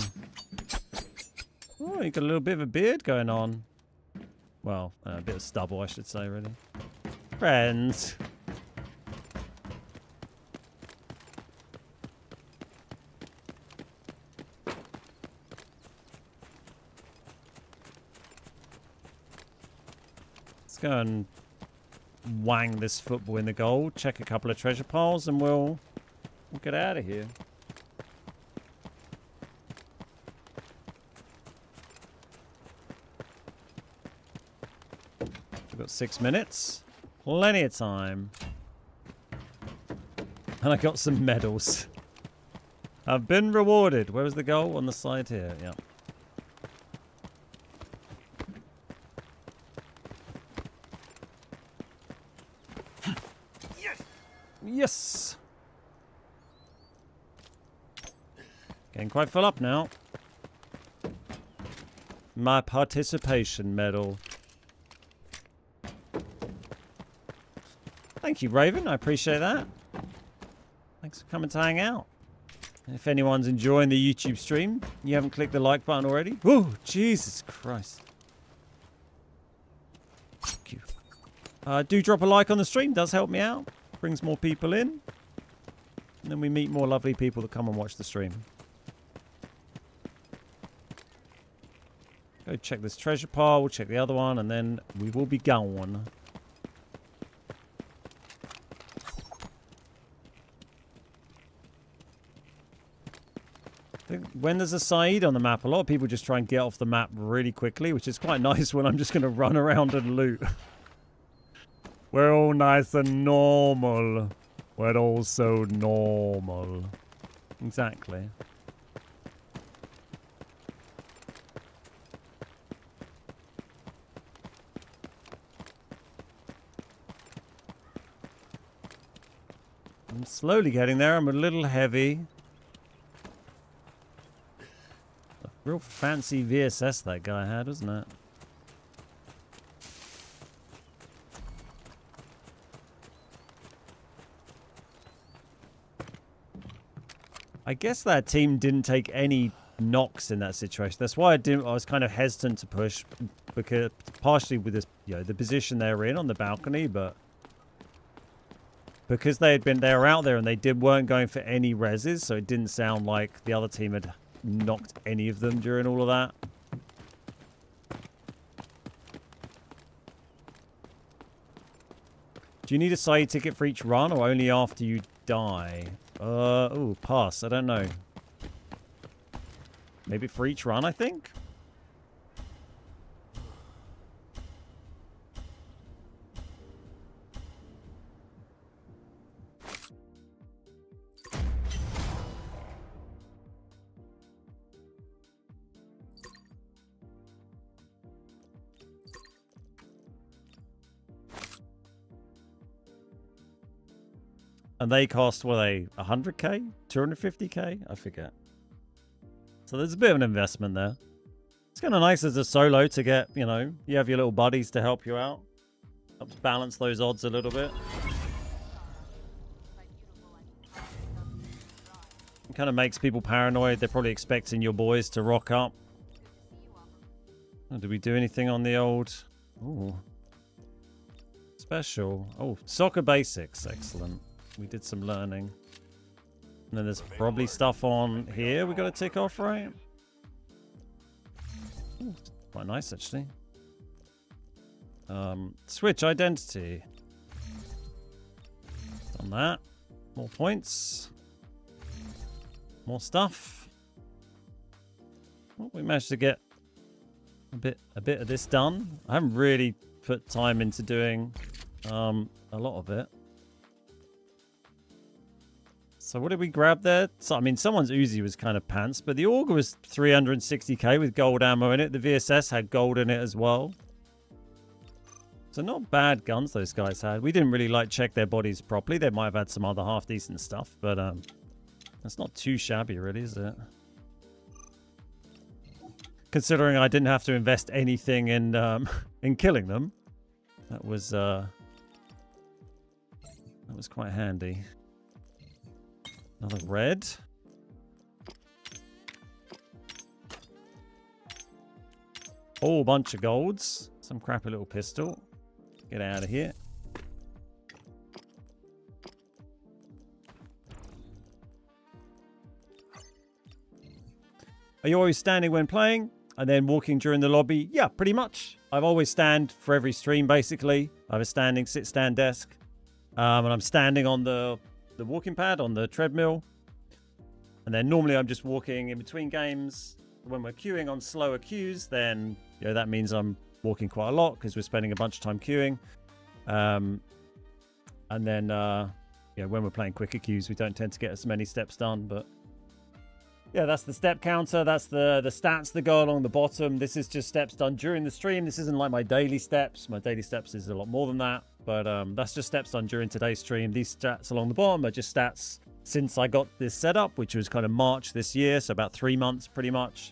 Oh, you got a little bit of a beard going on. Well, a bit of stubble, I should say, really. Friends. Let's go and wang this football in the goal, check a couple of treasure piles, and we'll get out of here. We've got 6 minutes. Plenty of time. And I got some medals. I've been rewarded. Where was the goal? On the side here. Yeah. Yes! Getting quite full up now. My participation medal. Thank you, Raven. I appreciate that. Thanks for coming to hang out. And if anyone's enjoying the YouTube stream, you haven't clicked the like button already. Whoa, Jesus Christ. Thank you. Do drop a like on the stream. Does help me out. Brings more people in. And then we meet more lovely people that come and watch the stream. Go check this treasure pile. We'll check the other one. And then we will be going. When there's a side on the map, a lot of people just try and get off the map really quickly, which is quite nice when I'm just going to run around and loot. We're all nice and normal. We're all so normal. Exactly. I'm slowly getting there. I'm a little heavy. Real fancy VSS that guy had, wasn't it? I guess that team didn't take any knocks in that situation. That's why I was kind of hesitant to push, because partially with this, you know, the position they're in on the balcony, but because they were out there and they weren't going for any reses, so it didn't sound like the other team had knocked any of them during all of that. Do you need a side ticket for each run or only after you die? Oh, pass. I don't know. Maybe for each run, I think? And they cost, what are they, 100k? 250k? I forget. So there's a bit of an investment there. It's kind of nice as a solo to get, you know, you have your little buddies to help you out. Helps balance those odds a little bit. It kind of makes people paranoid. They're probably expecting your boys to rock up. Oh, did we do anything on the old... Ooh. Special. Oh, soccer basics. Excellent. We did some learning. And then there's probably stuff on here we got to tick off, right? Ooh, quite nice, actually. Switch identity. Done that. More points. More stuff. Well, we managed to get a bit of this done. I haven't really put time into doing a lot of it. So what did we grab there? So, I mean, someone's Uzi was kind of pants, but the Auger was 360k with gold ammo in it. The VSS had gold in it as well. So not bad guns those guys had. We didn't really like check their bodies properly. They might have had some other half decent stuff, but that's not too shabby really, is it? Considering I didn't have to invest anything in killing them. That was quite handy. Another red. Whole bunch of golds. Some crappy little pistol. Get out of here. Are you always standing when playing and then walking during the lobby? Yeah, pretty much. I've always stand for every stream, basically. I have a standing sit-stand desk. And I'm standing on the walking pad on the treadmill, and then normally I'm just walking in between games. When we're queuing on slower queues, then that means I'm walking quite a lot because we're spending a bunch of time queuing. And then when we're playing quicker queues, we don't tend to get as many steps done. But yeah, that's the step counter. That's the stats that go along the bottom. This is just steps done during the stream. This isn't like my daily steps. My daily steps is a lot more than that. But that's just steps done during today's stream. These stats along the bottom are just stats since I got this set up, which was kind of March this year. So about 3 months pretty much.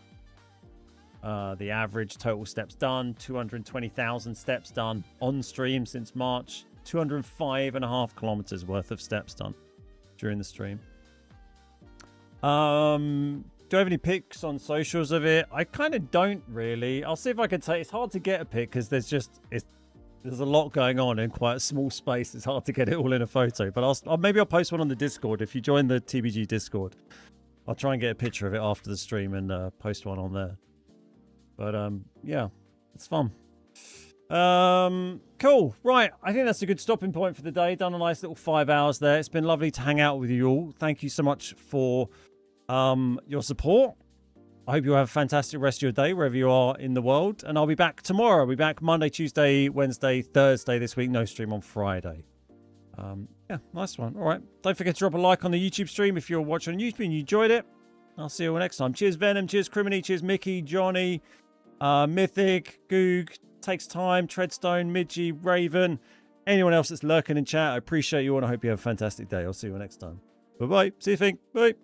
The average total steps done, 220,000 steps done on stream since March. 205.5 kilometers worth of steps done during the stream. Do I have any pics on socials of it? I kind of don't really. I'll see if I can take. It's hard to get a pic because there's a lot going on in quite a small space. It's hard to get it all in a photo. But maybe I'll post one on the Discord. If you join the TBG Discord, I'll try and get a picture of it after the stream and post one on there. But yeah, it's fun. Cool. Right, I think that's a good stopping point for the day. Done a nice little 5 hours there. It's been lovely to hang out with you all. Thank you so much for your support. I hope you have a fantastic rest of your day wherever you are in the world. And I'll be back tomorrow. I'll be back Monday, Tuesday, Wednesday, Thursday this week. No stream on Friday. Yeah, nice one. All right. Don't forget to drop a like on the YouTube stream if you're watching on YouTube and you enjoyed it. I'll see you all next time. Cheers, Venom. Cheers, Criminy. Cheers, Mickey, Johnny, Mythic, Goog, Takes Time, Treadstone, Midgie, Raven, anyone else that's lurking in chat. I appreciate you all and I hope you have a fantastic day. I'll see you all next time. Bye-bye. See you, Fink. Bye.